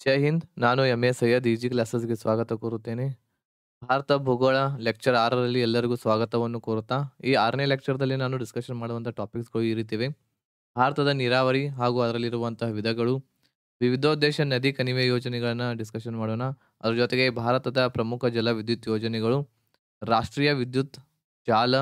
ಜೈ ಹಿಂದ್. ನಾನು M A. Syed easy ಕ್ಲಾಸಸ್‌ಗೆ ಸ್ವಾಗತ ಕೋರುತ್ತೇನೆ. ಭಾರತ ಭೂಗೋಳ ಲೆಕ್ಚರ್ 6ರಲ್ಲಿ ಎಲ್ಲರಿಗೂ ಸ್ವಾಗತವನ್ನು ಕೋರುತ್ತಾ, ಈ 6ನೇ ಲೆಕ್ಚರ್‌ದಲ್ಲಿ ನಾನು ಡಿಸ್ಕಷನ್ ಮಾಡುವಂಥ ಟಾಪಿಕ್ಸ್‌ಗಳು ಈ ರೀತಿವೆ. ಭಾರತದ ನೀರಾವರಿ ಹಾಗೂ ಅದರಲ್ಲಿರುವಂತಹ ವಿಧಗಳು, ವಿವಿಧೋದ್ದೇಶ ನದಿ ಕಣಿವೆ ಯೋಜನೆಗಳನ್ನ ಡಿಸ್ಕಷನ್ ಮಾಡೋಣ. ಅದ್ರ ಜೊತೆಗೆ ಭಾರತದ ಪ್ರಮುಖ ಜಲ ವಿದ್ಯುತ್ ಯೋಜನೆಗಳು, ರಾಷ್ಟ್ರೀಯ ವಿದ್ಯುತ್ ಜಾಲ,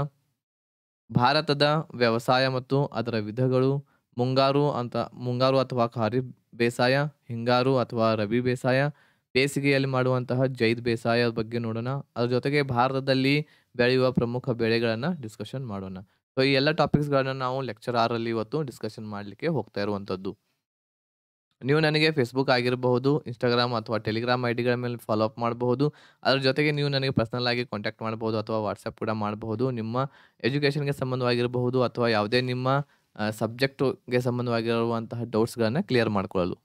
ಭಾರತದ ವ್ಯವಸಾಯ ಮತ್ತು ಅದರ ವಿಧಗಳು, ಮುಂಗಾರು ಅಥವಾ ಖಾರಿಫ್ ಬೇಸಾಯ, ಹಿಂಗಾರು ಅಥವಾ ರಬಿ ಬೇಸಾಯ, ಬೇಸಿಗೆಯಲ್ಲಿ ಮಾಡುವಂತಹ ಜೈದ್ ಬೇಸಾಯ ಬಗ್ಗೆ ನೋಡೋಣ. ಅದ್ರ ಜೊತೆಗೆ ಭಾರತದಲ್ಲಿ ಬೆಳೆಯುವ ಪ್ರಮುಖ ಬೆಳೆಗಳನ್ನ ಡಿಸ್ಕಷನ್ ಮಾಡೋಣ. ಸೊ ಈ ಎಲ್ಲ ಟಾಪಿಕ್ಸ್‌ಗಳನ್ನ ನಾವು ಲೆಕ್ಚರ್ 6ರಲ್ಲಿ ಇವತ್ತು ಡಿಸ್ಕಷನ್ ಮಾಡ್ಲಿಕ್ಕೆ ಹೋಗ್ತಾ ಇರುವಂತದ್ದು. ನೀವು ನನಗೆ ಫೇಸ್‌ಬುಕ್ ಆಗಿರಬಹುದು, ಇನ್‌ಸ್ಟಾಗ್ರಾಮ್ ಅಥವಾ ಟೆಲಿಗ್ರಾಮ್ ಐಡಿಗಳ ಮೇಲೆ ಫಾಲೋ ಅಪ್ ಮಾಡಬಹುದು. ಅದ್ರ ಜೊತೆಗೆ ನೀವು ನನಗೆ ಪರ್ಸನಲ್ ಆಗಿ ಕಾಂಟ್ಯಾಕ್ಟ್ ಮಾಡಬಹುದು ಅಥವಾ ವಾಟ್ಸ್ಆ್ಯಪ್ ಕೂಡ ಮಾಡಬಹುದು. ನಿಮ್ಮ ಎಜುಕೇಷನ್‌ಗೆ ಸಂಬಂಧವಾಗಿರಬಹುದು ಅಥವಾ ಯಾವುದೇ ನಿಮ್ಮ ಸಬ್ಜೆಕ್ಟ್‌ಗೆ ಸಂಬಂಧವಾಗಿರುವಂತಹ ಡೌಟ್ಸ್‌ಗಳನ್ನ ಕ್ಲಿಯರ್ ಮಾಡ್ಕೊಳ್ಳಲು.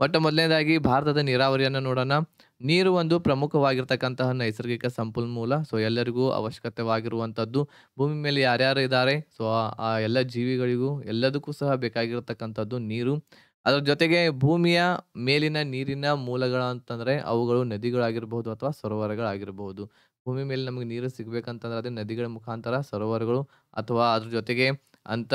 ಮೊದಲನೇದಾಗಿ ಭಾರತದ ನೀರಾವರಿಯನ್ನು ನೋಡೋಣ. ನೀರು ಒಂದು ಪ್ರಮುಖವಾಗಿರ್ತಕ್ಕಂತಹ ನೈಸರ್ಗಿಕ ಸಂಪನ್ಮೂಲ. ಸೊ ಎಲ್ಲರಿಗೂ ಅವಶ್ಯಕತೆವಾಗಿರುವಂಥದ್ದು. ಭೂಮಿ ಮೇಲೆ ಯಾರ್ಯಾರು ಇದ್ದಾರೆ, ಸೊ ಆ ಎಲ್ಲ ಜೀವಿಗಳಿಗೂ ಎಲ್ಲದಕ್ಕೂ ಸಹ ಬೇಕಾಗಿರತಕ್ಕಂಥದ್ದು ನೀರು. ಅದರ ಜೊತೆಗೆ ಭೂಮಿಯ ಮೇಲಿನ ನೀರಿನ ಮೂಲಗಳು ಅಂತಂದ್ರೆ ಅವುಗಳು ನದಿಗಳಾಗಿರಬಹುದು ಅಥವಾ ಸರೋವರಗಳಾಗಿರಬಹುದು. ಭೂಮಿ ಮೇಲೆ ನಮಗೆ ನೀರು ಸಿಗ್ಬೇಕಂತಂದ್ರೆ ಅದೇ ನದಿಗಳ ಮುಖಾಂತರ, ಸರೋವರಗಳು ಅಥವಾ ಅದ್ರ ಜೊತೆಗೆ ಅಂತ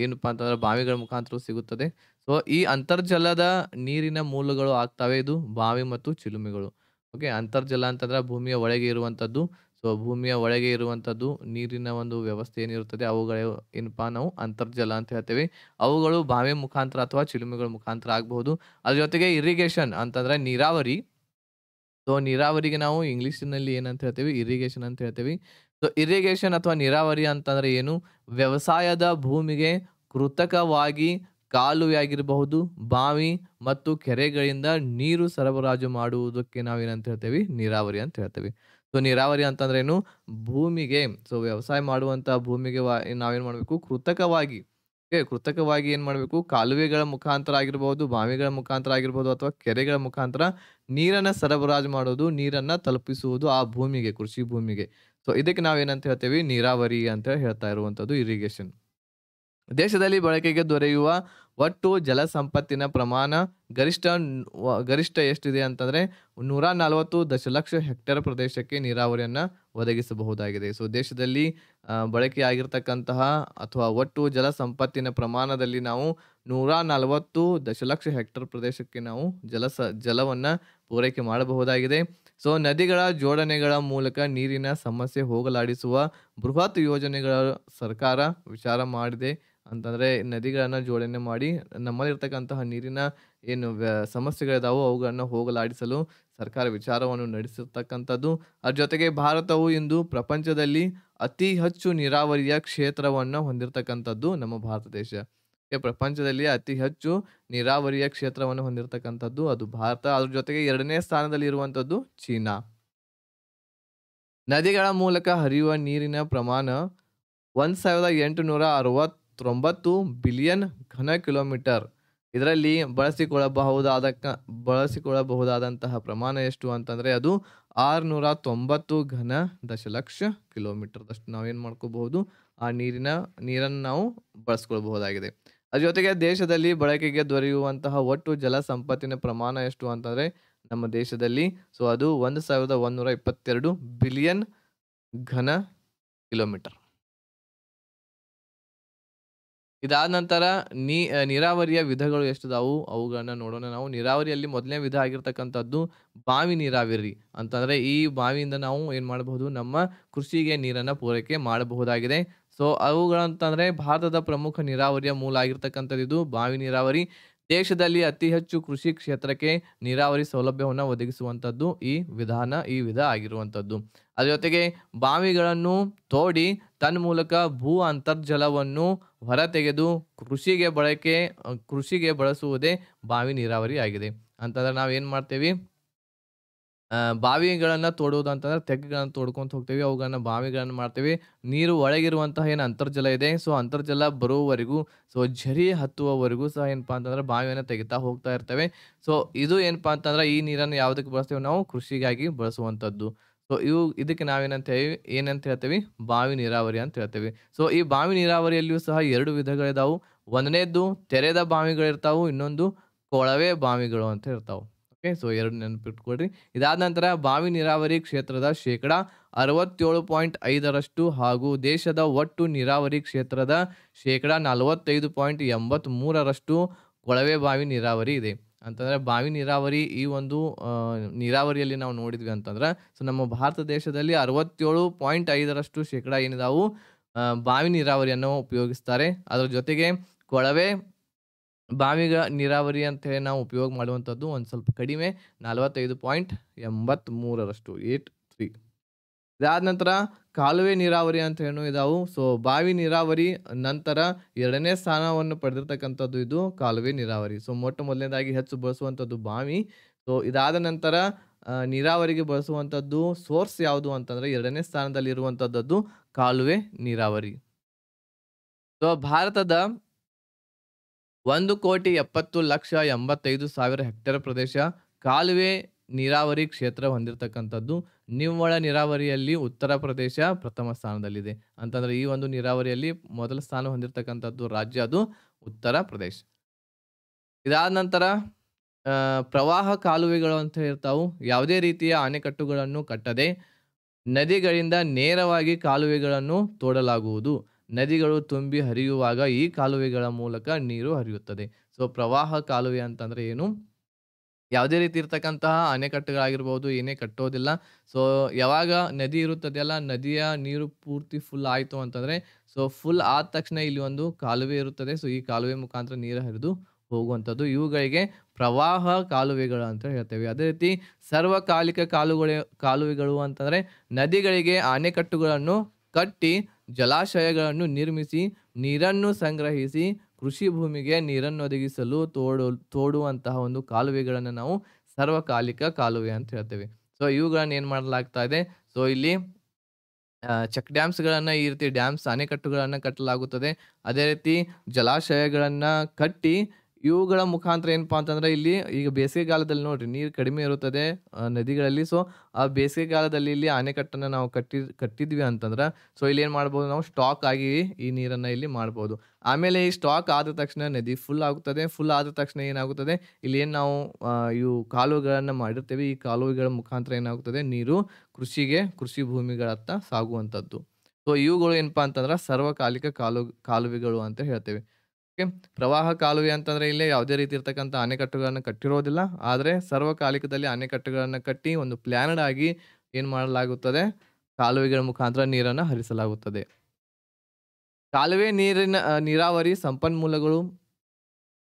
ಏನಪ್ಪಾ ಅಂತಂದ್ರೆ ಬಾವಿಗಳ ಮುಖಾಂತರ ಸಿಗುತ್ತದೆ. ಸೊ ಈ ಅಂತರ್ಜಲದ ನೀರಿನ ಮೂಲಗಳು ಆಗ್ತವೆ ಇದು ಬಾವಿ ಮತ್ತು ಚಿಲುಮೆಗಳು. ಓಕೆ, ಅಂತರ್ಜಲ ಅಂತಂದ್ರೆ ಭೂಮಿಯ ಒಳಗೆ ಇರುವಂತದ್ದು. ಸೊ ಭೂಮಿಯ ಒಳಗೆ ಇರುವಂತದ್ದು ನೀರಿನ ಒಂದು ವ್ಯವಸ್ಥೆ ಏನಿರುತ್ತದೆ ಅವುಗಳು ಏನಪ್ಪಾ ನಾವು ಅಂತರ್ಜಲ ಅಂತ ಹೇಳ್ತೇವೆ. ಅವುಗಳು ಬಾವಿ ಮುಖಾಂತರ ಅಥವಾ ಚಿಲುಮೆಗಳ ಮುಖಾಂತರ ಆಗಬಹುದು. ಅದ್ರ ಜೊತೆಗೆ ಇರಿಗೇಷನ್ ಅಂತಂದ್ರೆ ನೀರಾವರಿ. ಸೊ ನೀರಾವರಿಗೆ ನಾವು ಇಂಗ್ಲಿಷ್‌ನಲ್ಲಿ ಏನಂತ ಹೇಳ್ತೇವೆ, ಇರಿಗೇಷನ್ ಅಂತ ಹೇಳ್ತೇವೆ. ಸೊ ಇರಿಗೇಷನ್ ಅಥವಾ ನೀರಾವರಿ ಅಂತಂದ್ರೆ ಏನು? ವ್ಯವಸಾಯದ ಭೂಮಿಗೆ ಕೃತಕವಾಗಿ ಕಾಲುವೆ ಆಗಿರಬಹುದು, ಬಾವಿ ಮತ್ತು ಕೆರೆಗಳಿಂದ ನೀರು ಸರಬರಾಜು ಮಾಡುವುದಕ್ಕೆ ನಾವೇನಂತ ಹೇಳ್ತೇವೆ, ನೀರಾವರಿ ಅಂತ ಹೇಳ್ತೇವೆ. ಸೊ ನೀರಾವರಿ ಅಂತಂದ್ರೆ ಏನು? ಭೂಮಿಗೆ, ಸೊ ವ್ಯವಸಾಯ ಮಾಡುವಂತ ಭೂಮಿಗೆ ನಾವೇನ್ ಮಾಡ್ಬೇಕು, ಕೃತಕವಾಗಿ ಏನ್ ಮಾಡ್ಬೇಕು, ಕಾಲುವೆಗಳ ಮುಖಾಂತರ ಆಗಿರ್ಬಹುದು, ಬಾವಿಗಳ ಮುಖಾಂತರ ಆಗಿರ್ಬಹುದು ಅಥವಾ ಕೆರೆಗಳ ಮುಖಾಂತರ ನೀರನ್ನ ಸರಬರಾಜು ಮಾಡೋದು, ನೀರನ್ನ ತಲುಪಿಸುವುದು ಆ ಭೂಮಿಗೆ, ಕೃಷಿ ಭೂಮಿಗೆ. ಸೊ ಇದಕ್ಕೆ ನಾವೇನಂತ ಹೇಳ್ತೇವೆ, ನೀರಾವರಿ ಅಂತ ಹೇಳ್ತಾ ಇರುವಂತದ್ದು ಇರಿಗೇಷನ್. ದೇಶದಲ್ಲಿ ಬಳಕೆಗೆ ದೊರೆಯುವ ಒಟ್ಟು ಜಲ ಸಂಪತ್ತಿನ ಪ್ರಮಾಣ ಗರಿಷ್ಠ ಎಷ್ಟಿದೆ ಅಂತಂದ್ರೆ 140 ದಶಲಕ್ಷ ಹೆಕ್ಟೇರ್ ಪ್ರದೇಶಕ್ಕೆ ನೀರಾವರಿಯನ್ನ ಒದಗಿಸಬಹುದಾಗಿದೆ. ಸೊ ದೇಶದಲ್ಲಿ ಬಳಕೆಯಾಗಿರ್ತಕ್ಕಂತಹ ಅಥವಾ ಒಟ್ಟು ಜಲ ಸಂಪತ್ತಿನ ಪ್ರಮಾಣದಲ್ಲಿ ನಾವು 140 ದಶಲಕ್ಷ ಹೆಕ್ಟೇರ್ ಪ್ರದೇಶಕ್ಕೆ ನಾವು ಜಲವನ್ನ ಪೂರೈಕೆ ಮಾಡಬಹುದಾಗಿದೆ. ಸೊ ನದಿಗಳ ಜೋಡಣೆಗಳ ಮೂಲಕ ನೀರಿನ ಸಮಸ್ಯೆ ಹೋಗಲಾಡಿಸುವ ಬೃಹತ್ ಯೋಜನೆಗಳ ಸರ್ಕಾರ ವಿಚಾರ ಮಾಡಿದೆ. ಅಂತಂದ್ರೆ ನದಿಗಳನ್ನ ಜೋಡಣೆ ಮಾಡಿ ನಮ್ಮಲ್ಲಿರ್ತಕ್ಕಂತಹ ನೀರಿನ ಏನು ಸಮಸ್ಯೆಗಳಿದಾವೋ ಅವುಗಳನ್ನ ಹೋಗಲಾಡಿಸಲು ಸರ್ಕಾರ ವಿಚಾರವನ್ನು ನಡೆಸಿರ್ತಕ್ಕಂಥದ್ದು. ಅದ್ರ ಜೊತೆಗೆ ಭಾರತವು ಇಂದು ಪ್ರಪಂಚದಲ್ಲಿ ಅತಿ ಹೆಚ್ಚು ನೀರಾವರಿಯ ಕ್ಷೇತ್ರವನ್ನು ಹೊಂದಿರತಕ್ಕಂಥದ್ದು ನಮ್ಮ ಭಾರತ ದೇಶ. ಪ್ರಪಂಚದಲ್ಲಿ ಅತಿ ಹೆಚ್ಚು ನೀರಾವರಿಯ ಕ್ಷೇತ್ರವನ್ನು ಹೊಂದಿರತಕ್ಕಂಥದ್ದು ಅದು ಭಾರತ. ಅದ್ರ ಜೊತೆಗೆ 2ನೇ ಸ್ಥಾನದಲ್ಲಿ ಇರುವಂತದ್ದು ಚೀನಾ. ನದಿಗಳ ಮೂಲಕ ಹರಿಯುವ ನೀರಿನ ಪ್ರಮಾಣ 1869 ಬಿಲಿಯನ್ ಘನ ಕಿಲೋಮೀಟರ್. ಇದರಲ್ಲಿ ಬಳಸಿಕೊಳ್ಳಬಹುದಾದಂತಹ ಪ್ರಮಾಣ ಎಷ್ಟು ಅಂತಂದ್ರೆ ಅದು 690 ಘನ ದಶಲಕ್ಷ ಕಿಲೋಮೀಟರ್ದಷ್ಟು ನಾವೇನ್ ಮಾಡ್ಕೋಬಹುದು, ಆ ನೀರನ್ನು ನಾವು ಬಳಸ್ಕೊಳ್ಬಹುದಾಗಿದೆ. ಅದ್ರ ಜೊತೆಗೆ ದೇಶದಲ್ಲಿ ಬಳಕೆಗೆ ದೊರೆಯುವಂತಹ ಒಟ್ಟು ಜಲ ಸಂಪತ್ತಿನ ಪ್ರಮಾಣ ಎಷ್ಟು ಅಂತಂದ್ರೆ ನಮ್ಮ ದೇಶದಲ್ಲಿ ಸೊ ಅದು 1122 ಬಿಲಿಯನ್ ಘನ ಕಿಲೋಮೀಟರ್. ಇದಾದ ನಂತರ ನೀರಾವರಿಯ ವಿಧಗಳು ಎಷ್ಟಿದಾವು ಅವುಗಳನ್ನ ನೋಡೋಣ ನಾವು. ನೀರಾವರಿಯಲ್ಲಿ ಮೊದಲನೇ ವಿಧ ಆಗಿರ್ತಕ್ಕಂಥದ್ದು ಬಾವಿ ನೀರಾವರಿ ಅಂತಂದ್ರೆ ಈ ಬಾವಿಯಿಂದ ನಾವು ಏನ್ ಮಾಡಬಹುದು, ನಮ್ಮ ಕೃಷಿಗೆ ನೀರನ್ನ ಪೂರೈಕೆ ಮಾಡಬಹುದಾಗಿದೆ. ಸೊ ಅವುಗಳಂತಂದ್ರೆ ಭಾರತದ ಪ್ರಮುಖ ನೀರಾವರಿಯ ಮೂಲ ಆಗಿರ್ತಕ್ಕಂಥದ್ದು ಇದು ಬಾವಿ ನೀರಾವರಿ. ದೇಶದಲ್ಲಿ ಅತಿ ಹೆಚ್ಚು ಕೃಷಿ ಕ್ಷೇತ್ರಕ್ಕೆ ನೀರಾವರಿ ಸೌಲಭ್ಯವನ್ನು ಒದಗಿಸುವಂಥದ್ದು ಈ ವಿಧ ಆಗಿರುವಂಥದ್ದು. ಅದ್ರ ಜೊತೆಗೆ ಬಾವಿಗಳನ್ನು ತೋಡಿ ತನ್ಮೂಲಕ ಭೂ ಅಂತರ್ಜಲವನ್ನು ಹೊರತೆಗೆದು ಕೃಷಿಗೆ ಬಳಸುವುದೇ ಬಾವಿ ನೀರಾವರಿ ಆಗಿದೆ. ಅಂತಂದ್ರೆ ನಾವ್ ಏನ್ ಮಾಡ್ತೇವಿ, ಬಾವಿಗಳನ್ನ ತೋಡುವುದು ಅಂತಂದ್ರೆ ತೆಗ್ಗುಗಳನ್ನ ತೋಡ್ಕೊಂತ ಹೋಗ್ತೇವಿ, ಅವುಗಳನ್ನ ಬಾವಿಗಳನ್ನ ಮಾಡ್ತೇವಿ. ನೀರು ಒಳಗಿರುವಂತಹ ಏನು ಅಂತರ್ಜಲ ಇದೆ, ಸೊ ಅಂತರ್ಜಲ ಬರುವವರೆಗೂ, ಸೊ ಝರಿ ಹತ್ತುವವರೆಗೂ ಸಹ ಏನಪ್ಪಾ ಅಂತಂದ್ರೆ ಬಾವಿಯನ್ನ ತೆಗಿತಾ ಹೋಗ್ತಾ ಇರ್ತೇವೆ. ಸೊ ಇದು ಏನಪ್ಪಾ ಅಂತಂದ್ರೆ ಈ ನೀರನ್ನು ಯಾವುದಕ್ಕೆ ಬಳಸ್ತೇವೆ, ನಾವು ಕೃಷಿಗಾಗಿ ಬಳಸುವಂತದ್ದು. ಸೊ ಇದಕ್ಕೆ ಏನಂತ ಹೇಳ್ತೇವೆ, ಬಾವಿ ನೀರಾವರಿ ಅಂತ ಹೇಳ್ತೇವೆ. ಸೊ ಈ ಬಾವಿ ನೀರಾವರಿಯಲ್ಲಿಯೂ ಸಹ 2 ವಿಧಗಳಿದಾವು. ಒಂದನೇದ್ದು ತೆರೆದ ಬಾವಿಗಳಿರ್ತಾವು, ಇನ್ನೊಂದು ಕೊಳವೆ ಬಾವಿಗಳು ಅಂತ ಇರ್ತಾವೆ. ಓಕೆ. ಸೊ 2 ನೆನಪಿಟ್ಕೊಳ್ರಿ. ಇದಾದ ನಂತರ ಬಾವಿ ನೀರಾವರಿ ಕ್ಷೇತ್ರದ ಶೇಕಡಾ 67.5ರಷ್ಟು ಹಾಗೂ ದೇಶದ ಒಟ್ಟು ನೀರಾವರಿ ಕ್ಷೇತ್ರದ ಶೇಕಡಾ 45.83ರಷ್ಟು ಕೊಳವೆ ಬಾವಿ ನೀರಾವರಿ ಇದೆ. ಅಂತಂದ್ರೆ ಬಾವಿ ನೀರಾವರಿ ಈ ಒಂದು ನೀರಾವರಿಯಲ್ಲಿ ನಾವು ನೋಡಿದ್ವಿ ಅಂತಂದ್ರೆ, ಸೊ ನಮ್ಮ ಭಾರತ ದೇಶದಲ್ಲಿ 67.5ರಷ್ಟು ಶೇಕಡಾ ಏನಿದಾವು ಬಾವಿ ನೀರಾವರಿಯನ್ನು ಉಪಯೋಗಿಸ್ತಾರೆ. ಅದರ ಜೊತೆಗೆ ಕೊಳವೆ ಬಾವಿಗ ನೀರಾವರಿ ಅಂತ ಹೇಳಿ ನಾವು ಉಪಯೋಗ ಮಾಡುವಂಥದ್ದು ಒಂದು ಸ್ವಲ್ಪ ಕಡಿಮೆ 45.83ರಷ್ಟು 83. ಇದಾದ ನಂತರ ಕಾಲುವೆ ನೀರಾವರಿ ಅಂತ ಏನು ಇದಾವು. ಸೊ ಬಾವಿ ನೀರಾವರಿ ನಂತರ 2ನೇ ಸ್ಥಾನವನ್ನು ಪಡೆದಿರ್ತಕ್ಕಂಥದ್ದು ಇದು ಕಾಲುವೆ ನೀರಾವರಿ. ಸೊ ಮೊಟ್ಟ ಮೊದಲನೇದಾಗಿ ಹೆಚ್ಚು ಬಳಸುವಂಥದ್ದು ಬಾವಿ. ಸೊ ಇದಾದ ನಂತರ ನೀರಾವರಿಗೆ ಬಳಸುವಂಥದ್ದು ಸೋರ್ಸ್ ಯಾವುದು ಅಂತಂದ್ರೆ 2ನೇ ಸ್ಥಾನದಲ್ಲಿ ಇರುವಂಥದ್ದು ಕಾಲುವೆ ನೀರಾವರಿ. ಸೊ ಭಾರತದ 1,70,85,000 ಹೆಕ್ಟೇರ್ ಪ್ರದೇಶ ಕಾಲುವೆ ನೀರಾವರಿ ಕ್ಷೇತ್ರ ಹೊಂದಿರತಕ್ಕಂಥದ್ದು. ನಿವ್ವಳ ನೀರಾವರಿಯಲ್ಲಿ ಉತ್ತರ ಪ್ರದೇಶ ಪ್ರಥಮ ಸ್ಥಾನದಲ್ಲಿದೆ. ಅಂತಂದ್ರೆ ಈ ಒಂದು ನೀರಾವರಿಯಲ್ಲಿ ಮೊದಲ ಸ್ಥಾನ ಹೊಂದಿರತಕ್ಕಂಥದ್ದು ರಾಜ್ಯ ಅದು ಉತ್ತರ ಪ್ರದೇಶ. ಇದಾದ ನಂತರ ಪ್ರವಾಹ ಕಾಲುವೆಗಳು ಅಂತ ಇರ್ತಾವು. ಯಾವುದೇ ರೀತಿಯ ಅಣೆಕಟ್ಟುಗಳನ್ನು ಕಟ್ಟದೆ ನದಿಗಳಿಂದ ನೇರವಾಗಿ ಕಾಲುವೆಗಳನ್ನು ತೋಡಲಾಗುವುದು. ನದಿಗಳು ತುಂಬಿ ಹರಿಯುವಾಗ ಈ ಕಾಲುವೆಗಳ ಮೂಲಕ ನೀರು ಹರಿಯುತ್ತದೆ. ಸೊ ಪ್ರವಾಹ ಕಾಲುವೆ ಅಂತಂದ್ರೆ ಏನು? ಯಾವುದೇ ರೀತಿ ಇರ್ತಕ್ಕಂತಹ ಅಣೆಕಟ್ಟುಗಳಾಗಿರ್ಬೋದು ಏನೇ ಕಟ್ಟೋದಿಲ್ಲ. ಸೊ ಯಾವಾಗ ನದಿ ಇರುತ್ತದೆಯಲ್ಲ, ನದಿಯ ನೀರು ಪೂರ್ತಿ ಫುಲ್ ಆಯಿತು ಅಂತಂದರೆ, ಸೊ ಫುಲ್ ಆದ ತಕ್ಷಣ ಇಲ್ಲಿ ಒಂದು ಕಾಲುವೆ ಇರುತ್ತದೆ. ಸೊ ಈ ಕಾಲುವೆ ಮುಖಾಂತರ ನೀರು ಹರಿದು ಹೋಗುವಂಥದ್ದು. ಇವುಗಳಿಗೆ ಪ್ರವಾಹ ಕಾಲುವೆಗಳು ಅಂತ ಹೇಳ್ತೇವೆ. ಅದೇ ರೀತಿ ಸರ್ವಕಾಲಿಕ ಕಾಲುವೆಗಳು ಅಂತಂದರೆ ನದಿಗಳಿಗೆ ಅಣೆಕಟ್ಟುಗಳನ್ನು ಕಟ್ಟಿ ಜಲಾಶಯಗಳನ್ನು ನಿರ್ಮಿಸಿ ನೀರನ್ನು ಸಂಗ್ರಹಿಸಿ ಕೃಷಿ ಭೂಮಿಗೆ ನೀರನ್ನು ಒದಗಿಸಲು ತೋಡುವಂತಹ ಒಂದು ಕಾಲುವೆಗಳನ್ನು ನಾವು ಸರ್ವಕಾಲಿಕ ಕಾಲುವೆ ಅಂತ ಹೇಳ್ತೇವೆ. ಸೊ ಇವುಗಳನ್ನು ಏನು ಮಾಡಲಾಗ್ತಾ ಇದೆ? ಸೊ ಇಲ್ಲಿ ಚೆಕ್ ಡ್ಯಾಮ್ಸ್ಗಳನ್ನು ಈ ರೀತಿ ಅಣೆಕಟ್ಟುಗಳನ್ನು ಕಟ್ಟಲಾಗುತ್ತದೆ. ಅದೇ ರೀತಿ ಜಲಾಶಯಗಳನ್ನು ಕಟ್ಟಿ ಇವುಗಳ ಮುಖಾಂತರ ಏನಪ್ಪಾ ಅಂತಂದ್ರೆ, ಇಲ್ಲಿ ಈಗ ಬೇಸಿಗೆಗಾಲದಲ್ಲಿ ನೋಡ್ರಿ ನೀರು ಕಡಿಮೆ ಇರುತ್ತದೆ ನದಿಗಳಲ್ಲಿ. ಸೊ ಆ ಬೇಸಿಗೆಗಾಲದಲ್ಲಿ ಇಲ್ಲಿ ಅಣೆಕಟ್ಟನ್ನು ನಾವು ಕಟ್ಟಿದ್ವಿ ಅಂತಂದ್ರೆ, ಸೊ ಇಲ್ಲಿ ಏನು ಮಾಡ್ಬೋದು ನಾವು ಸ್ಟಾಕ್ ಆಗಿ ಈ ನೀರನ್ನು ಇಲ್ಲಿ ಮಾಡ್ಬೋದು. ಆಮೇಲೆ ಈ ಸ್ಟಾಕ್ ಆದ ತಕ್ಷಣ ನದಿ ಫುಲ್ ಆಗುತ್ತದೆ. ಫುಲ್ ಆದ ತಕ್ಷಣ ಏನಾಗುತ್ತದೆ, ಇಲ್ಲಿ ಏನು ನಾವು ಇವು ಕಾಲುವೆಗಳನ್ನು ಮಾಡಿರ್ತೇವೆ, ಈ ಕಾಲುವೆಗಳ ಮುಖಾಂತರ ಏನಾಗುತ್ತದೆ ನೀರು ಕೃಷಿ ಭೂಮಿಗಳತ್ತ ಸಾಗುವಂಥದ್ದು. ಸೊ ಇವುಗಳು ಏನಪ್ಪಾ ಅಂತಂದ್ರೆ ಸರ್ವಕಾಲಿಕ ಕಾಲುವೆಗಳು ಅಂತ ಹೇಳ್ತೇವೆ. ಓಕೆ. ಪ್ರವಾಹ ಕಾಲುವೆ ಅಂತಂದ್ರೆ ಇಲ್ಲಿ ಯಾವುದೇ ರೀತಿ ಇರ್ತಕ್ಕಂಥ ಅಣೆಕಟ್ಟುಗಳನ್ನು ಕಟ್ಟಿರೋದಿಲ್ಲ. ಆದರೆ ಸರ್ವಕಾಲಿಕದಲ್ಲಿ ಅಣೆಕಟ್ಟುಗಳನ್ನು ಕಟ್ಟಿ ಒಂದು ಪ್ಲಾನ್ಡ್ ಆಗಿ ಏನು ಮಾಡಲಾಗುತ್ತದೆ, ಕಾಲುವೆಗಳ ಮುಖಾಂತರ ನೀರನ್ನು ಹರಿಸಲಾಗುತ್ತದೆ. ಕಾಲುವೆ ನೀರಾವರಿ ಸಂಪನ್ಮೂಲಗಳು.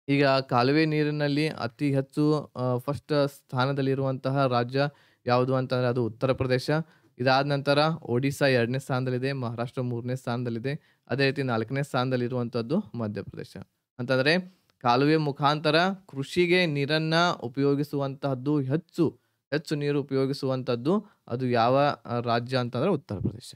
ಈಗ ಕಾಲುವೆ ನೀರಿನಲ್ಲಿ ಅತಿ ಹೆಚ್ಚು ಫಸ್ಟ್ ಸ್ಥಾನದಲ್ಲಿರುವಂತಹ ರಾಜ್ಯ ಯಾವುದು ಅಂತಂದರೆ ಅದು ಉತ್ತರ ಪ್ರದೇಶ. ಇದಾದ ನಂತರ ಒಡಿಶಾ 2ನೇ ಸ್ಥಾನದಲ್ಲಿದೆ, ಮಹಾರಾಷ್ಟ್ರ 3ನೇ ಸ್ಥಾನದಲ್ಲಿದೆ. ಅದೇ ರೀತಿ 4ನೇ ಸ್ಥಾನದಲ್ಲಿರುವಂಥದ್ದು ಮಧ್ಯಪ್ರದೇಶ. ಅಂತಂದರೆ ಕಾಲುವೆ ಮುಖಾಂತರ ಕೃಷಿಗೆ ನೀರನ್ನು ಉಪಯೋಗಿಸುವಂತಹದ್ದು ಹೆಚ್ಚು ನೀರು ಉಪಯೋಗಿಸುವಂಥದ್ದು ಅದು ಯಾವ ರಾಜ್ಯ ಅಂತಂದರೆ ಉತ್ತರ ಪ್ರದೇಶ.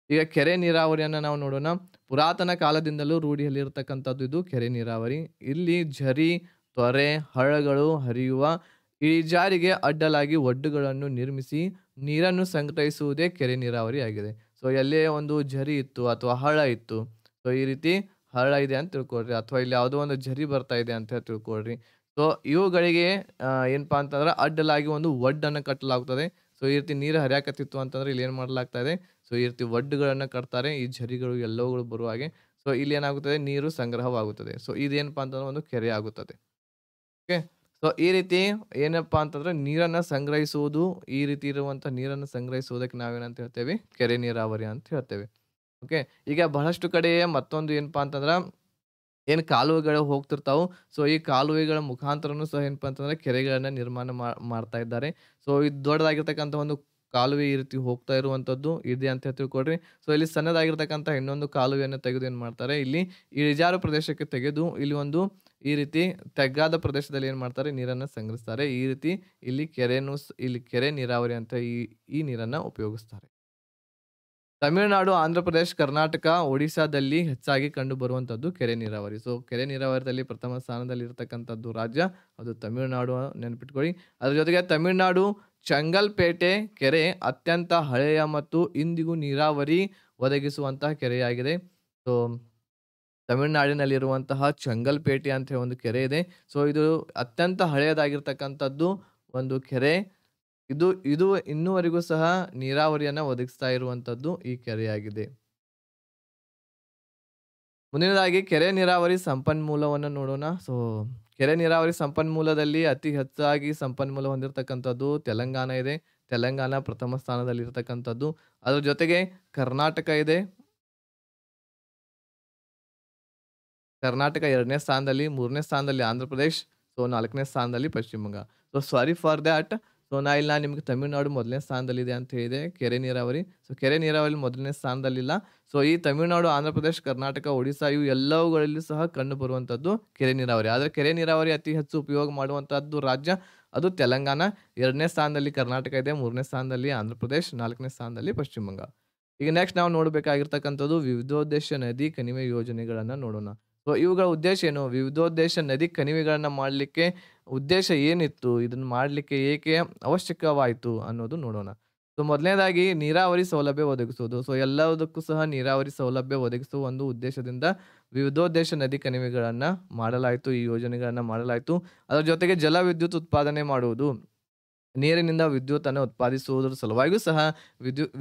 ಈಗ ಕೆರೆ ನೀರಾವರಿಯನ್ನು ನಾವು ನೋಡೋಣ. ಪುರಾತನ ಕಾಲದಿಂದಲೂ ರೂಢಿಯಲ್ಲಿರ್ತಕ್ಕಂಥದ್ದು ಇದು ಕೆರೆ ನೀರಾವರಿ. ಇಲ್ಲಿ ಝರಿ, ತೊರೆ, ಹಳ್ಳಗಳು ಹರಿಯುವ ಇಳಿಜಾರಿಗೆ ಅಡ್ಡಲಾಗಿ ಒಡ್ಡುಗಳನ್ನು ನಿರ್ಮಿಸಿ ನೀರನ್ನು ಸಂಗ್ರಹಿಸುವುದೇ ಕೆರೆ ನೀರಾವರಿ ಆಗಿದೆ. ಸೊ ಎಲ್ಲೇ ಒಂದು ಝರಿ ಇತ್ತು ಅಥವಾ ಹಳ್ಳ ಇತ್ತು, ಸೊ ಈ ರೀತಿ ಹಳ್ಳ ಇದೆ ಅಂತ ತಿಳ್ಕೊಳ್ರಿ, ಅಥವಾ ಇಲ್ಲಿ ಯಾವುದೋ ಒಂದು ಝರಿ ಬರ್ತಾ ಇದೆ ಅಂತ ತಿಳ್ಕೊಳ್ರಿ. ಸೊ ಇವುಗಳಿಗೆ ಏನಪ್ಪಾ ಅಂತಂದ್ರೆ ಅಡ್ಡಲಾಗಿ ಒಂದು ಒಡ್ಡನ್ನು ಕಟ್ಟಲಾಗುತ್ತದೆ. ಸೊ ಈ ರೀತಿ ನೀರು ಹರಿಯಾಕತ್ತಿತ್ತು ಅಂತಂದ್ರೆ ಇಲ್ಲಿ ಏನು ಮಾಡಲಾಗ್ತಾ ಇದೆ, ಸೊ ಈ ರೀತಿ ಒಡ್ಡುಗಳನ್ನು ಕಟ್ತಾರೆ, ಈ ಝರಿಗಳು ಎಲ್ಲವುಗಳು ಬರುವ ಹಾಗೆ. ಸೊ ಇಲ್ಲಿ ಏನಾಗುತ್ತದೆ, ನೀರು ಸಂಗ್ರಹವಾಗುತ್ತದೆ. ಸೊ ಇದೇನಪ್ಪಾ ಅಂತಂದ್ರೆ ಒಂದು ಕೆರೆ ಆಗುತ್ತದೆ. ಓಕೆ. ಸೊ ಈ ರೀತಿ ಏನಪ್ಪಾ ಅಂತಂದ್ರೆ ನೀರನ್ನು ಸಂಗ್ರಹಿಸುವುದು, ಈ ರೀತಿ ಇರುವಂಥ ನೀರನ್ನು ಸಂಗ್ರಹಿಸುವುದಕ್ಕೆ ನಾವೇನಂತ ಹೇಳ್ತೇವೆ, ಕೆರೆ ನೀರಾವರಿ ಅಂತ ಹೇಳ್ತೇವೆ. ಓಕೆ. ಈಗ ಬಹಳಷ್ಟು ಕಡೆ ಮತ್ತೊಂದು ಏನಪ್ಪಾ ಅಂತಂದ್ರೆ ಏನು ಕಾಲುವೆಗಳು ಹೋಗ್ತಿರ್ತಾವೆ. ಸೊ ಈ ಕಾಲುವೆಗಳ ಮುಖಾಂತರನೂ ಸಹ ಏನಪ್ಪಾ ಅಂತಂದ್ರೆ ಕೆರೆಗಳನ್ನು ನಿರ್ಮಾಣ ಮಾಡ್ತಾ ಇದ್ದಾರೆ. ಸೊ ಇದು ದೊಡ್ಡದಾಗಿರ್ತಕ್ಕಂಥ ಒಂದು ಕಾಲುವೆ ಈ ರೀತಿ ಹೋಗ್ತಾ ಇರುವಂಥದ್ದು ಇದೆ ಅಂತ ತಿಳ್ಕೊಳ್ರಿ. ಸೊ ಇಲ್ಲಿ ಸಣ್ಣದಾಗಿರ್ತಕ್ಕಂಥ ಇನ್ನೊಂದು ಕಾಲುವೆಯನ್ನು ತೆಗೆದು ಏನು ಮಾಡ್ತಾರೆ, ಇಲ್ಲಿ ಇಳಿಜಾರು ಪ್ರದೇಶಕ್ಕೆ ತೆಗೆದು ಇಲ್ಲಿ ಒಂದು ಈ ರೀತಿ ತಗ್ಗಾದ ಪ್ರದೇಶದಲ್ಲಿ ಏನು ಮಾಡ್ತಾರೆ, ನೀರನ್ನು ಸಂಗ್ರಹಿಸ್ತಾರೆ. ಈ ರೀತಿ ಇಲ್ಲಿ ಕೆರೆ ನೀರಾವರಿ ಅಂತ ಈ ನೀರನ್ನು ಉಪಯೋಗಿಸ್ತಾರೆ. ತಮಿಳುನಾಡು, ಆಂಧ್ರ ಪ್ರದೇಶ್, ಕರ್ನಾಟಕ, ಒಡಿಶಾದಲ್ಲಿ ಹೆಚ್ಚಾಗಿ ಕಂಡು ಬರುವಂಥದ್ದು ಕೆರೆ ನೀರಾವರಿ. ಸೊ ಕೆರೆ ನೀರಾವರಿಯಲ್ಲಿ ಪ್ರಥಮ ಸ್ಥಾನದಲ್ಲಿ ಇರತಕ್ಕಂಥದ್ದು ರಾಜ್ಯ ಅದು ತಮಿಳುನಾಡು, ನೆನಪಿಟ್ಕೊಳ್ಳಿ. ಅದ್ರ ಜೊತೆಗೆ ತಮಿಳುನಾಡು ಚಂಗಲ್ಪೇಟೆ ಕೆರೆ ಅತ್ಯಂತ ಹಳೆಯ ಮತ್ತು ಇಂದಿಗೂ ನೀರಾವರಿ ಒದಗಿಸುವಂತಹ ಕೆರೆಯಾಗಿದೆ. ಸೊ ತಮಿಳುನಾಡಿನಲ್ಲಿರುವಂತಹ ಚೆಂಗಲ್ಪೇಟೆ ಅಂತ ಹೇಳಿ ಒಂದು ಕೆರೆ ಇದೆ. ಸೊ ಇದು ಅತ್ಯಂತ ಹಳೆಯದಾಗಿರ್ತಕ್ಕಂಥದ್ದು ಒಂದು ಕೆರೆ. ಇದು ಇದು ಇನ್ನುವರೆಗೂ ಸಹ ನೀರಾವರಿಯನ್ನ ಒದಗಿಸ್ತಾ ಇರುವಂತದ್ದು ಈ ಕೆರೆಯಾಗಿದೆ. ಮುಂದಿನದಾಗಿ ಕೆರೆ ನೀರಾವರಿ ಸಂಪನ್ಮೂಲವನ್ನು ನೋಡೋಣ. ಸೊ ಕೆರೆ ನೀರಾವರಿ ಸಂಪನ್ಮೂಲದಲ್ಲಿ ಅತಿ ಹೆಚ್ಚಾಗಿ ಸಂಪನ್ಮೂಲ ಹೊಂದಿರತಕ್ಕಂಥದ್ದು ತೆಲಂಗಾಣ ಇದೆ. ತೆಲಂಗಾಣ ಪ್ರಥಮ ಸ್ಥಾನದಲ್ಲಿರ್ತಕ್ಕಂಥದ್ದು. ಅದ್ರ ಜೊತೆಗೆ ಕರ್ನಾಟಕ ಇದೆ. ಕರ್ನಾಟಕ 2ನೇ ಸ್ಥಾನದಲ್ಲಿ, 3ನೇ ಸ್ಥಾನದಲ್ಲಿ ಆಂಧ್ರ ಪ್ರದೇಶ್, ಸೊ 4ನೇ ಸ್ಥಾನದಲ್ಲಿ Paschima Bangala. So sorry for that. So ನಾನು ನಿಮ್ಗೆ ತಮಿಳುನಾಡು 1ನೇ ಸ್ಥಾನದಲ್ಲಿದೆ ಅಂತ ಹೇಳಿದೆ ಕೆರೆ ನೀರಾವರಿ. ಸೊ ಕೆರೆ ನೀರಾವರಿ 1ನೇ ಸ್ಥಾನದಲ್ಲಿಲ್ಲ. ಸೊ ಈ ತಮಿಳುನಾಡು, ಆಂಧ್ರ ಪ್ರದೇಶ್, ಕರ್ನಾಟಕ, ಒಡಿಶಾ ಇವು ಎಲ್ಲವುಗಳಲ್ಲಿ ಸಹ ಕಂಡು ಬರುವಂತದ್ದು ಕೆರೆ ನೀರಾವರಿ. ಆದ್ರೆ ಕೆರೆ ನೀರಾವರಿ ಅತಿ ಹೆಚ್ಚು ಉಪಯೋಗ ಮಾಡುವಂತಹದ್ದು ರಾಜ್ಯ ಅದು ತೆಲಂಗಾಣ. 2ನೇ ಸ್ಥಾನದಲ್ಲಿ ಕರ್ನಾಟಕ ಇದೆ, 3ನೇ ಸ್ಥಾನದಲ್ಲಿ ಆಂಧ್ರ ಪ್ರದೇಶ್, 4ನೇ ಸ್ಥಾನದಲ್ಲಿ ಪಶ್ಚಿಮ ಬಂಗಾಳ. ಈಗ ನೆಕ್ಸ್ಟ್ ನಾವು ನೋಡಬೇಕಾಗಿರ್ತಕ್ಕಂಥದ್ದು ವಿವಿಧೋದ್ದೇಶ ನದಿ ಕಣಿವೆ ಯೋಜನೆಗಳನ್ನ ನೋಡೋಣ. ಸೊ ಇವುಗಳ ಉದ್ದೇಶ ಏನು? ವಿವಿಧೋದ್ದೇಶ ನದಿ ಕಣಿವೆಗಳನ್ನ ಮಾಡಲಿಕ್ಕೆ ಉದ್ದೇಶ ಏನಿತ್ತು? ಇದನ್ನ ಮಾಡಲಿಕ್ಕೆ ಏಕೆ ಅವಶ್ಯಕವಾಯಿತು ಅನ್ನೋದು ನೋಡೋಣ. ಸೊ ಮೊದಲನೇದಾಗಿ ನೀರಾವರಿ ಸೌಲಭ್ಯ ಒದಗಿಸುವುದು. ಸೊ ಎಲ್ಲದಕ್ಕೂ ಸಹ ನೀರಾವರಿ ಸೌಲಭ್ಯ ಒದಗಿಸುವ ಒಂದು ಉದ್ದೇಶದಿಂದ ವಿವಿಧೋದ್ದೇಶ ನದಿ ಕಣಿವೆಗಳನ್ನ ಮಾಡಲಾಯಿತು. ಈ ಯೋಜನೆಗಳನ್ನ ಮಾಡಲಾಯಿತು. ಅದರ ಜೊತೆಗೆ ಜಲ ವಿದ್ಯುತ್ ಉತ್ಪಾದನೆ ಮಾಡುವುದು. ನೀರಿನಿಂದ ವಿದ್ಯುತ್ತನ್ನು ಉತ್ಪಾದಿಸುವುದರ ಸಲುವಾಗಿಯೂ ಸಹ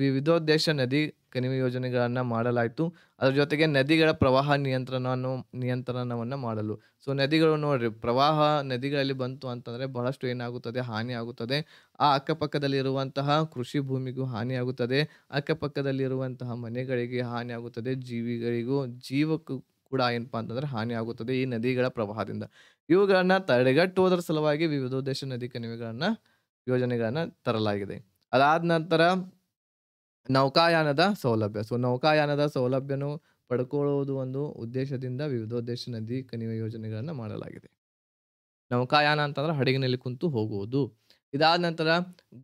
ವಿವಿಧೋದ್ದೇಶ ನದಿ ಕಣಿವೆ ಯೋಜನೆಗಳನ್ನ ಮಾಡಲಾಯಿತು. ಅದರ ಜೊತೆಗೆ ನದಿಗಳ ಪ್ರವಾಹ ನಿಯಂತ್ರಣವನ್ನ ಮಾಡಲು. ಸೊ ನದಿಗಳು ನೋಡ್ರಿ, ಪ್ರವಾಹ ನದಿಗಳಲ್ಲಿ ಬಂತು ಅಂತಂದ್ರೆ ಬಹಳಷ್ಟು ಏನಾಗುತ್ತದೆ? ಹಾನಿ ಆಗುತ್ತದೆ. ಆ ಅಕ್ಕಪಕ್ಕದಲ್ಲಿರುವಂತಹ ಕೃಷಿ ಭೂಮಿಗೂ ಹಾನಿಯಾಗುತ್ತದೆ. ಅಕ್ಕಪಕ್ಕದಲ್ಲಿರುವಂತಹ ಮನೆಗಳಿಗೆ ಹಾನಿ ಆಗುತ್ತದೆ. ಜೀವಕ್ಕೂ ಕೂಡ ಏನಪ್ಪಾ ಅಂತಂದ್ರೆ ಹಾನಿ ಆಗುತ್ತದೆ ಈ ನದಿಗಳ ಪ್ರವಾಹದಿಂದ. ಇವುಗಳನ್ನ ತಡೆಗಟ್ಟುವುದರ ಸಲುವಾಗಿ ವಿವಿಧೋದ್ದೇಶ ನದಿ ಕಣಿವೆಗಳನ್ನ ಯೋಜನೆಗಳನ್ನ ತರಲಾಗಿದೆ. ಅದಾದ ನಂತರ ನೌಕಾಯಾನದ ಸೌಲಭ್ಯ. ಸೊ ನೌಕಾಯಾನದ ಸೌಲಭ್ಯನು ಪಡ್ಕೊಳ್ಳುವುದು ಒಂದು ಉದ್ದೇಶದಿಂದ ವಿವಿಧೋದ್ದೇಶ ನದಿ ಕಣಿವೆ ಯೋಜನೆಗಳನ್ನ ಮಾಡಲಾಗಿದೆ. ನೌಕಾಯಾನ ಅಂತಂದ್ರೆ ಹಡಗಿನಲ್ಲಿ ಕುಂತು ಹೋಗುವುದು. ಇದಾದ ನಂತರ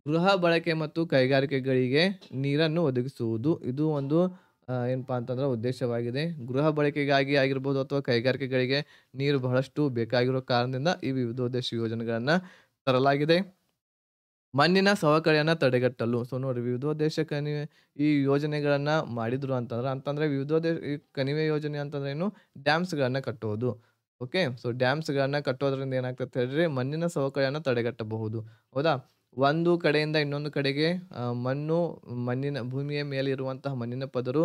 ಗೃಹ ಬಳಕೆ ಮತ್ತು ಕೈಗಾರಿಕೆಗಳಿಗೆ ನೀರನ್ನು ಒದಗಿಸುವುದು. ಇದು ಒಂದು ಏನಪ್ಪಾ ಅಂತಂದ್ರೆ ಉದ್ದೇಶವಾಗಿದೆ. ಗೃಹ ಬಳಕೆಗಾಗಿ ಆಗಿರ್ಬೋದು ಅಥವಾ ಕೈಗಾರಿಕೆಗಳಿಗೆ ನೀರು ಬಹಳಷ್ಟು ಬೇಕಾಗಿರೋ ಕಾರಣದಿಂದ ಈ ವಿವಿಧೋದ್ದೇಶ ಯೋಜನೆಗಳನ್ನ ತರಲಾಗಿದೆ. ಮಣ್ಣಿನ ಸವಕಳಿಯನ್ನ ತಡೆಗಟ್ಟಲು. ಸೊ ನೋಡ್ರಿ, ವಿವಿಧೋದ್ದೇಶ ಕಣಿವೆ ಈ ಯೋಜನೆಗಳನ್ನ ಮಾಡಿದ್ರು ಅಂತಂದ್ರೆ ಈ ಕಣಿವೆ ಯೋಜನೆ ಅಂತಂದ್ರೆ ಏನು? ಡ್ಯಾಮ್ಸ್‌ಗಳನ್ನ ಕಟ್ಟುವುದು. ಓಕೆ. ಸೊ ಡ್ಯಾಮ್ಸ್‌ಗಳನ್ನ ಕಟ್ಟೋದ್ರಿಂದ ಏನಾಗ್ತದೆ ಹೇಳ್ರಿ? ಮಣ್ಣಿನ ಸವಕಳಿಯನ್ನ ತಡೆಗಟ್ಟಬಹುದು. ಹೌದಾ? ಒಂದು ಕಡೆಯಿಂದ ಇನ್ನೊಂದು ಕಡೆಗೆ ಮಣ್ಣಿನ ಭೂಮಿಯ ಮೇಲೆ ಇರುವಂತಹ ಮಣ್ಣಿನ ಪದರು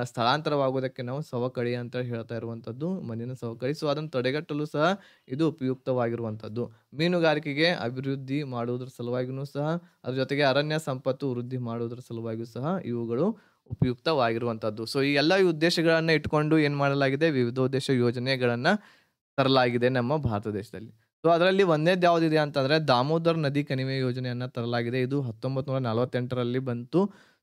ಸ್ಥಳಾಂತರವಾಗುವುದಕ್ಕೆ ನಾವು ಸವಕಳಿ ಅಂತ ಹೇಳ್ತಾ ಇರುವಂತದ್ದು ಮಣ್ಣಿನ ಸವಕಳಿ. ಸೊ ಅದನ್ನು ತಡೆಗಟ್ಟಲು ಸಹ ಇದು ಉಪಯುಕ್ತವಾಗಿರುವಂತದ್ದು. ಮೀನುಗಾರಿಕೆಗೆ ಅಭಿವೃದ್ಧಿ ಮಾಡುವುದರ ಸಲುವಾಗಿಯೂ ಸಹ, ಅದ್ರ ಜೊತೆಗೆ ಅರಣ್ಯ ಸಂಪತ್ತು ವೃದ್ಧಿ ಮಾಡುವುದರ ಸಲುವಾಗಿಯೂ ಸಹ ಇವುಗಳು ಉಪಯುಕ್ತವಾಗಿರುವಂತದ್ದು. ಸೊ ಈ ಎಲ್ಲ ಉದ್ದೇಶಗಳನ್ನ ಇಟ್ಕೊಂಡು ಏನ್ ಮಾಡಲಾಗಿದೆ? ವಿವಿಧೋದ್ದೇಶ ಯೋಜನೆಗಳನ್ನ ತರಲಾಗಿದೆ ನಮ್ಮ ಭಾರತ ದೇಶದಲ್ಲಿ. ಸೊ ಅದರಲ್ಲಿ ಒಂದನೇದು ಯಾವುದಿದೆ ಅಂತಂದ್ರೆ ದಾಮೋದರ್ ನದಿ ಕಣಿವೆ ಯೋಜನೆಯನ್ನ ತರಲಾಗಿದೆ. ಇದು 1948ರಲ್ಲಿ ಬಂತು.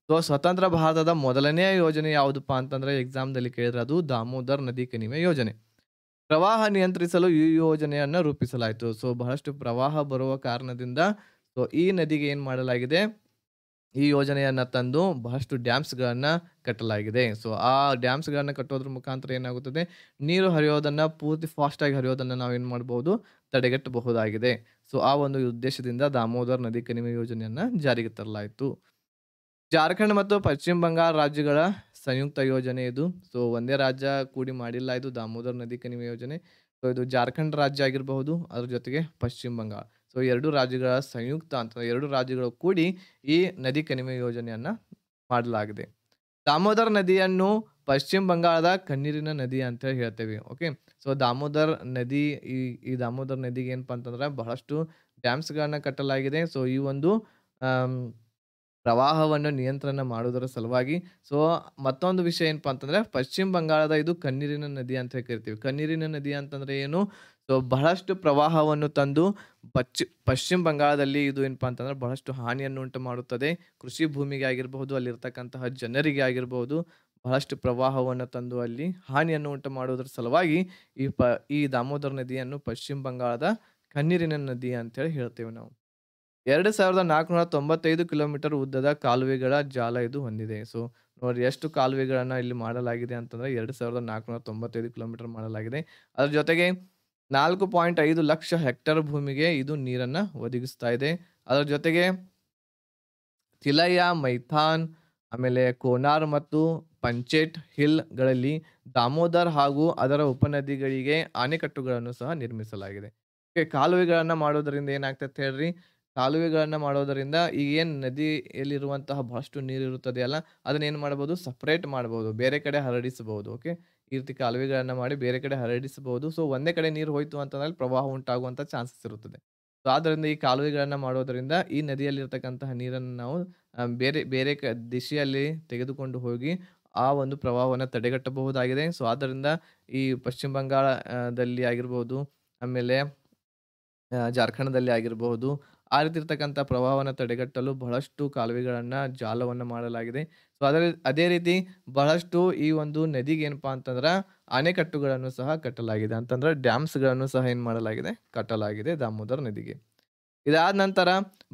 ಸೊ ಸ್ವತಂತ್ರ ಭಾರತದ ಮೊದಲನೇ ಯೋಜನೆ ಯಾವುದಪ್ಪಾ ಅಂತಂದ್ರೆ ಎಕ್ಸಾಮ್‌ದಲ್ಲಿ ಕೇಳಿದ್ರೆ ಅದು ದಾಮೋದರ್ ನದಿ ಕಣಿವೆ ಯೋಜನೆ. ಪ್ರವಾಹ ನಿಯಂತ್ರಿಸಲು ಈ ಯೋಜನೆಯನ್ನ ರೂಪಿಸಲಾಯಿತು. ಸೊ ಬಹಳಷ್ಟು ಪ್ರವಾಹ ಬರುವ ಕಾರಣದಿಂದ ಸೊ ಈ ನದಿಗೆ ಏನ್ ಮಾಡಲಾಗಿದೆ? ಈ ಯೋಜನೆಯನ್ನ ತಂದು ಬಹಳಷ್ಟು ಡ್ಯಾಮ್ಸ್‌ಗಳನ್ನ ಕಟ್ಟಲಾಗಿದೆ. ಸೊ ಆ ಡ್ಯಾಮ್ಸ್‌ಗಳನ್ನ ಕಟ್ಟೋದ್ರ ಮುಖಾಂತರ ಏನಾಗುತ್ತದೆ? ನೀರು ಹರಿಯೋದನ್ನ ಪೂರ್ತಿ ಫಾಸ್ಟ್ ಆಗಿ ಹರಿಯೋದನ್ನ ನಾವೇನ್ ಮಾಡ್ಬಹುದು? ತಡೆಗಟ್ಟಬಹುದಾಗಿದೆ. ಸೊ ಆ ಒಂದು ಉದ್ದೇಶದಿಂದ ದಾಮೋದರ್ ನದಿ ಕಣಿವೆ ಯೋಜನೆಯನ್ನ ಜಾರಿಗೆ ತರಲಾಯಿತು. ಜಾರ್ಖಂಡ್ ಮತ್ತು ಪಶ್ಚಿಮ ಬಂಗಾಳ ರಾಜ್ಯಗಳ ಸಂಯುಕ್ತ ಯೋಜನೆ ಇದು. ಸೊ ಒಂದೇ ರಾಜ್ಯ ಕೂಡಿ ಮಾಡಿಲ್ಲ ಇದು ದಾಮೋದರ್ ನದಿ ಕಣಿವೆ ಯೋಜನೆ. ಸೊ ಇದು ಜಾರ್ಖಂಡ್ ರಾಜ್ಯ ಆಗಿರಬಹುದು, ಅದ್ರ ಜೊತೆಗೆ ಪಶ್ಚಿಮ ಬಂಗಾಳ. ಸೊ 2 ರಾಜ್ಯಗಳ ಸಂಯುಕ್ತ ಅಂತ 2 ರಾಜ್ಯಗಳು ಕೂಡಿ ಈ ನದಿ ಕಣಿವೆ ಯೋಜನೆಯನ್ನ ಮಾಡಲಾಗಿದೆ. ದಾಮೋದರ್ ನದಿಯನ್ನು ಪಶ್ಚಿಮ ಬಂಗಾಳದ ಕಣ್ಣೀರಿನ ನದಿ ಅಂತ ಹೇಳಿ ಹೇಳ್ತೇವೆ. ಓಕೆ. ಸೊ ದಾಮೋದರ್ ನದಿ ಈ ದಾಮೋದರ್ ನದಿಗೆ ಏನಪ್ಪಾ ಅಂತಂದ್ರೆ ಬಹಳಷ್ಟು ಡ್ಯಾಮ್ಸ್‌ಗಳನ್ನ ಕಟ್ಟಲಾಗಿದೆ. ಸೊ ಈ ಒಂದು ಆಮ್ ಪ್ರವಾಹವನ್ನು ನಿಯಂತ್ರಣ ಮಾಡುವುದರ ಸಲುವಾಗಿ. ಸೊ ಮತ್ತೊಂದು ವಿಷಯ ಏನಪ್ಪಾ ಅಂತಂದ್ರೆ ಪಶ್ಚಿಮ ಬಂಗಾಳದ ಇದು ಕಣ್ಣೀರಿನ ನದಿ ಅಂತ ಕರಿತೀವಿ. ಕಣ್ಣೀರಿನ ನದಿ ಅಂತಂದ್ರೆ ಏನು? ಸೊ ಬಹಳಷ್ಟು ಪ್ರವಾಹವನ್ನು ತಂದು ಪಶ್ಚಿಮ ಬಂಗಾಳದಲ್ಲಿ ಇದು ಏನಪ್ಪಾ ಅಂತಂದ್ರೆ ಬಹಳಷ್ಟು ಹಾನಿಯನ್ನು ಉಂಟು ಮಾಡುತ್ತದೆ. ಕೃಷಿ ಭೂಮಿಗೆ ಆಗಿರಬಹುದು, ಅಲ್ಲಿರ್ತಕ್ಕಂತಹ ಜನರಿಗೆ ಆಗಿರಬಹುದು, ಬಹಳಷ್ಟು ಪ್ರವಾಹವನ್ನು ತಂದು ಅಲ್ಲಿ ಹಾನಿಯನ್ನು ಉಂಟು ಮಾಡುವುದರ ಸಲುವಾಗಿ ಈ ದಾಮೋದರ್ ನದಿಯನ್ನು ಪಶ್ಚಿಮ ಬಂಗಾಳದ ಕಣ್ಣೀರಿನ ನದಿ ಅಂತೇಳಿ ಹೇಳ್ತೇವೆ ನಾವು. 2495 ಕಿಲೋಮೀಟರ್ ಉದ್ದದ ಕಾಲುವೆಗಳ ಜಾಲ ಇದು ಹೊಂದಿದೆ. ಸೊ ನೋಡ್ರಿ, ಎಷ್ಟು ಕಾಲುವೆಗಳನ್ನ ಇಲ್ಲಿ ಮಾಡಲಾಗಿದೆ ಅಂತಂದ್ರೆ 2495 ಕಿಲೋಮೀಟರ್ ಮಾಡಲಾಗಿದೆ. ಅದ್ರ ಜೊತೆಗೆ 4.5 ಲಕ್ಷ ಹೆಕ್ಟೇರ್ ಭೂಮಿಗೆ ಇದು ನೀರನ್ನ ಒದಗಿಸ್ತಾ ಇದೆ. ಅದರ ಜೊತೆಗೆ ತಿಲೈಯ, ಮೈಥಾನ್, ಆಮೇಲೆ ಕೋನಾರ್ ಮತ್ತು ಪಂಚೇಟ್ ಹಿಲ್‌ಗಳಲ್ಲಿ ದಾಮೋದರ್ ಹಾಗೂ ಅದರ ಉಪನದಿಗಳಿಗೆ ಅಣೆಕಟ್ಟುಗಳನ್ನು ಸಹ ನಿರ್ಮಿಸಲಾಗಿದೆ. ಓಕೆ, ಕಾಲುವೆಗಳನ್ನ ಮಾಡೋದರಿಂದ ಏನಾಗ್ತೈತೆ ಹೇಳ್ರಿ? ಕಾಲುವೆಗಳನ್ನ ಮಾಡೋದರಿಂದ ಈಗ ಏನ್ ನದಿಯಲ್ಲಿರುವಂತಹ ಬಹಳಷ್ಟು ನೀರಿರುತ್ತದೆಯಲ್ಲ, ಅದನ್ನ ಏನ್ ಮಾಡ್ಬೋದು? ಸಪರೇಟ್ ಮಾಡ್ಬೋದು. ಬೇರೆ ಕಡೆ ಹರಡಿಸಬಹುದು. ಓಕೆ. ಈ ರೀತಿ ಕಾಲುವೆಗಳನ್ನ ಮಾಡಿ ಬೇರೆ ಕಡೆ ಹರಡಿಸಬಹುದು. ಸೊ, ಒಂದೇ ಕಡೆ ನೀರು ಹೋಯ್ತು ಅಂತಂದ್ರೆ ಪ್ರವಾಹ ಉಂಟಾಗುವಂತ ಚಾನ್ಸಸ್ ಇರುತ್ತದೆ. ಸೊ, ಆದ್ದರಿಂದ ಈ ಕಾಲುವೆಗಳನ್ನ ಮಾಡೋದರಿಂದ ಈ ನದಿಯಲ್ಲಿರ್ತಕ್ಕಂತಹ ನೀರನ್ನು ನಾವು ಬೇರೆ ಬೇರೆ ದಿಶೆಯಲ್ಲಿ ತೆಗೆದುಕೊಂಡು ಹೋಗಿ ಆ ಒಂದು ಪ್ರವಾಹವನ್ನ ತಡೆಗಟ್ಟಬಹುದಾಗಿದೆ. ಸೊ, ಆದ್ದರಿಂದ ಈ ಪಶ್ಚಿಮ ಬಂಗಾಳ ದಲ್ಲಿ ಆಗಿರ್ಬೋದು, ಆಮೇಲೆ ಜಾರ್ಖಂಡ್‌ದಲ್ಲಿ ಆಗಿರಬಹುದು. ಆ ರೀತಿ ಇರ್ತಕ್ಕಂಥ ಪ್ರವಾಹವನ್ನ ತಡೆಗಟ್ಟಲು ಬಹಳಷ್ಟು ಕಾಲುವೆಗಳನ್ನ ಜಾಲವನ್ನ ಮಾಡಲಾಗಿದೆ. ಸೊ, ಅದೇ ರೀತಿ ಬಹಳಷ್ಟು ಈ ಒಂದು ನದಿಗೆ ಏನಪ್ಪಾ ಅಂತಂದ್ರ ಅಣೆಕಟ್ಟುಗಳನ್ನು ಸಹ ಕಟ್ಟಲಾಗಿದೆ. ಅಂತಂದ್ರೆ ಡ್ಯಾಮ್ಸ್‌ಗಳನ್ನು ಸಹ ಏನ್ ಮಾಡಲಾಗಿದೆ? ಕಟ್ಟಲಾಗಿದೆ ದಾಮೋದರ್ ನದಿಗೆ. ಇದಾದ ನಂತರ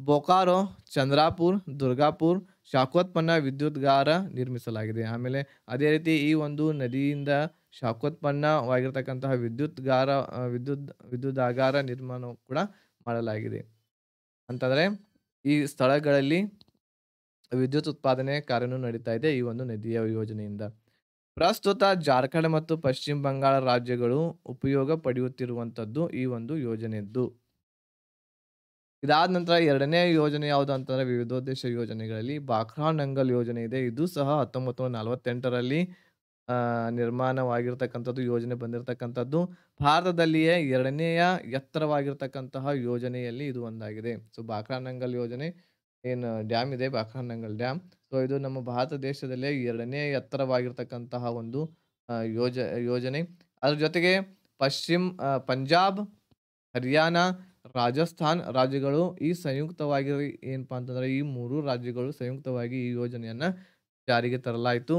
ಬೊಕಾರೋ, ಚಂದ್ರಾಪುರ್, ದುರ್ಗಾಪುರ್ ಶಾಖೋತ್ಪನ್ನ ವಿದ್ಯುತ್‌ಗಾರ ನಿರ್ಮಿಸಲಾಗಿದೆ. ಆಮೇಲೆ ಅದೇ ರೀತಿ ಈ ಒಂದು ನದಿಯಿಂದ ಶಾಖೋತ್ಪನ್ನವಾಗಿರ್ತಕ್ಕಂತಹ ವಿದ್ಯುದಾಗಾರ ನಿರ್ಮಾಣ ಕೂಡ ಮಾಡಲಾಗಿದೆ. ಅಂತಂದ್ರೆ ಈ ಸ್ಥಳಗಳಲ್ಲಿ ವಿದ್ಯುತ್ ಉತ್ಪಾದನೆ ಕಾರ್ಯನು ನಡೀತಾ ಇದೆ ಈ ಒಂದು ನದಿಯ ಯೋಜನೆಯಿಂದ. ಪ್ರಸ್ತುತ ಜಾರ್ಖಂಡ್ ಮತ್ತು ಪಶ್ಚಿಮ ಬಂಗಾಳ ರಾಜ್ಯಗಳು ಉಪಯೋಗ ಪಡೆಯುತ್ತಿರುವಂತದ್ದು ಈ ಒಂದು ಯೋಜನೆಯದ್ದು. ಇದಾದ ನಂತರ 2ನೇ ಯೋಜನೆ ಯಾವುದು ಅಂತಂದ್ರೆ ವಿವಿಧೋದ್ದೇಶ ಯೋಜನೆಗಳಲ್ಲಿ ಬಾಕ್ರಾ ನಂಗಲ್ ಯೋಜನೆ ಇದೆ. ಇದು ಸಹ 1948ರಲ್ಲಿ ನಿರ್ಮಾಣವಾಗಿರ್ತಕ್ಕಂಥದ್ದು, ಯೋಜನೆ ಬಂದಿರತಕ್ಕಂಥದ್ದು. ಭಾರತದಲ್ಲಿಯೇ 2ನೇಯ ಎತ್ತರವಾಗಿರ್ತಕ್ಕಂತಹ ಯೋಜನೆಯಲ್ಲಿ ಇದು ಒಂದಾಗಿದೆ. ಸೊ, ಬಾಕ್ರಾ ನಂಗಲ್ ಯೋಜನೆ ಏನು ಡ್ಯಾಮ್ ಇದೆ, ಬಾಕ್ರಾ ನಂಗಲ್ ಡ್ಯಾಮ್. ಸೊ, ಇದು ನಮ್ಮ ಭಾರತ ದೇಶದಲ್ಲೇ 2ನೇ ಎತ್ತರವಾಗಿರ್ತಕ್ಕಂತಹ ಒಂದು ಯೋಜನೆ. ಅದ್ರ ಜೊತೆಗೆ ಪಂಜಾಬ್, ಹರಿಯಾಣ, ರಾಜಸ್ಥಾನ್ ರಾಜ್ಯಗಳು ಈ ಸಂಯುಕ್ತವಾಗಿ ಏನಪ್ಪಾ ಅಂತಂದ್ರೆ ಈ 3 ರಾಜ್ಯಗಳು ಸಂಯುಕ್ತವಾಗಿ ಈ ಯೋಜನೆಯನ್ನ ಜಾರಿಗೆ ತರಲಾಯಿತು.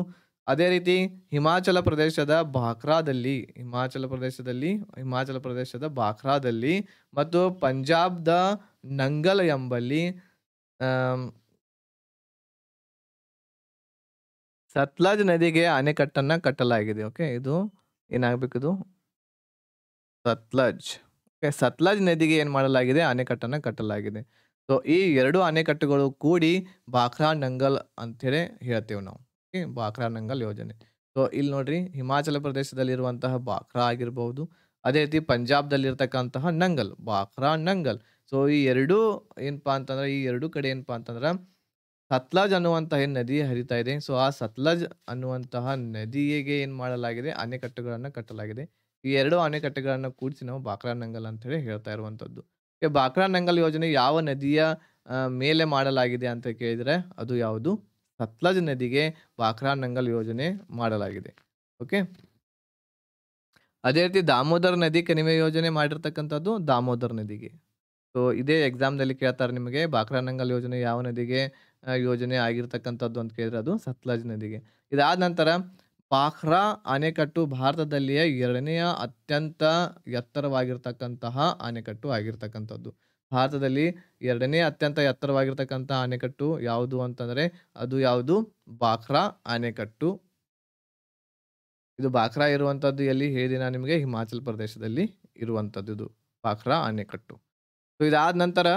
ಅದೇ ರೀತಿ ಹಿಮಾಚಲ ಪ್ರದೇಶದ ಬಾಕ್ರಾದಲ್ಲಿ ಮತ್ತು ಪಂಜಾಬ್‌ದ ನಂಗಲ್ ಎಂಬಲ್ಲಿ ಆಮ್, ಸತ್ಲಜ್ ನದಿಗೆ ಅಣೆಕಟ್ಟನ್ನ ಕಟ್ಟಲಾಗಿದೆ. ಓಕೆ, ಇದು ಏನಾಗಬೇಕಿದು? ಸತ್ಲಜ್. ಓಕೆ, ಸತ್ಲಜ್ ನದಿಗೆ ಏನ್ ಮಾಡಲಾಗಿದೆ? ಅಣೆಕಟ್ಟನ್ನ ಕಟ್ಟಲಾಗಿದೆ. ಸೊ, ಈ 2 ಅಣೆಕಟ್ಟುಗಳು ಕೂಡಿ ಬಾಕ್ರಾ ನಂಗಲ್ ಅಂತೇಳಿ ಹೇಳ್ತೇವೆ ನಾವು. ಓಕೆ, ಬಾಕ್ರಾ ನಂಗಲ್ ಯೋಜನೆ. ಸೊ, ಇಲ್ಲಿ ನೋಡ್ರಿ, ಹಿಮಾಚಲ ಪ್ರದೇಶದಲ್ಲಿರುವಂತಹ ಬಾಕ್ರಾ ಆಗಿರಬಹುದು, ಅದೇ ರೀತಿ ಪಂಜಾಬ್‌ದಲ್ಲಿರ್ತಕ್ಕಂತಹ ನಂಗಲ್, ಬಾಕ್ರಾ ನಂಗಲ್. ಸೊ, ಈ 2 ಏನಪ್ಪಾ ಅಂತಂದ್ರೆ ಈ 2 ಕಡೆ ಏನಪ್ಪಾ ಅಂತಂದ್ರ ಸತ್ಲಜ್ ಅನ್ನುವಂತಹ ಏನ್ ನದಿ ಹರಿತಾ ಇದೆ. ಸೊ, ಆ ಸತ್ಲಜ್ ಅನ್ನುವಂತಹ ನದಿಗೆ ಏನ್ ಮಾಡಲಾಗಿದೆ? ಅಣೆಕಟ್ಟುಗಳನ್ನ ಕಟ್ಟಲಾಗಿದೆ. ಈ 2 ಅಣೆಕಟ್ಟೆಗಳನ್ನ ಕೂಡಿಸಿ ನಾವು ಬಾಕ್ರಾ ನಂಗಲ್ ಅಂತ ಹೇಳಿ ಹೇಳ್ತಾ ಇರುವಂತದ್ದು. ಈ ಬಾಕ್ರಾ ನಂಗಲ್ ಯೋಜನೆ ಯಾವ ನದಿಯ ಮೇಲೆ ಮಾಡಲಾಗಿದೆ ಅಂತ ಕೇಳಿದ್ರೆ ಅದು ಯಾವುದು? ಸತ್ಲಜ್ ನದಿಗೆ ಬಾಕ್ರಾ ನಂಗಲ್ ಯೋಜನೆ ಮಾಡಲಾಗಿದೆ. ಓಕೆ. ಅದೇ ರೀತಿ ದಾಮೋದರ್ ನದಿ ಕಣಿವೆ ಯೋಜನೆ ಮಾಡಿರ್ತಕ್ಕಂಥದ್ದು ದಾಮೋದರ್ ನದಿಗೆ. ಸೊ, ಇದೇ ಎಕ್ಸಾಮ್‌ದಲ್ಲಿ ಕೇಳ್ತಾರೆ ನಿಮಗೆ ಬಾಕ್ರಾ ನಂಗಲ್ ಯೋಜನೆ ಯಾವ ನದಿಗೆ ಯೋಜನೆ ಆಗಿರ್ತಕ್ಕಂಥದ್ದು ಅಂತ ಕೇಳಿದ್ರೆ ಅದು ಸತ್ಲಜ್ ನದಿಗೆ. ಇದಾದ ನಂತರ ಬಾಕ್ರಾ ಅಣೆಕಟ್ಟು ಭಾರತದಲ್ಲಿಯೇ 2ನೇಯ ಅತ್ಯಂತ ಎತ್ತರವಾಗಿರ್ತಕ್ಕಂತಹ ಅಣೆಕಟ್ಟು ಆಗಿರ್ತಕ್ಕಂಥದ್ದು. ಭಾರತದಲ್ಲಿ 2ನೇ ಅತ್ಯಂತ ಎತ್ತರವಾಗಿರ್ತಕ್ಕಂತಹ ಅಣೆಕಟ್ಟು ಯಾವುದು ಅಂತಂದ್ರೆ ಅದು ಯಾವುದು? ಬಾಕ್ರಾ ಅಣೆಕಟ್ಟು. ಇದು ಬಾಕ್ರಾ ಇರುವಂತದ್ದು ಎಲ್ಲಿ ಹೇಳಿದೆ ನಾನು ನಿಮಗೆ? ಹಿಮಾಚಲ ಪ್ರದೇಶದಲ್ಲಿ ಇರುವಂತದ್ದು ಇದು ಬಾಕ್ರಾ ಅಣೆಕಟ್ಟು. ಸೊ, ಇದಾದ ನಂತರ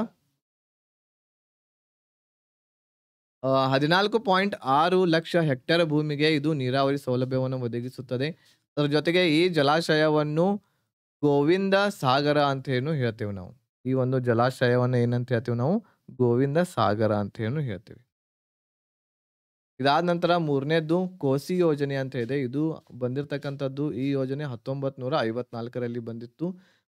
14.6 ಲಕ್ಷ ಹೆಕ್ಟೇರ್ ಭೂಮಿಗೆ ಇದು ನೀರಾವರಿ ಸೌಲಭ್ಯವನ್ನು ಒದಗಿಸುತ್ತದೆ. ಅದರ ಜೊತೆಗೆ ಈ ಜಲಾಶಯವನ್ನು ಗೋವಿಂದ ಸಾಗರ ಅಂತ ಏನು ಹೇಳ್ತೇವೆ ನಾವು. ಈ ಒಂದು ಜಲಾಶಯವನ್ನ ಏನಂತ ಹೇಳ್ತೇವೆ ನಾವು? ಗೋವಿಂದ ಸಾಗರ ಅಂತ ಏನು ಹೇಳ್ತೇವೆ. ಇದಾದ ನಂತರ 3ನೇದ್ದು ಕೋಸಿ ಯೋಜನೆ ಅಂತ ಇದೆ. ಇದು ಬಂದಿರತಕ್ಕಂಥದ್ದು ಈ ಯೋಜನೆ 1954ರಲ್ಲಿ ಬಂದಿತ್ತು.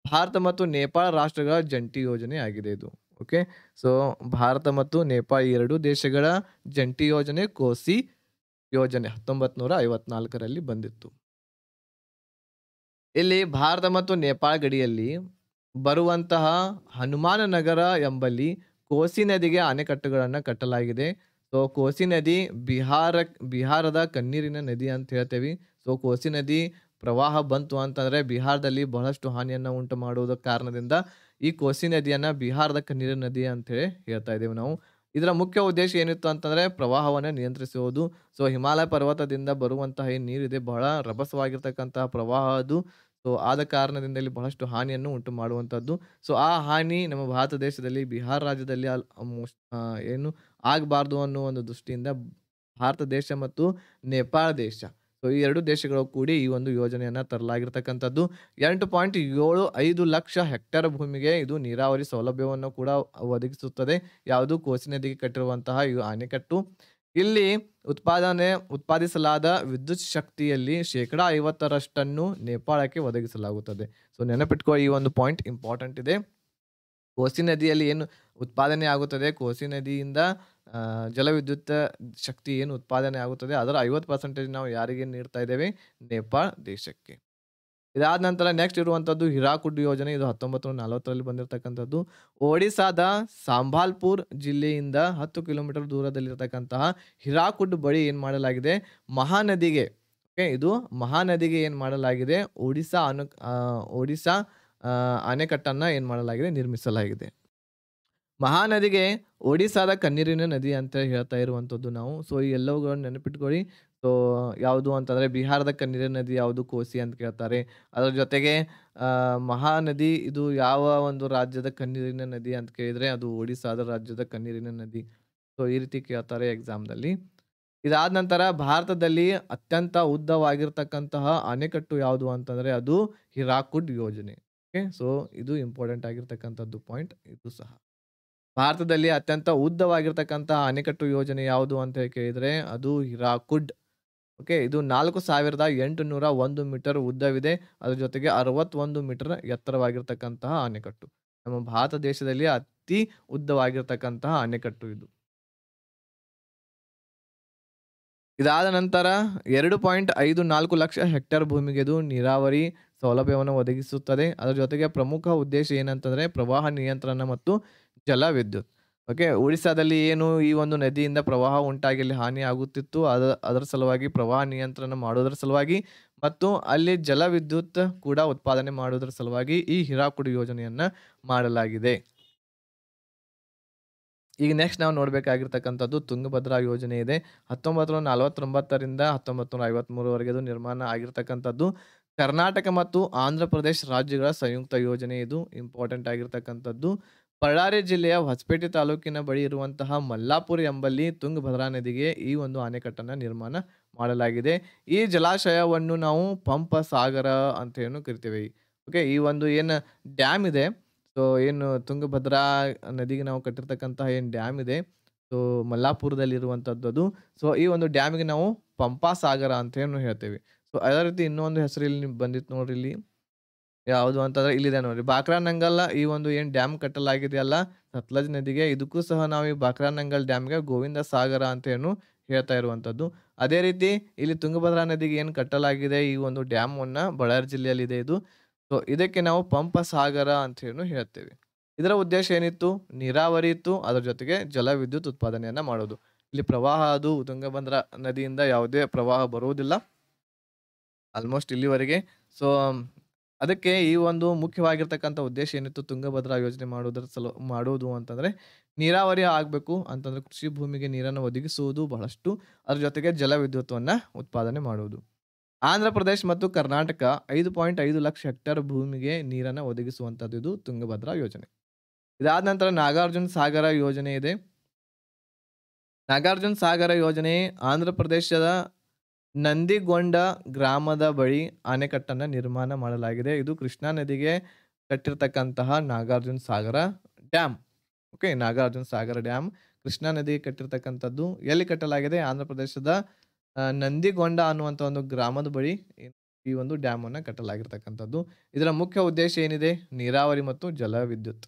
ಭಾರತ ಮತ್ತು ನೇಪಾಳ ರಾಷ್ಟ್ರಗಳ ಜಂಟಿ ಯೋಜನೆ ಆಗಿದೆ ಇದು. ಓಕೆ. ಸೊ, ಭಾರತ ಮತ್ತು ನೇಪಾಳ 2 ದೇಶಗಳ ಜಂಟಿ ಯೋಜನೆ ಕೋಸಿ ಯೋಜನೆ 1954ರಲ್ಲಿ ಬಂದಿತ್ತು. ಇಲ್ಲಿ ಭಾರತ ಮತ್ತು ನೇಪಾಳ ಗಡಿಯಲ್ಲಿ ಬರುವಂತಹ ಹನುಮಾನ ನಗರ ಎಂಬಲ್ಲಿ ಕೋಸಿ ನದಿಗೆ ಅಣೆಕಟ್ಟುಗಳನ್ನ ಕಟ್ಟಲಾಗಿದೆ. ಸೊ, ಕೋಸಿ ನದಿ ಬಿಹಾರದ ಕಣ್ಣೀರಿನ ನದಿ ಅಂತ ಹೇಳ್ತೇವೆ. ಸೊ, ಕೋಸಿ ನದಿ ಪ್ರವಾಹ ಬಂತು ಅಂತಂದ್ರೆ ಬಿಹಾರದಲ್ಲಿ ಬಹಳಷ್ಟು ಹಾನಿಯನ್ನ ಉಂಟು ಮಾಡುವುದ ಕಾರಣದಿಂದ ಈ ಕೋಸಿ ನದಿಯನ್ನ ಬಿಹಾರದ ಕಣ್ಣೀರಿನ ನದಿ ಅಂತ ಹೇಳಿ ಹೇಳ್ತಾ ಇದ್ದೇವೆ ನಾವು. ಇದರ ಮುಖ್ಯ ಉದ್ದೇಶ ಏನಿತ್ತು ಅಂತಂದ್ರೆ ಪ್ರವಾಹವನ್ನ ನಿಯಂತ್ರಿಸುವುದು. ಸೊ, ಹಿಮಾಲಯ ಪರ್ವತದಿಂದ ಬರುವಂತಹ ಏನ್ ನೀರಿದೆ ಬಹಳ ರಭಸವಾಗಿರ್ತಕ್ಕಂತಹ ಪ್ರವಾಹ ಅದು. ಸೊ, ಆದ ಕಾರಣದಿಂದ ಇಲ್ಲಿ ಬಹಳಷ್ಟು ಹಾನಿಯನ್ನು ಉಂಟು ಮಾಡುವಂತದ್ದು. ಸೊ, ಆ ಹಾನಿ ನಮ್ಮ ಭಾರತ ದೇಶದಲ್ಲಿ ಬಿಹಾರ ರಾಜ್ಯದಲ್ಲಿ ಏನು ಆಗಬಾರ್ದು ಅನ್ನೋ ಒಂದು ದೃಷ್ಟಿಯಿಂದ ಭಾರತ ದೇಶ ಮತ್ತು ನೇಪಾಳ ದೇಶ. ಸೊ ಈ 2 ದೇಶಗಳು ಕೂಡಿ ಈ ಒಂದು ಯೋಜನೆಯನ್ನ ತರಲಾಗಿರ್ತಕ್ಕಂಥದ್ದು. 8.75 ಲಕ್ಷ ಹೆಕ್ಟೇರ್ ಭೂಮಿಗೆ ಇದು ನೀರಾವರಿ ಸೌಲಭ್ಯವನ್ನು ಕೂಡ ಒದಗಿಸುತ್ತದೆ. ಯಾವುದು ಕೋಸಿ ನದಿಗೆ ಕಟ್ಟಿರುವಂತಹ ಈ ಅಣೆಕಟ್ಟು. ಇಲ್ಲಿ ಉತ್ಪಾದಿಸಲಾದ ವಿದ್ಯುತ್ ಶಕ್ತಿಯಲ್ಲಿ 50% ನೇಪಾಳಕ್ಕೆ ಒದಗಿಸಲಾಗುತ್ತದೆ. ಸೊ ನೆನಪಿಟ್ಕೊಳ್ಳಿ, ಈ ಒಂದು ಪಾಯಿಂಟ್ ಇಂಪಾರ್ಟೆಂಟ್ ಇದೆ. ಕೋಸಿ ನದಿಯಲ್ಲಿ ಏನು ಉತ್ಪಾದನೆ ಆಗುತ್ತದೆ, ಕೋಸಿ ನದಿಯಿಂದ ಜಲವಿದ್ಯುತ್ ಶಕ್ತಿ ಏನು ಉತ್ಪಾದನೆ ಆಗುತ್ತದೆ ಅದರ 50% ನಾವು ಯಾರಿಗೆ ನೀಡ್ತಾ ಇದ್ದೇವೆ? ನೇಪಾಳ ದೇಶಕ್ಕೆ. ಇದಾದ ನಂತರ ನೆಕ್ಸ್ಟ್ ಇರುವಂಥದ್ದು ಹಿರಾಕುಡ್ ಯೋಜನೆ. ಇದು 1940ರಲ್ಲಿ ಬಂದಿರತಕ್ಕಂಥದ್ದು. ಒಡಿಸ್ಸಾದ ಸಂಬಾಲ್ಪುರ್ ಜಿಲ್ಲೆಯಿಂದ 10 ಕಿಲೋಮೀಟರ್ ದೂರದಲ್ಲಿರತಕ್ಕಂತಹ ಹಿರಾಕುಡ್ ಬಳಿ ಏನು ಮಾಡಲಾಗಿದೆ? ಮಹಾನದಿಗೆ, ಓಕೆ, ಇದು ಮಹಾನದಿಗೆ ಏನು ಮಾಡಲಾಗಿದೆ? ಒಡಿಸ್ಸಾ ಅಣೆಕಟ್ಟನ್ನ ಏನು ಮಾಡಲಾಗಿದೆ? ನಿರ್ಮಿಸಲಾಗಿದೆ. ಮಹಾನದಿಗೆ ಒಡಿಸ್ಸಾದ ಕಣ್ಣೀರಿನ ನದಿ ಅಂತ ಹೇಳ್ತಾ ಇರುವಂಥದ್ದು ನಾವು. ಸೊ ಈ ಎಲ್ಲವುಗಳನ್ನು ನೆನಪಿಟ್ಕೊಳ್ಳಿ. ಸೊ ಯಾವುದು ಅಂತಂದ್ರೆ ಬಿಹಾರದ ಕಣ್ಣೀರಿನ ನದಿ ಯಾವುದು? ಕೋಸಿ ಅಂತ ಕೇಳ್ತಾರೆ. ಅದರ ಜೊತೆಗೆ ಮಹಾನದಿ ಇದು ಯಾವ ಒಂದು ರಾಜ್ಯದ ಕಣ್ಣೀರಿನ ನದಿ ಅಂತ ಕೇಳಿದ್ರೆ ಅದು ಒಡಿಸ್ಸಾದ ರಾಜ್ಯದ ಕಣ್ಣೀರಿನ ನದಿ. ಸೊ ಈ ರೀತಿ ಕೇಳ್ತಾರೆ ಎಕ್ಸಾಮ್‌ದಲ್ಲಿ. ಇದಾದ ನಂತರ ಭಾರತದಲ್ಲಿ ಅತ್ಯಂತ ಉದ್ದವಾಗಿರ್ತಕ್ಕಂತಹ ಅಣೆಕಟ್ಟು ಯಾವುದು ಅಂತಂದ್ರೆ ಅದು ಹಿರಾಕುಡ್ ಯೋಜನೆ. ಓಕೆ, ಸೊ ಇದು ಇಂಪಾರ್ಟೆಂಟ್ ಆಗಿರ್ತಕ್ಕಂಥದ್ದು ಪಾಯಿಂಟ್ ಇದು ಸಹ. ಭಾರತದಲ್ಲಿ ಅತ್ಯಂತ ಉದ್ದವಾಗಿರ್ತಕ್ಕಂತಹ ಅಣೆಕಟ್ಟು ಯೋಜನೆ ಯಾವುದು ಅಂತ ಕೇಳಿದ್ರೆ ಅದು ಹಿರಾಕುಡ್. ಓಕೆ, ಇದು 4801 ಮೀಟರ್ ಉದ್ದವಿದೆ. ಅದ್ರ ಜೊತೆಗೆ 61 ಮೀಟರ್ ಎತ್ತರವಾಗಿರ್ತಕ್ಕಂತಹ ಅಣೆಕಟ್ಟು. ನಮ್ಮ ಭಾರತ ದೇಶದಲ್ಲಿ ಅತಿ ಉದ್ದವಾಗಿರ್ತಕ್ಕಂತಹ ಅಣೆಕಟ್ಟು ಇದು. ಇದಾದ ನಂತರ 2.54 ಲಕ್ಷ ಹೆಕ್ಟೇರ್ ಭೂಮಿಗೆ ಇದು ನೀರಾವರಿ ಸೌಲಭ್ಯವನ್ನು ಒದಗಿಸುತ್ತದೆ. ಅದರ ಜೊತೆಗೆ ಪ್ರಮುಖ ಉದ್ದೇಶ ಏನಂತಂದ್ರೆ ಪ್ರವಾಹ ನಿಯಂತ್ರಣ ಮತ್ತು ಜಲವಿದ್ಯುತ್. ಓಕೆ, ಒಡಿಸ್ಸಾದಲ್ಲಿ ಏನು ಈ ಒಂದು ನದಿಯಿಂದ ಪ್ರವಾಹ ಉಂಟಾಗಿ ಅಲ್ಲಿ ಹಾನಿ ಆಗುತ್ತಿತ್ತು. ಅದರ ಸಲುವಾಗಿ ಪ್ರವಾಹ ನಿಯಂತ್ರಣ ಮಾಡೋದರ ಸಲುವಾಗಿ ಮತ್ತು ಅಲ್ಲಿ ಜಲವಿದ್ಯುತ್ ಕೂಡ ಉತ್ಪಾದನೆ ಮಾಡೋದರ ಸಲುವಾಗಿ ಈ ಹಿರಾಕುಡ್ ಯೋಜನೆಯನ್ನ ಮಾಡಲಾಗಿದೆ. ಈಗ ನೆಕ್ಸ್ಟ್ ನಾವು ನೋಡಬೇಕಾಗಿರ್ತಕ್ಕಂಥದ್ದು ತುಂಗಭದ್ರಾ ಯೋಜನೆ ಇದೆ. 1949ರಿಂದ 1953ವರೆಗೆ ಇದು ನಿರ್ಮಾಣ ಆಗಿರ್ತಕ್ಕಂಥದ್ದು. ಕರ್ನಾಟಕ ಮತ್ತು ಆಂಧ್ರ ಪ್ರದೇಶ ರಾಜ್ಯಗಳ ಸಂಯುಕ್ತ ಯೋಜನೆ ಇದು. ಇಂಪಾರ್ಟೆಂಟ್ ಆಗಿರ್ತಕ್ಕಂಥದ್ದು. ಬಳ್ಳಾರಿ ಜಿಲ್ಲೆಯ ಹೊಸಪೇಟೆ ತಾಲೂಕಿನ ಬಳಿ ಇರುವಂತಹ ಮಲ್ಲಾಪುರ ಎಂಬಲ್ಲಿ ತುಂಗಭದ್ರಾ ನದಿಗೆ ಈ ಒಂದು ಅಣೆಕಟ್ಟನ್ನು ನಿರ್ಮಾಣ ಮಾಡಲಾಗಿದೆ. ಈ ಜಲಾಶಯವನ್ನು ನಾವು ಪಂಪ ಸಾಗರ ಅಂತ ಏನು ಕರಿತೇವೆ. ಓಕೆ, ಈ ಒಂದು ಏನು ಡ್ಯಾಮ್ ಇದೆ, ಸೊ ಏನು ತುಂಗಭದ್ರಾ ನದಿಗೆ ನಾವು ಕಟ್ಟಿರ್ತಕ್ಕಂತಹ ಏನು ಡ್ಯಾಮ್ ಇದೆ, ಸೊ ಮಲ್ಲಾಪುರದಲ್ಲಿ ಇರುವಂಥದ್ದು. ಸೊ ಈ ಒಂದು ಡ್ಯಾಮಿಗೆ ನಾವು ಪಂಪಾ ಸಾಗರ ಅಂತ ಏನು ಹೇಳ್ತೇವೆ. ಸೊ ಅದೇ ರೀತಿ ಇನ್ನೊಂದು ಹೆಸರು ಇಲ್ಲಿ ಬಂದಿತ್ತು ನೋಡ್ರಿ. ಇಲ್ಲಿ ಯಾವುದು ಅಂತಂದ್ರೆ ಇಲ್ಲಿದೆ ನೋಡ್ರಿ, ಬಾಕ್ರಾನಂಗಲ್. ಈ ಒಂದು ಏನು ಡ್ಯಾಮ್ ಕಟ್ಟಲಾಗಿದೆಯಲ್ಲ ಸತ್ಲಜ್ ನದಿಗೆ, ಇದಕ್ಕೂ ಸಹ ನಾವು ಈ ಬಾಕ್ರಾನಂಗಲ್ ಡ್ಯಾಮ್ಗೆ ಗೋವಿಂದ ಸಾಗರ ಅಂತ ಏನು ಹೇಳ್ತಾ ಇರುವಂಥದ್ದು. ಅದೇ ರೀತಿ ಇಲ್ಲಿ ತುಂಗಭದ್ರಾ ನದಿಗೆ ಏನು ಕಟ್ಟಲಾಗಿದೆ ಈ ಒಂದು ಡ್ಯಾಮನ್ನು ಬಳ್ಳಾರಿ ಜಿಲ್ಲೆಯಲ್ಲಿದೆ ಇದು. ಸೊ ಇದಕ್ಕೆ ನಾವು ಪಂಪ ಸಾಗರ ಅಂತ ಏನು ಹೇಳ್ತೇವೆ. ಇದರ ಉದ್ದೇಶ ಏನಿತ್ತು? ನೀರಾವರಿ ಇತ್ತು, ಅದರ ಜೊತೆಗೆ ಜಲವಿದ್ಯುತ್ ಉತ್ಪಾದನೆಯನ್ನ ಮಾಡೋದು. ಇಲ್ಲಿ ಪ್ರವಾಹ ಅದು ತುಂಗಭದ್ರಾ ನದಿಯಿಂದ ಯಾವುದೇ ಪ್ರವಾಹ ಬರುವುದಿಲ್ಲ ಆಲ್ಮೋಸ್ಟ್ ಇಲ್ಲಿವರೆಗೆ. ಸೊ ಅದಕ್ಕೆ ಈ ಒಂದು ಮುಖ್ಯವಾಗಿರ್ತಕ್ಕಂಥ ಉದ್ದೇಶ ಏನಿತ್ತು ತುಂಗಭದ್ರಾ ಯೋಜನೆ ಮಾಡುವುದು ಅಂತಂದ್ರೆ ನೀರಾವರಿ ಆಗಬೇಕು ಅಂತಂದ್ರೆ ಕೃಷಿ ಭೂಮಿಗೆ ನೀರನ್ನು ಒದಗಿಸುವುದು ಬಹಳಷ್ಟು, ಅದ್ರ ಜೊತೆಗೆ ಜಲವಿದ್ಯುತ್ವನ್ನ ಉತ್ಪಾದನೆ ಮಾಡುವುದು. ಆಂಧ್ರ ಪ್ರದೇಶ ಮತ್ತು ಕರ್ನಾಟಕ 5.5 ಲಕ್ಷ ಹೆಕ್ಟೇರ್ ಭೂಮಿಗೆ ನೀರನ್ನು ಒದಗಿಸುವಂಥದ್ದು ಇದು ತುಂಗಭದ್ರಾ ಯೋಜನೆ. ಇದಾದ ನಂತರ ನಾಗಾರ್ಜುನ ಸಾಗರ ಯೋಜನೆ ಇದೆ. ನಾಗಾರ್ಜುನ ಸಾಗರ ಯೋಜನೆ ಆಂಧ್ರ ಪ್ರದೇಶದ ನಂದಿಗೊಂಡ ಗ್ರಾಮದ ಬಳಿ ಅಣೆಕಟ್ಟನ್ನು ನಿರ್ಮಾಣ ಮಾಡಲಾಗಿದೆ. ಇದು ಕೃಷ್ಣಾ ನದಿಗೆ ಕಟ್ಟಿರ್ತಕ್ಕಂತಹ ನಾಗಾರ್ಜುನ ಸಾಗರ ಡ್ಯಾಮ್. ಓಕೆ, ನಾಗಾರ್ಜುನ ಸಾಗರ ಡ್ಯಾಮ್ ಕೃಷ್ಣಾ ನದಿಗೆ ಕಟ್ಟಿರ್ತಕ್ಕಂಥದ್ದು. ಎಲ್ಲಿ ಕಟ್ಟಲಾಗಿದೆ? ಆಂಧ್ರ ಪ್ರದೇಶದ ನಂದಿಗೊಂಡ ಅನ್ನುವಂಥ ಒಂದು ಗ್ರಾಮದ ಬಳಿ ಈ ಒಂದು ಡ್ಯಾಮ್ ಅನ್ನು ಕಟ್ಟಲಾಗಿರ್ತಕ್ಕಂಥದ್ದು. ಇದರ ಮುಖ್ಯ ಉದ್ದೇಶ ಏನಿದೆ? ನೀರಾವರಿ ಮತ್ತು ಜಲವಿದ್ಯುತ್.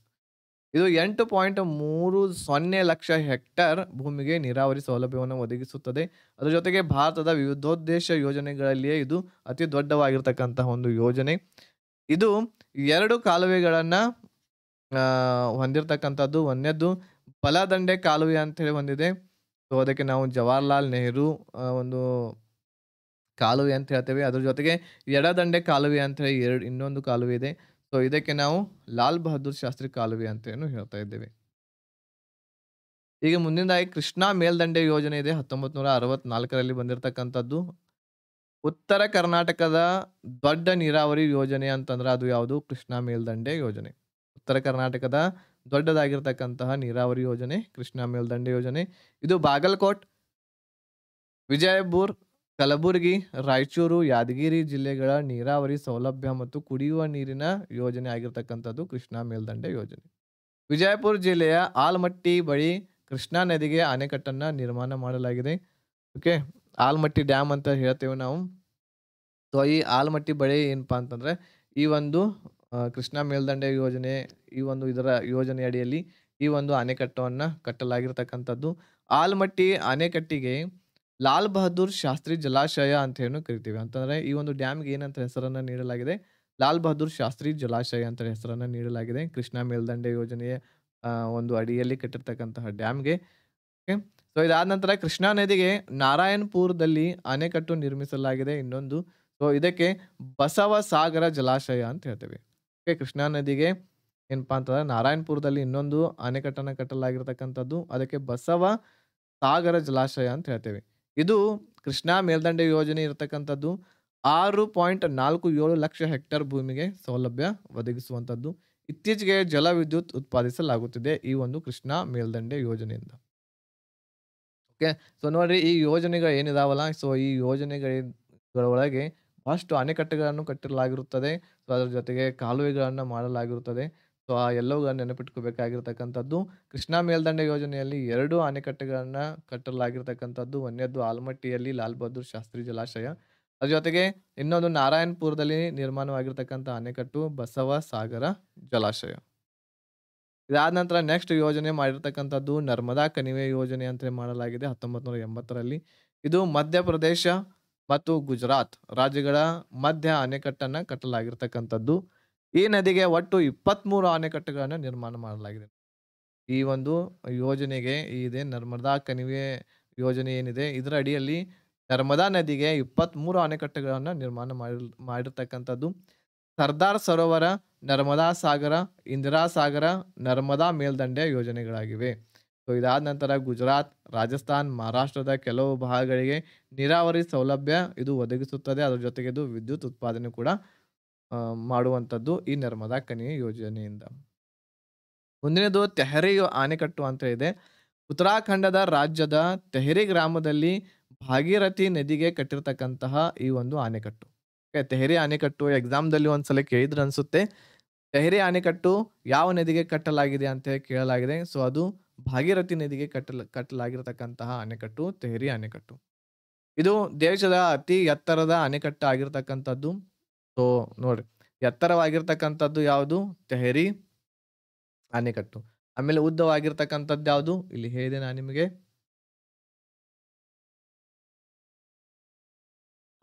ಇದು 8.30 ಲಕ್ಷ ಹೆಕ್ಟೇರ್ ಭೂಮಿಗೆ ನೀರಾವರಿ ಸೌಲಭ್ಯವನ್ನು ಒದಗಿಸುತ್ತದೆ. ಅದರ ಜೊತೆಗೆ ಭಾರತದ ವಿವಿಧೋದ್ದೇಶ ಯೋಜನೆಗಳಲ್ಲಿಯೇ ಇದು ಅತಿ ದೊಡ್ಡವಾಗಿರ್ತಕ್ಕಂತಹ ಒಂದು ಯೋಜನೆ. ಇದು 2 ಕಾಲುವೆಗಳನ್ನ ಹೊಂದಿರತಕ್ಕಂಥದ್ದು. ಒಂದನೇದ್ದು ಬಲದಂಡೆ ಕಾಲುವೆ ಅಂತ ಹೇಳಿ ಹೊಂದಿದೆ. ಸೊ ಅದಕ್ಕೆ ನಾವು ಜವಾಹರ್ಲಾಲ್ ನೆಹರು ಒಂದು ಕಾಲುವೆ ಅಂತ ಹೇಳ್ತೇವೆ. ಅದ್ರ ಜೊತೆಗೆ ಎಡದಂಡೆ ಕಾಲುವೆ ಅಂತ ಹೇಳಿ ಇನ್ನೊಂದು ಕಾಲುವೆ ಇದೆ. ಸೊ ಇದಕ್ಕೆ ನಾವು ಲಾಲ್ ಬಹದ್ದೂರ್ ಶಾಸ್ತ್ರಿ ಕಾಲುವೆ ಅಂತ ಏನು ಹೇಳ್ತಾ ಇದ್ದೇವೆ. ಈಗ ಮುಂದಿನದಾಗಿ ಕೃಷ್ಣಾ ಮೇಲ್ದಂಡೆ ಯೋಜನೆ ಇದೆ. 1964ರಲ್ಲಿ ಬಂದಿರತಕ್ಕಂಥದ್ದು. ಉತ್ತರ ಕರ್ನಾಟಕದ ದೊಡ್ಡ ನೀರಾವರಿ ಯೋಜನೆ ಅಂತಂದ್ರೆ ಅದು ಯಾವುದು? ಕೃಷ್ಣಾ ಮೇಲ್ದಂಡೆ ಯೋಜನೆ. ಉತ್ತರ ಕರ್ನಾಟಕದ ದೊಡ್ಡದಾಗಿರ್ತಕ್ಕಂತಹ ನೀರಾವರಿ ಯೋಜನೆ ಕೃಷ್ಣಾ ಮೇಲ್ದಂಡೆ ಯೋಜನೆ. ಇದು ಬಾಗಲಕೋಟ್ ವಿಜಯಪುರ, ಕಲಬುರಗಿ, ರಾಯಚೂರು, ಯಾದಗಿರಿ ಜಿಲ್ಲೆಗಳ ನೀರಾವರಿ ಸೌಲಭ್ಯ ಮತ್ತು ಕುಡಿಯುವ ನೀರಿನ ಯೋಜನೆ ಆಗಿರ್ತಕ್ಕಂಥದ್ದು ಕೃಷ್ಣಾ ಮೇಲ್ದಂಡೆ ಯೋಜನೆ. ವಿಜಯಪುರ ಜಿಲ್ಲೆಯ ಆಲಮಟ್ಟಿ ಬಳಿ ಕೃಷ್ಣಾ ನದಿಗೆ ಅಣೆಕಟ್ಟನ್ನ ನಿರ್ಮಾಣ ಮಾಡಲಾಗಿದೆ. ಓಕೆ. ಆಲಮಟ್ಟಿ ಡ್ಯಾಮ್ ಅಂತ ಹೇಳ್ತೇವೆ ನಾವು. ಸೊ ಈ ಆಲಮಟ್ಟಿ ಬಳಿ ಏನಪ್ಪಾ ಅಂತಂದ್ರೆ ಈ ಒಂದು ಕೃಷ್ಣಾ ಮೇಲ್ದಂಡೆ ಯೋಜನೆ, ಈ ಒಂದು ಇದರ ಯೋಜನೆ ಅಡಿಯಲ್ಲಿ ಈ ಒಂದು ಅಣೆಕಟ್ಟನ್ನ ಕಟ್ಟಲಾಗಿರ್ತಕ್ಕಂಥದ್ದು. ಆಲಮಟ್ಟಿ ಅಣೆಕಟ್ಟಿಗೆ ಲಾಲ್ ಬಹದ್ದೂರ್ ಶಾಸ್ತ್ರಿ ಜಲಾಶಯ ಅಂತ ಹೇಳಿ ಕರಿತೀವಿ. ಅಂತಂದ್ರೆ ಈ ಒಂದು ಡ್ಯಾಮ್‌ಗೆ ಏನಂತ ಹೆಸರನ್ನ ನೀಡಲಾಗಿದೆ? ಲಾಲ್ ಬಹದ್ದೂರ್ ಶಾಸ್ತ್ರಿ ಜಲಾಶಯ ಅಂತ ಹೆಸರನ್ನ ನೀಡಲಾಗಿದೆ. ಕೃಷ್ಣಾ ಮೇಲ್ದಂಡೆ ಯೋಜನೆಯ ಒಂದು ಅಡಿಯಲ್ಲಿ ಕಟ್ಟಿರ್ತಕ್ಕಂತಹ ಡ್ಯಾಮ್‌ಗೆ. ಓಕೆ. ಸೊ ಇದಾದ ನಂತರ ಕೃಷ್ಣಾ ನದಿಗೆ ನಾರಾಯಣಪುರದಲ್ಲಿ ಅಣೆಕಟ್ಟು ನಿರ್ಮಿಸಲಾಗಿದೆ ಇನ್ನೊಂದು. ಸೊ ಇದಕ್ಕೆ ಬಸವಸಾಗರ ಜಲಾಶಯ ಅಂತ ಹೇಳ್ತೇವೆ. ಓಕೆ. ಕೃಷ್ಣಾ ನದಿಗೆ ಏನಪ್ಪಾ ಅಂತಂದ್ರೆ ನಾರಾಯಣಪುರದಲ್ಲಿ ಇನ್ನೊಂದು ಅಣೆಕಟ್ಟನ್ನ ಕಟ್ಟಲಾಗಿರ್ತಕ್ಕಂಥದ್ದು. ಅದಕ್ಕೆ ಬಸವಸಾಗರ ಜಲಾಶಯ ಅಂತ ಹೇಳ್ತೇವೆ. ಇದು ಕೃಷ್ಣಾ ಮೇಲ್ದಂಡೆ ಯೋಜನೆ ಇರತಕ್ಕಂಥದ್ದು 6.47 ಲಕ್ಷ ಹೆಕ್ಟೇರ್ ಭೂಮಿಗೆ ಸೌಲಭ್ಯ ಒದಗಿಸುವಂಥದ್ದು. ಇತ್ತೀಚೆಗೆ ಜಲವಿದ್ಯುತ್ ಉತ್ಪಾದಿಸಲಾಗುತ್ತಿದೆ ಈ ಒಂದು ಕೃಷ್ಣಾ ಮೇಲ್ದಂಡೆ ಯೋಜನೆಯಿಂದ. ಓಕೆ. ಸೊ ನೋಡ್ರಿ ಈ ಯೋಜನೆಗಳು ಏನಿದಾವಲ್ಲ, ಸೊ ಈ ಯೋಜನೆಗಳೊಳಗೆ ಬಹಳಷ್ಟು ಅಣೆಕಟ್ಟೆಗಳನ್ನು ಕಟ್ಟಲಾಗಿರುತ್ತದೆ. ಸೊ ಅದ್ರ ಜೊತೆಗೆ ಕಾಲುವೆಗಳನ್ನ ಮಾಡಲಾಗಿರುತ್ತದೆ. ಸೊ ಆ ಎಲ್ಲವುಗಳನ್ನ ನೆನಪಿಟ್ಕೋಬೇಕಾಗಿರ್ತಕ್ಕಂಥದ್ದು. ಕೃಷ್ಣಾ ಮೇಲ್ದಂಡೆ ಯೋಜನೆಯಲ್ಲಿ 2 ಅಣೆಕಟ್ಟೆಗಳನ್ನ ಕಟ್ಟಲಾಗಿರ್ತಕ್ಕಂಥದ್ದು. ಒಂದನೇದ್ದು ಆಲಮಟ್ಟಿಯಲ್ಲಿ ಲಾಲ್ ಬಹದ್ದೂರ್ ಶಾಸ್ತ್ರಿ ಜಲಾಶಯ. ಅದ್ರ ಜೊತೆಗೆ ಇನ್ನೊಂದು ನಾರಾಯಣಪುರದಲ್ಲಿ ನಿರ್ಮಾಣವಾಗಿರ್ತಕ್ಕಂಥ ಅಣೆಕಟ್ಟು ಬಸವಸಾಗರ ಜಲಾಶಯ. ಇದಾದ ನಂತರ ನೆಕ್ಸ್ಟ್ ಯೋಜನೆ ಮಾಡಿರ್ತಕ್ಕಂಥದ್ದು ನರ್ಮದಾ ಕಣಿವೆ ಯೋಜನೆ ಅಂತ ಮಾಡಲಾಗಿದೆ 1980ರಲ್ಲಿ. ಇದು ಮಧ್ಯಪ್ರದೇಶ ಮತ್ತು ಗುಜರಾತ್ ರಾಜ್ಯಗಳ ಮಧ್ಯ ಅಣೆಕಟ್ಟನ್ನ ಕಟ್ಟಲಾಗಿರ್ತಕ್ಕಂಥದ್ದು. ಈ ನದಿಗೆ ಒಟ್ಟು 23 ಅಣೆಕಟ್ಟುಗಳನ್ನ ನಿರ್ಮಾಣ ಮಾಡಲಾಗಿದೆ. ಈ ಒಂದು ಯೋಜನೆಗೆ ಇದೆ ನರ್ಮದಾ ಕಣಿವೆ ಯೋಜನೆ ಏನಿದೆ ಇದರ ಅಡಿಯಲ್ಲಿ ನರ್ಮದಾ ನದಿಗೆ 23 ಅಣೆಕಟ್ಟುಗಳನ್ನ ನಿರ್ಮಾಣ ಮಾಡಿರ್ತಕ್ಕಂಥದ್ದು. ಸರ್ದಾರ್ ಸರೋವರ, ನರ್ಮದಾ ಸಾಗರ, ಇಂದಿರಾ ಸಾಗರ, ನರ್ಮದಾ ಮೇಲ್ದಂಡೆ ಯೋಜನೆಗಳಾಗಿವೆ. ಸೊ ಇದಾದ ನಂತರ ಗುಜರಾತ್, ರಾಜಸ್ಥಾನ್, ಮಹಾರಾಷ್ಟ್ರದ ಕೆಲವು ಭಾಗಗಳಿಗೆ ನೀರಾವರಿ ಸೌಲಭ್ಯ ಇದು ಒದಗಿಸುತ್ತದೆ. ಅದರ ಜೊತೆಗೆ ಇದು ವಿದ್ಯುತ್ ಉತ್ಪಾದನೆ ಕೂಡ ಮಾಡುವಂಥದ್ದು ಈ ನರ್ಮದಾ ಕಣಿವೆ ಯೋಜನೆಯಿಂದ. ಮುಂದಿನದು ತೆಹರಿ ಅಣೆಕಟ್ಟು ಅಂತ ಇದೆ. ಉತ್ತರಾಖಂಡದ ರಾಜ್ಯದ ತೆಹರಿ ಗ್ರಾಮದಲ್ಲಿ ಭಾಗೀರಥಿ ನದಿಗೆ ಕಟ್ಟಿರ್ತಕ್ಕಂತಹ ಈ ಒಂದು ಅಣೆಕಟ್ಟು. ತೆಹರಿ ಅಣೆಕಟ್ಟು ಎಕ್ಸಾಮ್‌ದಲ್ಲಿ ಒಂದ್ಸಲ ಕೇಳಿದ್ರು ಅನ್ಸುತ್ತೆ. ತೆಹರಿ ಅಣೆಕಟ್ಟು ಯಾವ ನದಿಗೆ ಕಟ್ಟಲಾಗಿದೆ ಅಂತ ಹೇಳಿ ಕೇಳಲಾಗಿದೆ. ಸೊ ಅದು ಭಾಗೀರಥಿ ನದಿಗೆ ಕಟ್ಟಲಾಗಿರ್ತಕ್ಕಂತಹ ಅಣೆಕಟ್ಟು ತೆಹರಿ ಅಣೆಕಟ್ಟು. ಇದು ದೇಶದ ಅತಿ ಎತ್ತರದ ಅಣೆಕಟ್ಟು ಆಗಿರ್ತಕ್ಕಂಥದ್ದು. ಸೊ ನೋಡ್ರಿ ಎತ್ತರವಾಗಿರ್ತಕ್ಕಂಥದ್ದು ಯಾವುದು? ತೆಹರಿ ಅಣೆಕಟ್ಟು. ಆಮೇಲೆ ಉದ್ದವಾಗಿರ್ತಕ್ಕಂಥದ್ದು ಯಾವುದು? ಇಲ್ಲಿ ಹೇಳಿದೆ ನಾನು ನಿಮಗೆ.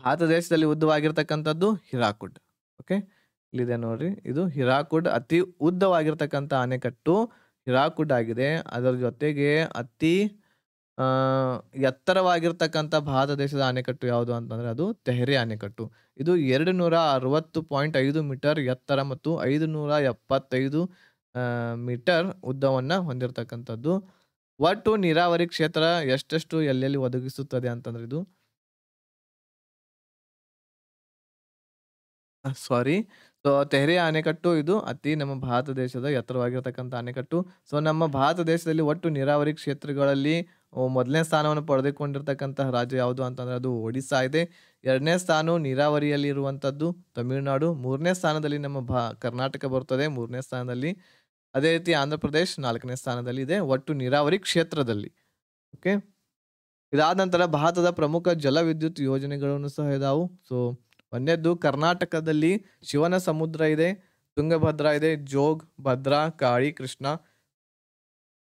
ಭಾರತ ದೇಶದಲ್ಲಿ ಉದ್ದವಾಗಿರ್ತಕ್ಕಂಥದ್ದು ಹಿರಾಕುಡ್. ಓಕೆ. ಇಲ್ಲಿದೆ ನೋಡ್ರಿ. ಇದು ಹಿರಾಕುಡ್ ಅತಿ ಉದ್ದವಾಗಿರ್ತಕ್ಕಂಥ ಅಣೆಕಟ್ಟು ಹಿರಾಕುಡ್ ಆಗಿದೆ. ಅದರ ಜೊತೆಗೆ ಅತಿ ಎತ್ತರವಾಗಿರ್ತಕ್ಕಂಥ ಭಾರತ ದೇಶದ ಅಣೆಕಟ್ಟು ಯಾವುದು ಅಂತಂದ್ರೆ ಅದು ತೆಹರಿ ಅಣೆಕಟ್ಟು. ಇದು 260.5 ಮೀಟರ್ ಎತ್ತರ ಮತ್ತು 575 ಮೀಟರ್ ಉದ್ದವನ್ನ ಹೊಂದಿರತಕ್ಕಂಥದ್ದು. ಒಟ್ಟು ನೀರಾವರಿ ಕ್ಷೇತ್ರ ಎಷ್ಟೆಷ್ಟು ಎಲ್ಲೆಲ್ಲಿ ಒದಗಿಸುತ್ತದೆ ಅಂತಂದ್ರೆ ಇದು ಸಾರಿ. ಸೊ ತೆಹರಿ ಅಣೆಕಟ್ಟು ಇದು ಅತಿ ನಮ್ಮ ಭಾರತ ದೇಶದ ಎತ್ತರವಾಗಿರ್ತಕ್ಕಂಥ ಅಣೆಕಟ್ಟು. ಸೊ ನಮ್ಮ ಭಾರತ ದೇಶದಲ್ಲಿ ಒಟ್ಟು ನೀರಾವರಿ ಕ್ಷೇತ್ರಗಳಲ್ಲಿ ಮೊದಲನೇ ಸ್ಥಾನವನ್ನು ಪಡೆದುಕೊಂಡಿರ್ತಕ್ಕಂತಹ ರಾಜ್ಯ ಯಾವುದು ಅಂತಂದ್ರೆ ಅದು ಒಡಿಸ್ಸಾ ಇದೆ. 2ನೇ ಸ್ಥಾನ ನೀರಾವರಿಯಲ್ಲಿ ಇರುವಂಥದ್ದು ತಮಿಳುನಾಡು. 3ನೇ ಸ್ಥಾನದಲ್ಲಿ ನಮ್ಮ ಕರ್ನಾಟಕ ಬರುತ್ತದೆ 3ನೇ ಸ್ಥಾನದಲ್ಲಿ. ಅದೇ ರೀತಿ ಆಂಧ್ರ ಪ್ರದೇಶ್ 4ನೇ ಸ್ಥಾನದಲ್ಲಿ ಇದೆ ಒಟ್ಟು ನೀರಾವರಿ ಕ್ಷೇತ್ರದಲ್ಲಿ. ಓಕೆ. ಇದಾದ ನಂತರ ಭಾರತದ ಪ್ರಮುಖ ಜಲವಿದ್ಯುತ್ ಯೋಜನೆಗಳನ್ನು ಸಹ ಇದಾವು. ಸೊ ಒಂದನೇದ್ದು ಕರ್ನಾಟಕದಲ್ಲಿ ಶಿವನ ಸಮುದ್ರ ಇದೆ, ತುಂಗಭದ್ರಾ ಇದೆ, ಜೋಗ್, ಭದ್ರಾ, ಕಾಳಿ, ಕೃಷ್ಣ.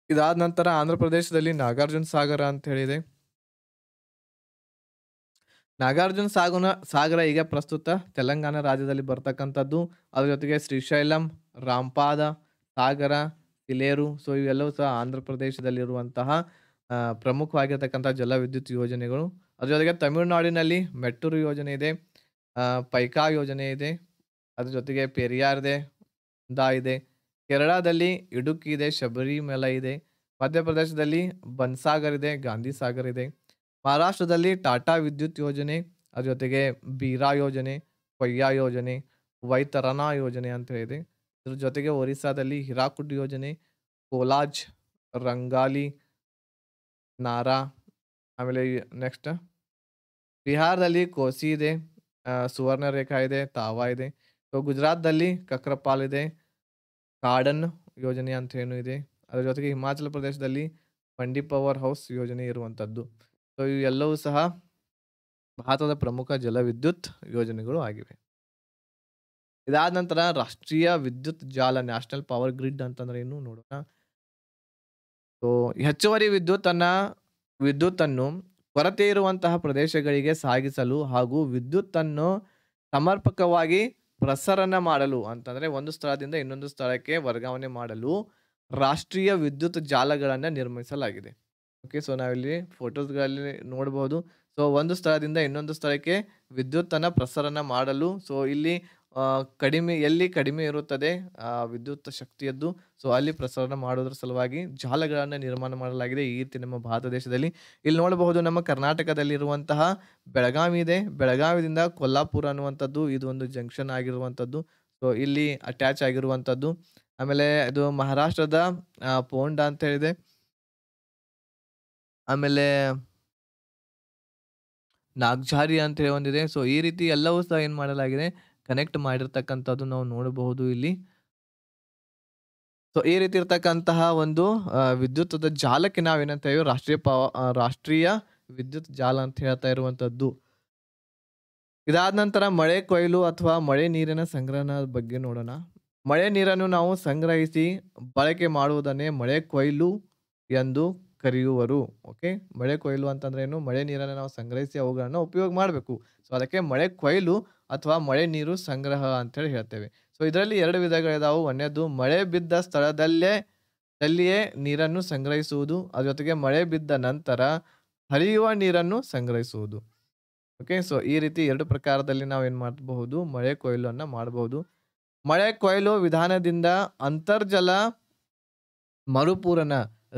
ಇದಾದ ನಂತರ ಆಂಧ್ರ ಪ್ರದೇಶದಲ್ಲಿ ನಾಗಾರ್ಜುನ ಸಾಗರ ಅಂತ ಹೇಳಿದೆ. ನಾಗಾರ್ಜುನ ಸಾಗರ ಈಗ ಪ್ರಸ್ತುತ ತೆಲಂಗಾಣ ರಾಜ್ಯದಲ್ಲಿ ಬರ್ತಕ್ಕಂಥದ್ದು. ಅದ್ರ ಜೊತೆಗೆ ಶ್ರೀಶೈಲಂ, ರಾಂಪಾದ, ಸಾಗರ, ಸಿಲೇರು. ಸೊ ಇವೆಲ್ಲವೂ ಸಹ ಆಂಧ್ರ ಪ್ರದೇಶದಲ್ಲಿರುವಂತಹ ಪ್ರಮುಖವಾಗಿರ್ತಕ್ಕಂಥ ಜಲವಿದ್ಯುತ್ ಯೋಜನೆಗಳು. ಅದ್ರ ಜೊತೆಗೆ ತಮಿಳುನಾಡಿನಲ್ಲಿ ಮೆಟ್ಟೂರು ಯೋಜನೆ ಇದೆ, ಪೈಕಾ ಯೋಜನೆ ಇದೆ. ಅದ್ರ ಜೊತೆಗೆ ಪೆರಿಯಾರ್ ಇದೆ, ದಾ ಇದೆ. ಕೇರಳದಲ್ಲಿ ಇಡುಕ್ಕಿ ಇದೆ, ಶಬರಿಮಲ ಇದೆ. ಮಧ್ಯಪ್ರದೇಶದಲ್ಲಿ ಬನ್ಸಾಗರ್ ಇದೆ, ಗಾಂಧಿ ಸಾಗರ್ ಇದೆ. ಮಹಾರಾಷ್ಟ್ರದಲ್ಲಿ ಟಾಟಾ ವಿದ್ಯುತ್ ಯೋಜನೆ, ಅದ್ರ ಜೊತೆಗೆ ಬೀರಾ ಯೋಜನೆ, ಕೊಯ್ಯಾ ಯೋಜನೆ, ವೈತರಣಾ ಯೋಜನೆ ಅಂತ ಇದೆ. ಇದ್ರ ಜೊತೆಗೆ ಒರಿಸ್ಸಾದಲ್ಲಿ ಹಿರಾಕುಡ್ ಯೋಜನೆ, ಕೋಲಾಜ್, ರಂಗಾಲಿ, ನಾರಾ. ಆಮೇಲೆ ನೆಕ್ಸ್ಟ್ ಬಿಹಾರದಲ್ಲಿ ಕೋಸಿ ಇದೆ, ಸುವರ್ಣರೇಖಾ ಇದೆ, ತಾವಾ ಇದೆ. ಸೊ ಗುಜರಾತ್‌ದಲ್ಲಿ ಕಕ್ರಪಾಲ್ ಇದೆ, ಕಾಡನ್ ಯೋಜನೆ ಅಂತ ಏನು ಇದೆ. ಅದರ ಜೊತೆಗೆ ಹಿಮಾಚಲ ಪ್ರದೇಶದಲ್ಲಿ ಬಂಡಿ ಪವರ್ ಹೌಸ್ ಯೋಜನೆ ಇರುವಂತದ್ದು. ಸೊ ಇವೆಲ್ಲವೂ ಸಹ ಭಾರತದ ಪ್ರಮುಖ ಜಲವಿದ್ಯುತ್ ಯೋಜನೆಗಳು ಆಗಿವೆ. ಇದಾದ ನಂತರ ರಾಷ್ಟ್ರೀಯ ವಿದ್ಯುತ್ ಜಾಲ ನ್ಯಾಷನಲ್ ಪವರ್ ಗ್ರಿಡ್ ಅಂತಂದ್ರೆ ಏನು ನೋಡೋಣ. ಸೊ ಹೆಚ್ಚುವರಿ ವಿದ್ಯುತ್ತನ್ನು ಕೊರತೆ ಇರುವಂತಹ ಪ್ರದೇಶಗಳಿಗೆ ಸಾಗಿಸಲು ಹಾಗೂ ವಿದ್ಯುತ್ತನ್ನು ಸಮರ್ಪಕವಾಗಿ ಪ್ರಸರಣ ಮಾಡಲು ಅಂತಂದ್ರೆ ಒಂದು ಸ್ಥಳದಿಂದ ಇನ್ನೊಂದು ಸ್ಥಳಕ್ಕೆ ವರ್ಗಾವಣೆ ಮಾಡಲು ರಾಷ್ಟ್ರೀಯ ವಿದ್ಯುತ್ ಜಾಲಗಳನ್ನ ನಿರ್ಮಿಸಲಾಗಿದೆ. ಓಕೆ. ಸೊ ನಾವಿಲ್ಲಿ ಫೋಟೋಸ್‌ಗಳಲ್ಲಿ ನೋಡಬಹುದು. ಸೊ ಒಂದು ಸ್ಥಳದಿಂದ ಇನ್ನೊಂದು ಸ್ಥಳಕ್ಕೆ ವಿದ್ಯುತ್ತನ್ನ ಪ್ರಸರಣ ಮಾಡಲು ಸೊ ಇಲ್ಲಿ ಎಲ್ಲಿ ಕಡಿಮೆ ಇರುತ್ತದೆ ವಿದ್ಯುತ್ ಶಕ್ತಿಯದ್ದು, ಸೊ ಅಲ್ಲಿ ಪ್ರಸರಣ ಮಾಡೋದ್ರ ಸಲುವಾಗಿ ಜಾಲಗಳನ್ನ ನಿರ್ಮಾಣ ಮಾಡಲಾಗಿದೆ ಈ ರೀತಿ ನಮ್ಮ ಭಾರತ ದೇಶದಲ್ಲಿ. ಇಲ್ಲಿ ನೋಡಬಹುದು ನಮ್ಮ ಕರ್ನಾಟಕದಲ್ಲಿರುವಂತಹ ಬೆಳಗಾವಿ ಇದೆ. ಬೆಳಗಾವಿದಿಂದ ಕೊಲ್ಲಾಪುರ ಅನ್ನುವಂಥದ್ದು ಇದು ಒಂದು ಜಂಕ್ಷನ್ ಆಗಿರುವಂಥದ್ದು. ಸೊ ಇಲ್ಲಿ ಅಟ್ಯಾಚ್ ಆಗಿರುವಂಥದ್ದು. ಆಮೇಲೆ ಇದು ಮಹಾರಾಷ್ಟ್ರದ ಪೋಂಡಾ ಅಂತ ಹೇಳಿದೆ. ಆಮೇಲೆ ನಾಗ್ಜಾರಿ ಅಂತ ಹೇಳಿ ಒಂದಿದೆ. ಸೊ ಈ ರೀತಿ ಎಲ್ಲವೂ ಸಹ ಏನ್ ಮಾಡಲಾಗಿದೆ ಕನೆಕ್ಟ್ ಮಾಡಿರ್ತಕ್ಕಂಥದ್ದು ನಾವು ನೋಡಬಹುದು ಇಲ್ಲಿ. ಸೊ ಈ ರೀತಿ ಇರ್ತಕ್ಕಂತಹ ಒಂದು ವಿದ್ಯುತ್ತದ ಜಾಲಕ್ಕೆ ನಾವೇನಂತೇವೆ ರಾಷ್ಟ್ರೀಯ ವಿದ್ಯುತ್ ಜಾಲ ಅಂತ ಹೇಳ್ತಾ ಇರುವಂತದ್ದು. ಇದಾದ ನಂತರ ಮಳೆ ಕೊಯ್ಲು ಅಥವಾ ಮಳೆ ನೀರಿನ ಸಂಗ್ರಹಣದ ಬಗ್ಗೆ ನೋಡೋಣ. ಮಳೆ ನೀರನ್ನು ನಾವು ಸಂಗ್ರಹಿಸಿ ಬಳಕೆ ಮಾಡುವುದನ್ನೇ ಮಳೆ ಕೊಯ್ಲು ಎಂದು ಕರೆಯುವರು. ಓಕೆ. ಮಳೆ ಕೊಯ್ಲು ಅಂತಂದ್ರೆ ಏನು? ಮಳೆ ನೀರನ್ನು ನಾವು ಸಂಗ್ರಹಿಸಿ ಅವುಗಳನ್ನ ಉಪಯೋಗ ಮಾಡಬೇಕು. ಸೊ ಅದಕ್ಕೆ ಮಳೆ ಕೊಯ್ಲು ಅಥವಾ ಮಳೆ ನೀರು ಸಂಗ್ರಹ ಅಂತೇಳಿ ಹೇಳ್ತೇವೆ. ಸೊ ಇದರಲ್ಲಿ 2 ವಿಧಗಳಿದಾವು. ಒಂದನೇದ್ದು ಮಳೆ ಬಿದ್ದ ದಲ್ಲಿಯೇ ನೀರನ್ನು ಸಂಗ್ರಹಿಸುವುದು. ಅದ್ರ ಜೊತೆಗೆ ಮಳೆ ಬಿದ್ದ ನಂತರ ಹರಿಯುವ ನೀರನ್ನು ಸಂಗ್ರಹಿಸುವುದು. ಓಕೆ. ಸೊ ಈ ರೀತಿ 2 ಪ್ರಕಾರದಲ್ಲಿ ನಾವು ಏನ್ ಮಾಡಬಹುದು ಮಳೆ ಕೊಯ್ಲನ್ನ ಮಾಡಬಹುದು. ಮಳೆ ಕೊಯ್ಲು ವಿಧಾನದಿಂದ ಅಂತರ್ಜಲ ಮರುಪೂರಣ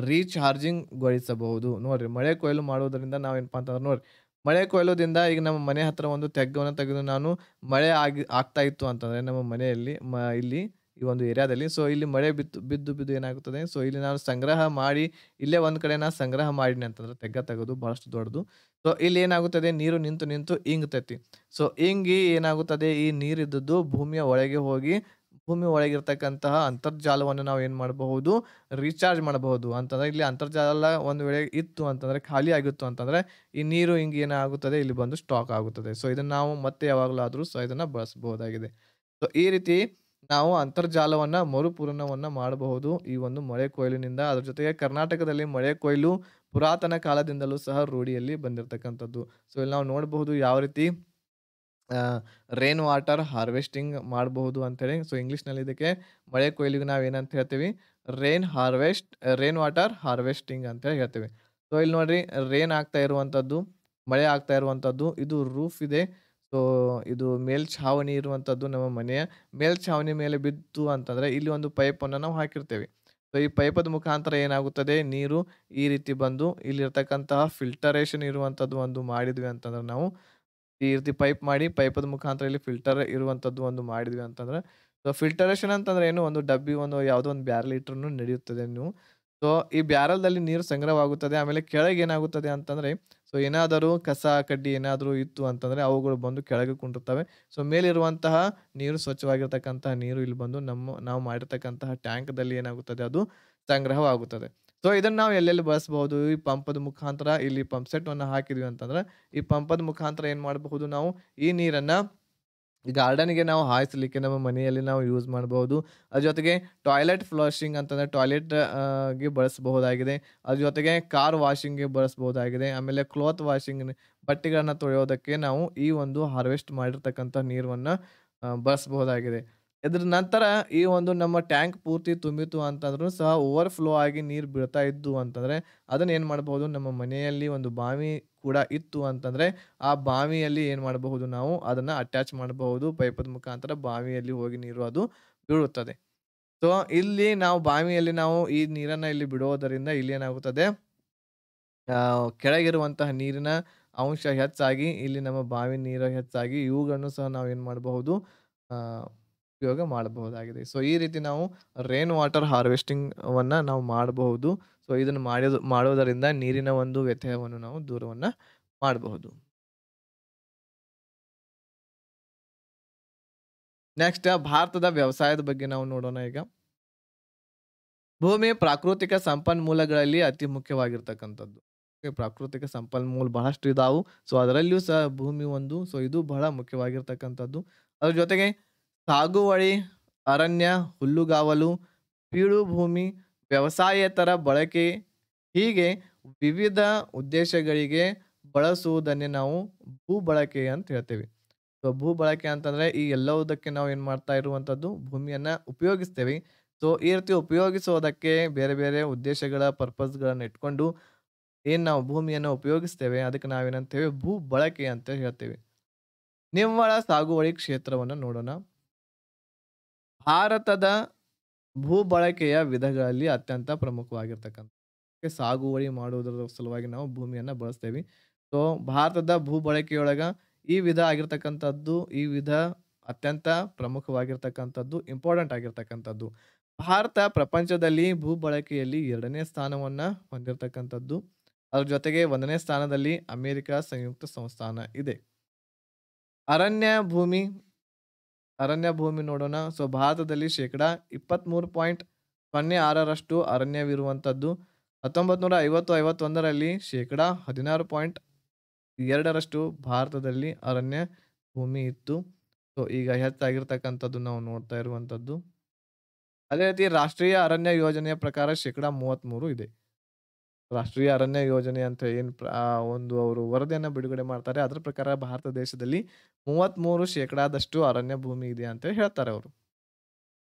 ರೀಚಾರ್ಜಿಂಗ್ ಗೊಳಿಸಬಹುದು. ನೋಡ್ರಿ ಮಳೆ ಕೊಯ್ಲು ಮಾಡುವುದರಿಂದ ನಾವೇನಪ್ಪಾ ಅಂತಂದ್ರೆ ನೋಡ್ರಿ ಮಳೆ ಕೊಯ್ಲುದಿಂದ ಈಗ ನಮ್ಮ ಮನೆ ಹತ್ರ ಒಂದು ತೆಗ್ಗವನ್ನು ತೆಗೆದು ನಾನು ಮಳೆ ಆಗ್ತಾ ಇತ್ತು ಅಂತಂದ್ರೆ ನಮ್ಮ ಮನೆಯಲ್ಲಿ ಇಲ್ಲಿ ಈ ಒಂದು ಏರಿಯಾದಲ್ಲಿ ಸೊ ಇಲ್ಲಿ ಮಳೆ ಬಿದ್ದು ಏನಾಗುತ್ತದೆ ಸೊ ಇಲ್ಲಿ ನಾನು ಸಂಗ್ರಹ ಮಾಡಿ ಇಲ್ಲೇ ಒಂದ್ ಕಡೆ ನಾನು ಸಂಗ್ರಹ ಮಾಡಿನಿ ಅಂತಂದ್ರೆ ತೆಗ್ಗ ತೆಗೆದು ಬಹಳಷ್ಟು ದೊಡ್ಡದು. ಸೊ ಇಲ್ಲಿ ಏನಾಗುತ್ತದೆ ನೀರು ನಿಂತು ಇಂಗ್ತೈತಿ. ಸೊ ಇಂಗಿ ಏನಾಗುತ್ತದೆ ಈ ನೀರಿದ್ದದ್ದು ಭೂಮಿಯ ಒಳಗೆ ಹೋಗಿ ಭೂಮಿ ಒಳಗಿರ್ತಕ್ಕಂತಹ ಅಂತರ್ಜಾಲವನ್ನು ನಾವು ಏನ್ ಮಾಡಬಹುದು ರೀಚಾರ್ಜ್ ಮಾಡಬಹುದು ಅಂತಂದ್ರೆ ಇಲ್ಲಿ ಅಂತರ್ಜಾಲ ಒಂದು ವೇಳೆ ಇತ್ತು ಅಂತಂದ್ರೆ ಖಾಲಿ ಆಗಿತ್ತು ಅಂತಂದ್ರೆ ಈ ನೀರು ಹಿಂಗೆ ಏನಾಗುತ್ತದೆ ಇಲ್ಲಿ ಬಂದು ಸ್ಟಾಕ್ ಆಗುತ್ತದೆ. ಸೊ ಇದನ್ನ ನಾವು ಮತ್ತೆ ಯಾವಾಗಲಾದ್ರೂ ಸಹ ಇದನ್ನ ಬಳಸಬಹುದಾಗಿದೆ. ಸೊ ಈ ರೀತಿ ನಾವು ಅಂತರ್ಜಾಲವನ್ನ ಮರುಪೂರಣವನ್ನ ಮಾಡಬಹುದು ಈ ಒಂದು ಮಳೆ ಕೊಯ್ಲಿನಿಂದ. ಅದ್ರ ಜೊತೆಗೆ ಕರ್ನಾಟಕದಲ್ಲಿ ಮಳೆ ಕೊಯ್ಲು ಪುರಾತನ ಕಾಲದಿಂದಲೂ ಸಹ ರೂಢಿಯಲ್ಲಿ ಬಂದಿರತಕ್ಕಂಥದ್ದು. ಸೊ ಇಲ್ಲಿ ನಾವು ನೋಡಬಹುದು ಯಾವ ರೀತಿ ರೈನ್ ವಾಟರ್ ಹಾರ್ವೆಸ್ಟಿಂಗ್ ಮಾಡಬಹುದು ಅಂತೇಳಿ. ಸೊ ಇಂಗ್ಲೀಷ್‌ನಲ್ಲಿ ಇದಕ್ಕೆ ಮಳೆ ಕೊಯ್ಲಿಗೆ ನಾವು ಏನಂತ ಹೇಳ್ತೀವಿ ರೈನ್ ವಾಟರ್ ಹಾರ್ವೆಸ್ಟಿಂಗ್ ಅಂತೇಳಿ ಹೇಳ್ತೀವಿ. ಸೊ ಇಲ್ಲಿ ನೋಡ್ರಿ ರೈನ್ ಆಗ್ತಾ ಇರುವಂತದ್ದು, ಮಳೆ ಆಗ್ತಾ ಇರುವಂತದ್ದು. ಇದು ರೂಫ್ ಇದೆ. ಸೊ ಇದು ಮೇಲ್ಛಾವಣಿ ಇರುವಂತದ್ದು ನಮ್ಮ ಮನೆಯ ಮೇಲ್ಛಾವಣಿ ಮೇಲೆ ಬಿತ್ತು ಅಂತಂದ್ರೆ ಇಲ್ಲಿ ಒಂದು ಪೈಪನ್ನು ನಾವು ಹಾಕಿರ್ತೇವೆ. ಸೊ ಈ ಪೈಪದ ಮುಖಾಂತರ ಏನಾಗುತ್ತದೆ ನೀರು ಈ ರೀತಿ ಬಂದು ಇಲ್ಲಿರ್ತಕ್ಕಂತಹ ಫಿಲ್ಟರೇಷನ್ ಇರುವಂತದ್ದು ಒಂದು ಮಾಡಿದ್ವಿ ಅಂತಂದ್ರೆ ನಾವು ಈ ರೀತಿ ಪೈಪ್ ಮಾಡಿ ಪೈಪದ ಮುಖಾಂತರ ಇಲ್ಲಿ ಫಿಲ್ಟರ್ ಇರುವಂತದ್ದು ಒಂದು ಮಾಡಿದ್ವಿ ಅಂತಂದ್ರೆ ಸೊ ಫಿಲ್ಟರೇಷನ್ ಅಂತಂದ್ರೆ ಏನು ಒಂದು ಡಬ್ಬಿ ಒಂದು ಯಾವುದೋ ಒಂದು ಬ್ಯಾರಲ್ ಇಟ್ರುನು ನಡೆಯುತ್ತದೆ ನೀವು. ಸೊ ಈ ಬ್ಯಾರಲ್‌ದಲ್ಲಿ ನೀರು ಸಂಗ್ರಹವಾಗುತ್ತದೆ. ಆಮೇಲೆ ಕೆಳಗೆ ಏನಾಗುತ್ತದೆ ಅಂತಂದ್ರೆ ಸೊ ಏನಾದರೂ ಕಸ ಕಡ್ಡಿ ಏನಾದರೂ ಇತ್ತು ಅಂತಂದ್ರೆ ಅವುಗಳು ಬಂದು ಕೆಳಗೆ ಕುಂಡಿರ್ತವೆ. ಸೊ ಮೇಲಿರುವಂತಹ ನೀರು ಸ್ವಚ್ಛವಾಗಿರ್ತಕ್ಕಂತಹ ನೀರು ಇಲ್ಲಿ ಬಂದು ನಾವು ಮಾಡಿರ್ತಕ್ಕಂತಹ ಟ್ಯಾಂಕ್‌ದಲ್ಲಿ ಏನಾಗುತ್ತದೆ ಅದು ಸಂಗ್ರಹವಾಗುತ್ತದೆ. ಸೊ ಇದನ್ನ ನಾವು ಎಲ್ಲೆಲ್ಲಿ ಬಳಸಬಹುದು ಈ ಪಂಪದ ಮುಖಾಂತರ ಇಲ್ಲಿ ಪಂಪ್ ಸೆಟ್‌ವನ್ನ ಹಾಕಿದ್ವಿ ಅಂತಂದ್ರೆ ಈ ಪಂಪದ ಮುಖಾಂತರ ಏನ್ ಮಾಡಬಹುದು ನಾವು ಈ ನೀರನ್ನ ಗಾರ್ಡನ್‌ಗೆ ನಾವು ಹಾಯಿಸಲಿಕ್ಕೆ ನಮ್ಮ ಮನೆಯಲ್ಲಿ ನಾವು ಯೂಸ್ ಮಾಡಬಹುದು. ಅದ್ರ ಜೊತೆಗೆ ಟಾಯ್ಲೆಟ್ ಫ್ಲಶಿಂಗ್ ಅಂತಂದ್ರೆ ಟಾಯ್ಲೆಟ್ ಗೆ ಬಳಸಬಹುದಾಗಿದೆ. ಅದ್ರ ಜೊತೆಗೆ ಕಾರ್ ವಾಷಿಂಗ್‌ಗೆ ಬಳಸಬಹುದಾಗಿದೆ. ಆಮೇಲೆ ಕ್ಲಾತ್ ವಾಷಿಂಗ್ ಬಟ್ಟೆಗಳನ್ನ ತೊಳೆಯೋದಕ್ಕೆ ನಾವು ಈ ಒಂದು ಹಾರ್ವೆಸ್ಟ್ ಮಾಡಿರ್ತಕ್ಕಂಥ ನೀರನ್ನ ಬಳಸಬಹುದಾಗಿದೆ. ಇದ್ರ ನಂತರ ಈ ಒಂದು ನಮ್ಮ ಟ್ಯಾಂಕ್ ಪೂರ್ತಿ ತುಂಬಿತು ಅಂತಂದ್ರೂ ಸಹ ಓವರ್‌ಫ್ಲೋ ಆಗಿ ನೀರು ಬೀಳ್ತಾ ಇದ್ದು ಅಂತಂದ್ರೆ ಅದನ್ನ ಏನ್ ಮಾಡಬಹುದು ನಮ್ಮ ಮನೆಯಲ್ಲಿ ಒಂದು ಬಾವಿ ಕೂಡ ಇತ್ತು ಅಂತಂದ್ರೆ ಆ ಬಾವಿಯಲ್ಲಿ ಏನ್ ಮಾಡಬಹುದು ನಾವು ಅದನ್ನ ಅಟ್ಯಾಚ್ ಮಾಡಬಹುದು ಪೈಪದ ಮುಖಾಂತರ ಬಾವಿಯಲ್ಲಿ ಹೋಗಿ ನೀರು ಅದು ಬೀಳುತ್ತದೆ. ಸೊ ಇಲ್ಲಿ ನಾವು ಬಾವಿಯಲ್ಲಿ ನಾವು ಈ ನೀರನ್ನ ಇಲ್ಲಿ ಬಿಡುವುದರಿಂದ ಇಲ್ಲಿ ಏನಾಗುತ್ತದೆ ಕೆಳಗಿರುವಂತಹ ನೀರಿನ ಅಂಶ ಹೆಚ್ಚಾಗಿ ಇಲ್ಲಿ ನಮ್ಮ ಬಾವಿ ನೀರು ಹೆಚ್ಚಾಗಿ ಇವುಗಳನ್ನು ಸಹ ನಾವು ಏನ್ ಮಾಡಬಹುದು ಆ ಉಪಯೋಗ ಮಾಡಬಹುದಾಗಿದೆ. ಸೊ ಈ ರೀತಿ ನಾವು ರೈನ್ ವಾಟರ್ ಹಾರ್ವೆಸ್ಟಿಂಗ್ ನಾವು ಮಾಡಬಹುದು. ಸೊ ಇದನ್ನು ಮಾಡುವುದರಿಂದ ನೀರಿನ ಒಂದು ವ್ಯತ್ಯಯವನ್ನು ನಾವು ದೂರವನ್ನ ಮಾಡಬಹುದು. ನೆಕ್ಸ್ಟ್ ಭಾರತದ ವ್ಯವಸಾಯದ ಬಗ್ಗೆ ನಾವು ನೋಡೋಣ ಈಗ. ಭೂಮಿ ಪ್ರಾಕೃತಿಕ ಸಂಪನ್ಮೂಲಗಳಲ್ಲಿ ಅತಿ ಮುಖ್ಯವಾಗಿರ್ತಕ್ಕಂಥದ್ದು. ಈ ಪ್ರಾಕೃತಿಕ ಸಂಪನ್ಮೂಲ ಬಹಳಷ್ಟು ಇದಾವು. ಸೊ, ಅದರಲ್ಲಿಯೂ ಸಹ ಭೂಮಿ ಒಂದು. ಸೊ, ಇದು ಬಹಳ ಮುಖ್ಯವಾಗಿರ್ತಕ್ಕಂಥದ್ದು. ಅದ್ರ ಜೊತೆಗೆ ಸಾಗುವಳಿ, ಅರಣ್ಯ, ಹುಲ್ಲುಗಾವಲು, ಬೀಡು ಭೂಮಿ, ವ್ಯವಸಾಯೇತರ ಬಳಕೆ ಹೀಗೆ ವಿವಿಧ ಉದ್ದೇಶಗಳಿಗೆ ಬಳಸುವುದನ್ನೇ ನಾವು ಭೂ ಬಳಕೆ ಅಂತ ಹೇಳ್ತೇವೆ. ಸೊ, ಭೂ ಬಳಕೆ ಅಂತಂದ್ರೆ ಈ ಎಲ್ಲವುದಕ್ಕೆ ನಾವು ಏನ್ ಮಾಡ್ತಾ ಇರುವಂತದ್ದು ಭೂಮಿಯನ್ನ ಉಪಯೋಗಿಸ್ತೇವೆ. ಸೊ, ಈ ರೀತಿ ಉಪಯೋಗಿಸೋದಕ್ಕೆ ಬೇರೆ ಬೇರೆ ಉದ್ದೇಶಗಳ ಪರ್ಪಸ್‌ಗಳನ್ನ ಇಟ್ಕೊಂಡು ಏನ್ ನಾವು ಭೂಮಿಯನ್ನ ಉಪಯೋಗಿಸ್ತೇವೆ ಅದಕ್ಕೆ ನಾವೇನಂತೇವೆ ಭೂ ಬಳಕೆ ಅಂತ ಹೇಳ್ತೇವೆ. ನಿವ್ವಳ ಸಾಗುವಳಿ ಕ್ಷೇತ್ರವನ್ನ ನೋಡೋಣ. ಭಾರತದ ಭೂ ಬಳಕೆಯ ವಿಧಗಳಲ್ಲಿ ಅತ್ಯಂತ ಪ್ರಮುಖವಾಗಿರ್ತಕ್ಕಂಥ ಸಾಗುವಳಿ ಮಾಡುವುದರ ಸಲುವಾಗಿ ನಾವು ಭೂಮಿಯನ್ನ ಬಳಸ್ತೇವೆ. ಸೊ, ಭಾರತದ ಭೂ ಬಳಕೆಯೊಳಗ ಈ ವಿಧ ಆಗಿರ್ತಕ್ಕಂಥದ್ದು, ಈ ವಿಧ ಅತ್ಯಂತ ಪ್ರಮುಖವಾಗಿರ್ತಕ್ಕಂಥದ್ದು, ಇಂಪಾರ್ಟೆಂಟ್ ಆಗಿರ್ತಕ್ಕಂಥದ್ದು. ಭಾರತ ಪ್ರಪಂಚದಲ್ಲಿ ಭೂ ಬಳಕೆಯಲ್ಲಿ 2ನೇ ಸ್ಥಾನವನ್ನ ಹೊಂದಿರತಕ್ಕಂಥದ್ದು. ಅದ್ರ ಜೊತೆಗೆ 1ನೇ ಸ್ಥಾನದಲ್ಲಿ ಅಮೆರಿಕ ಸಂಯುಕ್ತ ಸಂಸ್ಥಾನ ಇದೆ. ಅರಣ್ಯ ಭೂಮಿ ಅರಣ್ಯ ಭೂಮಿ ನೋಡೋಣ. ಸೊ, ಭಾರತದಲ್ಲಿ ಶೇಕಡ 23.06ರಷ್ಟು ಅರಣ್ಯವಿರುವಂತದ್ದು. 1950-51ರಲ್ಲಿ ಶೇಕಡ 16.2ರಷ್ಟು ಭಾರತದಲ್ಲಿ ಅರಣ್ಯ ಭೂಮಿ ಇತ್ತು. ಸೊ, ಈಗ ಹೆಚ್ಚಾಗಿರ್ತಕ್ಕಂಥದ್ದು ನಾವು ನೋಡ್ತಾ ಇರುವಂತದ್ದು. ಅದೇ ರೀತಿ ರಾಷ್ಟ್ರೀಯ ಅರಣ್ಯ ಯೋಜನೆಯ ಪ್ರಕಾರ ಶೇಕಡ 33 ಇದೆ. ರಾಷ್ಟ್ರೀಯ ಅರಣ್ಯ ಯೋಜನೆ ಅಂತ ಏನು ಒಂದು ಅವರು ವರದಿಯನ್ನ ಬಿಡುಗಡೆ ಮಾಡ್ತಾರೆ. ಅದರ ಪ್ರಕಾರ ಭಾರತ ದೇಶದಲ್ಲಿ 33% ಅರಣ್ಯ ಭೂಮಿ ಇದೆ ಅಂತ ಹೇಳ್ತಾರೆ ಅವರು.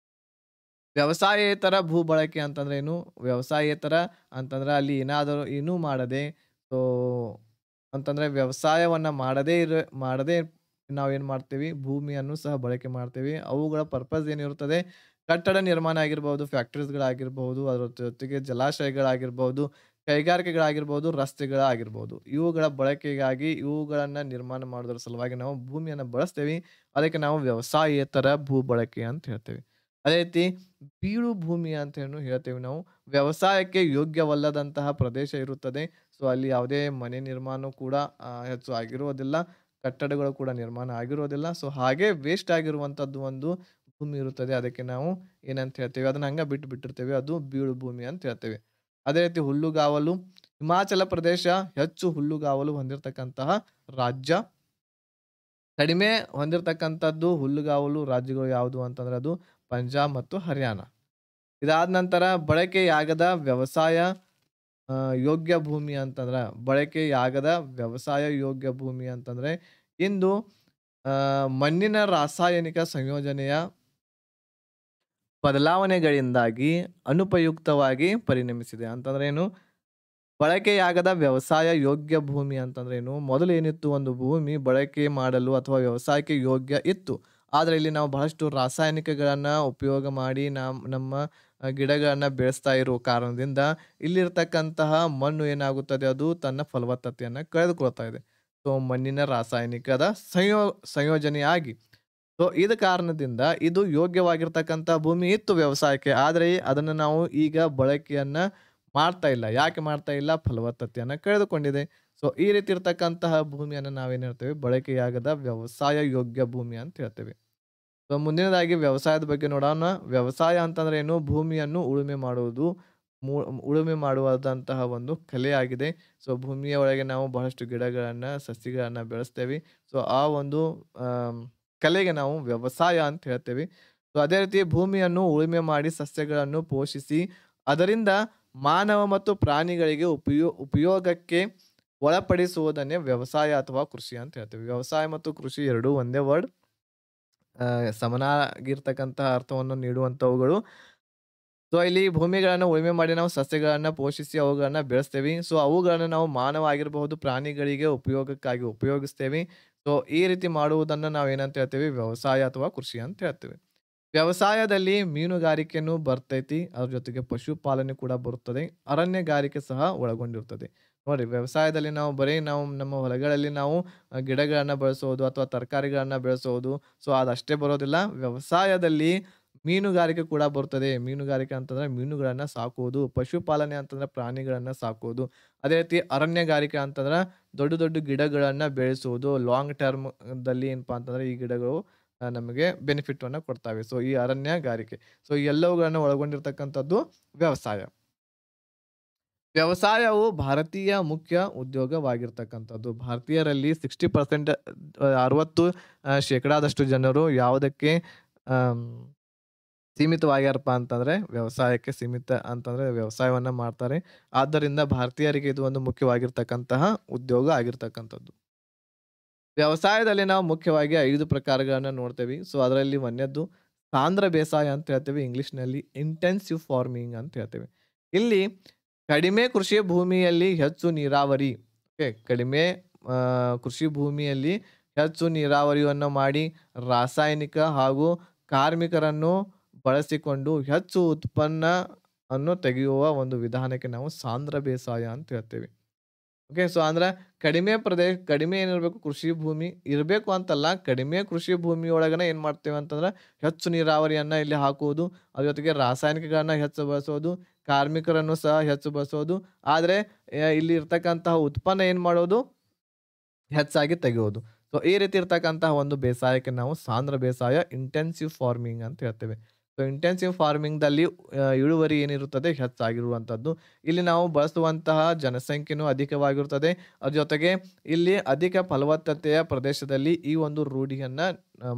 ವ್ಯವಸಾಯೇತರ ಭೂ ಬಳಕೆ ಅಂತಂದ್ರೆ ಏನು? ವ್ಯವಸಾಯೇತರ ಅಂತಂದ್ರೆ ಅಲ್ಲಿ ಏನಾದರೂ ಏನೂ ಮಾಡದೆ ಸೊ, ಅಂತಂದ್ರೆ ವ್ಯವಸಾಯವನ್ನ ಮಾಡದೇ ನಾವೇನ್ ಮಾಡ್ತೀವಿ ಭೂಮಿಯನ್ನು ಸಹ ಬಳಕೆ ಮಾಡ್ತೀವಿ. ಅವುಗಳ ಪರ್ಪಸ್ ಏನಿರುತ್ತದೆ ಕಟ್ಟಡ ನಿರ್ಮಾಣ ಆಗಿರ್ಬಹುದು, ಫ್ಯಾಕ್ಟರೀಸ್‌ಗಳಾಗಿರ್ಬಹುದು, ಅದರ ಜೊತೆಗೆ ಜಲಾಶಯಗಳಾಗಿರ್ಬಹುದು, ಕೈಗಾರಿಕೆಗಳಾಗಿರ್ಬಹುದು, ರಸ್ತೆಗಳಾಗಿರ್ಬಹುದು. ಇವುಗಳ ಬಳಕೆಗಾಗಿ ಇವುಗಳನ್ನ ನಿರ್ಮಾಣ ಮಾಡೋದ್ರ ಸಲುವಾಗಿ ನಾವು ಭೂಮಿಯನ್ನ ಬಳಸ್ತೇವೆ. ಅದಕ್ಕೆ ನಾವು ವ್ಯವಸಾಯೇತರ ಭೂ ಬಳಕೆ ಅಂತ ಹೇಳ್ತೇವೆ. ಅದೇ ರೀತಿ ಬೀಳು ಭೂಮಿ ಅಂತ ಹೇಳ್ತೇವೆ ನಾವು. ವ್ಯವಸಾಯಕ್ಕೆ ಯೋಗ್ಯವಲ್ಲದಂತಹ ಪ್ರದೇಶ ಇರುತ್ತದೆ. ಸೊ, ಅಲ್ಲಿ ಯಾವುದೇ ಮನೆ ನಿರ್ಮಾಣ ಕೂಡ ಹೆಚ್ಚು ಆಗಿರುವುದಿಲ್ಲ. ಕಟ್ಟಡಗಳು ಕೂಡ ನಿರ್ಮಾಣ ಆಗಿರೋದಿಲ್ಲ. ಸೊ, ಹಾಗೆ ವೇಸ್ಟ್ ಆಗಿರುವಂತದ್ದು ಒಂದು ಭೂಮಿ ಇರುತ್ತದೆ. ಅದಕ್ಕೆ ನಾವು ಏನಂತ ಹೇಳ್ತೇವೆ ಅದನ್ನ ಹಂಗ ಬಿಟ್ಟಿರ್ತೇವೆ. ಅದು ಬೀಳು ಭೂಮಿ ಅಂತ ಹೇಳ್ತೇವೆ. ಅದೇ ರೀತಿ ಹುಲ್ಲುಗಾವಲು. ಹಿಮಾಚಲ ಪ್ರದೇಶ ಹೆಚ್ಚು ಹುಲ್ಲುಗಾವಲು ಹೊಂದಿರತಕ್ಕಂತಹ ರಾಜ್ಯ. ಕಡಿಮೆ ಹೊಂದಿರತಕ್ಕಂಥದ್ದು ಹುಲ್ಲುಗಾವಲು ರಾಜ್ಯಗಳು ಯಾವುದು ಅಂತಂದ್ರೆ ಅದು ಪಂಜಾಬ್ ಮತ್ತು ಹರಿಯಾಣ. ಇದಾದ ನಂತರ ಬಳಕೆಯಾಗದ ವ್ಯವಸಾಯ ಯೋಗ್ಯ ಭೂಮಿ ಅಂತಂದ್ರ ಬಳಕೆಯಾಗದ ವ್ಯವಸಾಯ ಯೋಗ್ಯ ಭೂಮಿ ಅಂತಂದ್ರೆ ಇಂದು ಮಣ್ಣಿನ ರಾಸಾಯನಿಕ ಸಂಯೋಜನೆಯ ಬದಲಾವಣೆಗಳಿಂದಾಗಿ ಅನುಪಯುಕ್ತವಾಗಿ ಪರಿಣಮಿಸಿದೆ. ಅಂತಂದ್ರೆ ಏನು? ಬಳಕೆಯಾಗದ ವ್ಯವಸಾಯ ಯೋಗ್ಯ ಭೂಮಿ ಅಂತಂದ್ರೆ ಏನು? ಮೊದಲು ಏನಿತ್ತು ಒಂದು ಭೂಮಿ ಬಳಕೆ ಮಾಡಲು ಅಥವಾ ವ್ಯವಸಾಯಕ್ಕೆ ಯೋಗ್ಯ ಇತ್ತು. ಆದ್ರೆ ಇಲ್ಲಿ ನಾವು ಬಹಳಷ್ಟು ರಾಸಾಯನಿಕಗಳನ್ನ ಉಪಯೋಗ ಮಾಡಿ ನಮ್ಮ ಗಿಡಗಳನ್ನ ಬೆಳೆಸ್ತಾ ಇರುವ ಕಾರಣದಿಂದ ಇಲ್ಲಿರ್ತಕ್ಕಂತಹ ಮಣ್ಣು ಏನಾಗುತ್ತದೆ ಅದು ತನ್ನ ಫಲವತ್ತತೆಯನ್ನ ಕಳೆದುಕೊಳ್ತಾ ಇದೆ. ಸೊ, ಮಣ್ಣಿನ ರಾಸಾಯನಿಕದ ಸಂಯೋಜನೆಯಾಗಿ ಸೊ, ಇದ ಕಾರಣದಿಂದ ಇದು ಯೋಗ್ಯವಾಗಿರ್ತಕ್ಕಂಥ ಭೂಮಿ ಇತ್ತು ವ್ಯವಸಾಯಕ್ಕೆ. ಆದರೆ ಅದನ್ನ ನಾವು ಈಗ ಬಳಕೆಯನ್ನ ಮಾಡ್ತಾ ಇಲ್ಲ. ಯಾಕೆ ಮಾಡ್ತಾ ಇಲ್ಲ? ಫಲವತ್ತತೆಯನ್ನ ಕಳೆದುಕೊಂಡಿದೆ. ಸೊ, ಈ ರೀತಿ ಇರ್ತಕ್ಕಂತಹ ಭೂಮಿಯನ್ನ ನಾವೇನ್ ಹೇಳ್ತೇವೆ? ಬಳಕೆಯಾಗದ ವ್ಯವಸಾಯ ಯೋಗ್ಯ ಭೂಮಿ ಅಂತ ಹೇಳ್ತೇವೆ. ಸೊ, ಮುಂದಿನದಾಗಿ ವ್ಯವಸಾಯದ ಬಗ್ಗೆ ನೋಡೋಣ. ವ್ಯವಸಾಯ ಅಂತಂದ್ರೆ ಏನು? ಭೂಮಿಯನ್ನು ಉಳುಮೆ ಮಾಡುವುದು. ಉಳುಮೆ ಮಾಡುವಂತಹ ಒಂದು ಕಲೆಯಾಗಿದೆ. ಸೊ, ಭೂಮಿಯ ಒಳಗೆ ನಾವು ಬಹಳಷ್ಟು ಗಿಡಗಳನ್ನ, ಸಸಿಗಳನ್ನ ಬೆಳೆಸ್ತೇವೆ. ಸೊ, ಆ ಒಂದು ಕಲೆಗೆ ನಾವು ವ್ಯವಸಾಯ ಅಂತ ಹೇಳ್ತೇವೆ. ಸೊ, ಅದೇ ರೀತಿ ಭೂಮಿಯನ್ನು ಉಳುಮೆ ಮಾಡಿ ಸಸ್ಯಗಳನ್ನು ಪೋಷಿಸಿ ಅದರಿಂದ ಮಾನವ ಮತ್ತು ಪ್ರಾಣಿಗಳಿಗೆ ಉಪಯೋಗಕ್ಕೆ ಒಳಪಡಿಸುವುದನ್ನೇ ವ್ಯವಸಾಯ ಅಥವಾ ಕೃಷಿ ಅಂತ ಹೇಳ್ತೇವೆ. ವ್ಯವಸಾಯ ಮತ್ತು ಕೃಷಿ ಎರಡೂ ಒಂದೇ ವರ್ಡ್. ಸಮನಾಗಿರ್ತಕ್ಕಂತಹ ಅರ್ಥವನ್ನು ನೀಡುವಂತವುಗಳು. ಸೊ, ಇಲ್ಲಿ ಭೂಮಿಗಳನ್ನ ಉಳುಮೆ ಮಾಡಿ ನಾವು ಸಸ್ಯಗಳನ್ನ ಪೋಷಿಸಿ ಅವುಗಳನ್ನ ಬೆಳೆಸ್ತೇವೆ. ಸೊ, ಅವುಗಳನ್ನ ನಾವು ಮಾನವ ಆಗಿರಬಹುದು ಪ್ರಾಣಿಗಳಿಗೆ ಉಪಯೋಗಕ್ಕಾಗಿ ಉಪಯೋಗಿಸ್ತೇವೆ. ಸೊ, ಈ ರೀತಿ ಮಾಡುವುದನ್ನ ನಾವು ಏನಂತ ಹೇಳ್ತೇವೆ? ವ್ಯವಸಾಯ ಅಥವಾ ಕೃಷಿ ಅಂತ ಹೇಳ್ತೇವೆ. ವ್ಯವಸಾಯದಲ್ಲಿ ಮೀನುಗಾರಿಕೆನೂ ಬರ್ತೈತಿ. ಅದ್ರ ಜೊತೆಗೆ ಪಶುಪಾಲನೆ ಕೂಡ ಬರುತ್ತದೆ. ಅರಣ್ಯಗಾರಿಕೆ ಸಹ ಒಳಗೊಂಡಿರುತ್ತದೆ. ನೋಡ್ರಿ ವ್ಯವಸಾಯದಲ್ಲಿ ನಾವು ಬರೀ ನಾವು ನಮ್ಮ ಹೊಲಗಳಲ್ಲಿ ನಾವು ಗಿಡಗಳನ್ನ ಬೆಳೆಸೋದು ಅಥವಾ ತರಕಾರಿಗಳನ್ನ ಬೆಳೆಸೋದು. ಸೊ, ಅದಷ್ಟೇ ಬರೋದಿಲ್ಲ. ವ್ಯವಸಾಯದಲ್ಲಿ ಮೀನುಗಾರಿಕೆ ಕೂಡ ಬರುತ್ತದೆ. ಮೀನುಗಾರಿಕೆ ಅಂತಂದ್ರೆ ಮೀನುಗಳನ್ನ ಸಾಕುವುದು. ಪಶುಪಾಲನೆ ಅಂತಂದ್ರೆ ಪ್ರಾಣಿಗಳನ್ನ ಸಾಕುವುದು. ಅದೇ ರೀತಿ ಅರಣ್ಯಗಾರಿಕೆ ಅಂತಂದ್ರೆ ದೊಡ್ಡ ದೊಡ್ಡ ಗಿಡಗಳನ್ನ ಬೆಳೆಸುವುದು. ಲಾಂಗ್ ಟರ್ಮ್ ದಲ್ಲಿ ಏನಪ್ಪಾ ಅಂತಂದ್ರೆ ಈ ಗಿಡಗಳು ನಮಗೆ ಬೆನಿಫಿಟನ್ನು ಕೊಡ್ತಾವೆ. ಸೊ ಈ ಅರಣ್ಯಗಾರಿಕೆ. ಸೊ ಈ ಎಲ್ಲವುಗಳನ್ನು ಒಳಗೊಂಡಿರ್ತಕ್ಕಂಥದ್ದು ವ್ಯವಸಾಯ. ವ್ಯವಸಾಯವು ಭಾರತೀಯ ಮುಖ್ಯ ಉದ್ಯೋಗವಾಗಿರ್ತಕ್ಕಂಥದ್ದು. ಭಾರತೀಯರಲ್ಲಿ 60% 60% ಜನರು ಯಾವುದಕ್ಕೆ ಆಮ್, ಸೀಮಿತವಾಗ್ಯಾರಪ್ಪ ಅಂತಂದ್ರೆ ವ್ಯವಸಾಯಕ್ಕೆ ಸೀಮಿತ ಅಂತಂದ್ರೆ ವ್ಯವಸಾಯವನ್ನ ಮಾಡ್ತಾರೆ. ಆದ್ದರಿಂದ ಭಾರತೀಯರಿಗೆ ಇದು ಒಂದು ಮುಖ್ಯವಾಗಿರ್ತಕ್ಕಂತಹ ಉದ್ಯೋಗ ಆಗಿರ್ತಕ್ಕಂಥದ್ದು. ವ್ಯವಸಾಯದಲ್ಲಿ ನಾವು ಮುಖ್ಯವಾಗಿ 5 ಪ್ರಕಾರಗಳನ್ನ ನೋಡ್ತೇವೆ. ಸೊ ಅದರಲ್ಲಿ ಒಂದನೇದ್ದು ಸಾಂದ್ರ ಬೇಸಾಯ ಅಂತ ಹೇಳ್ತೇವೆ, ಇಂಗ್ಲಿಷ್ನಲ್ಲಿ ಇಂಟೆನ್ಸಿವ್ ಫಾರ್ಮಿಂಗ್ ಅಂತ ಹೇಳ್ತೇವೆ. ಇಲ್ಲಿ ಕಡಿಮೆ ಕೃಷಿ ಭೂಮಿಯಲ್ಲಿ ಹೆಚ್ಚು ನೀರಾವರಿ, ಓಕೆ, ಕಡಿಮೆ ಕೃಷಿ ಭೂಮಿಯಲ್ಲಿ ಹೆಚ್ಚು ನೀರಾವರಿಯನ್ನು ಮಾಡಿ ರಾಸಾಯನಿಕ ಹಾಗೂ ಕಾರ್ಮಿಕರನ್ನು ಬಳಸಿಕೊಂಡು ಹೆಚ್ಚು ಉತ್ಪನ್ನ ಅನ್ನು ತೆಗೆಯುವ ಒಂದು ವಿಧಾನಕ್ಕೆ ನಾವು ಸಾಂದ್ರ ಬೇಸಾಯ ಅಂತ ಹೇಳ್ತೇವೆ. ಓಕೆ, ಸೊ ಅಂದ್ರೆ ಕಡಿಮೆ ಏನಿರಬೇಕು, ಕೃಷಿ ಭೂಮಿ ಇರಬೇಕು ಅಂತಲ್ಲ, ಕಡಿಮೆ ಕೃಷಿ ಭೂಮಿ ಒಳಗನೆ ಏನ್ ಮಾಡ್ತೇವೆ ಅಂತಂದ್ರೆ ಹೆಚ್ಚು ನೀರಾವರಿಯನ್ನ ಇಲ್ಲಿ ಹಾಕುವುದು, ಅದ್ರ ಜೊತೆಗೆ ರಾಸಾಯನಿಕಗಳನ್ನ ಹೆಚ್ಚು ಬಳಸೋದು, ಕಾರ್ಮಿಕರನ್ನು ಸಹ ಹೆಚ್ಚು ಬಳಸೋದು, ಆದ್ರೆ ಇಲ್ಲಿ ಇರ್ತಕ್ಕಂತಹ ಉತ್ಪನ್ನ ಏನ್ ಮಾಡೋದು, ಹೆಚ್ಚಾಗಿ ತೆಗೆಯೋದು. ಸೊ ಈ ರೀತಿ ಇರ್ತಕ್ಕಂತಹ ಒಂದು ಬೇಸಾಯಕ್ಕೆ ನಾವು ಸಾಂದ್ರ ಬೇಸಾಯ, ಇಂಟೆನ್ಸಿವ್ ಫಾರ್ಮಿಂಗ್ ಅಂತ ಹೇಳ್ತೇವೆ. ಸೊ ಇಂಟೆನ್ಸಿವ್ ಫಾರ್ಮಿಂಗ್ ದಲ್ಲಿ ಇಳುವರಿ ಏನಿರುತ್ತದೆ ಹೆಚ್ಚಾಗಿರುವಂತದ್ದು. ಇಲ್ಲಿ ನಾವು ಬಳಸುವಂತಹ ಜನಸಂಖ್ಯೆನೂ ಅಧಿಕವಾಗಿರುತ್ತದೆ. ಅದ್ರ ಜೊತೆಗೆ ಇಲ್ಲಿ ಅಧಿಕ ಫಲವತ್ತತೆಯ ಪ್ರದೇಶದಲ್ಲಿ ಈ ಒಂದು ರೂಢಿಯನ್ನ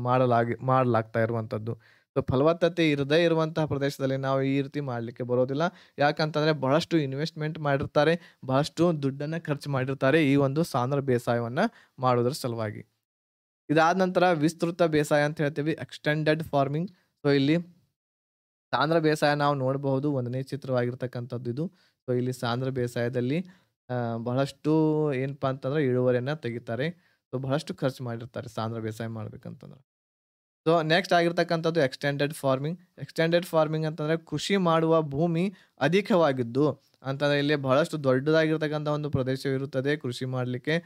ಮಾಡಲಾಗ್ತಾ ಇರುವಂತದ್ದು. ಸೊ ಫಲವತ್ತತೆ ಇರದೇ ಇರುವಂತಹ ಪ್ರದೇಶದಲ್ಲಿ ನಾವು ಈ ರೀತಿ ಮಾಡ್ಲಿಕ್ಕೆ ಬರೋದಿಲ್ಲ. ಯಾಕಂತಂದ್ರೆ ಬಹಳಷ್ಟು ಇನ್ವೆಸ್ಟ್ಮೆಂಟ್ ಮಾಡಿರ್ತಾರೆ, ಬಹಳಷ್ಟು ದುಡ್ಡನ್ನ ಖರ್ಚು ಮಾಡಿರ್ತಾರೆ ಈ ಒಂದು ಸಾಂದ್ರ ಬೇಸಾಯವನ್ನ ಮಾಡೋದ್ರ ಸಲುವಾಗಿ. ಇದಾದ ನಂತರ ವಿಸ್ತೃತ ಬೇಸಾಯ ಅಂತ ಹೇಳ್ತೀವಿ, ಎಕ್ಸ್ಟೆಂಡೆಡ್ ಫಾರ್ಮಿಂಗ್. ಸೊ ಇಲ್ಲಿ ಸಾಂದ್ರ ಬೇಸಾಯ ನಾವು ನೋಡಬಹುದು, 1ನೇ ಚಿತ್ರವಾಗಿರ್ತಕ್ಕಂಥದ್ದು ಇದು. ಸೊ ಇಲ್ಲಿ ಸಾಂದ್ರ ಬೇಸಾಯದಲ್ಲಿ ಬಹಳಷ್ಟು ಏನಪ್ಪಾ ಅಂತಂದ್ರೆ ಇಳುವರಿಯನ್ನ ತೆಗಿತಾರೆ. ಸೊ ಬಹಳಷ್ಟು ಖರ್ಚು ಮಾಡಿರ್ತಾರೆ ಸಾಂದ್ರ ಬೇಸಾಯ ಮಾಡ್ಬೇಕಂತಂದ್ರೆ. ಸೊ ನೆಕ್ಸ್ಟ್ ಆಗಿರ್ತಕ್ಕಂಥದ್ದು ಎಕ್ಸ್ಟೆಂಡೆಡ್ ಫಾರ್ಮಿಂಗ್. ಎಕ್ಸ್ಟೆಂಡೆಡ್ ಫಾರ್ಮಿಂಗ್ ಅಂತಂದ್ರೆ ಕೃಷಿ ಮಾಡುವ ಭೂಮಿ ಅಧಿಕವಾಗಿದ್ದು ಅಂತಂದ್ರೆ ಇಲ್ಲಿ ಬಹಳಷ್ಟು ದೊಡ್ಡದಾಗಿರ್ತಕ್ಕಂಥ ಒಂದು ಪ್ರದೇಶವಿರುತ್ತದೆ ಕೃಷಿ ಮಾಡಲಿಕ್ಕೆ.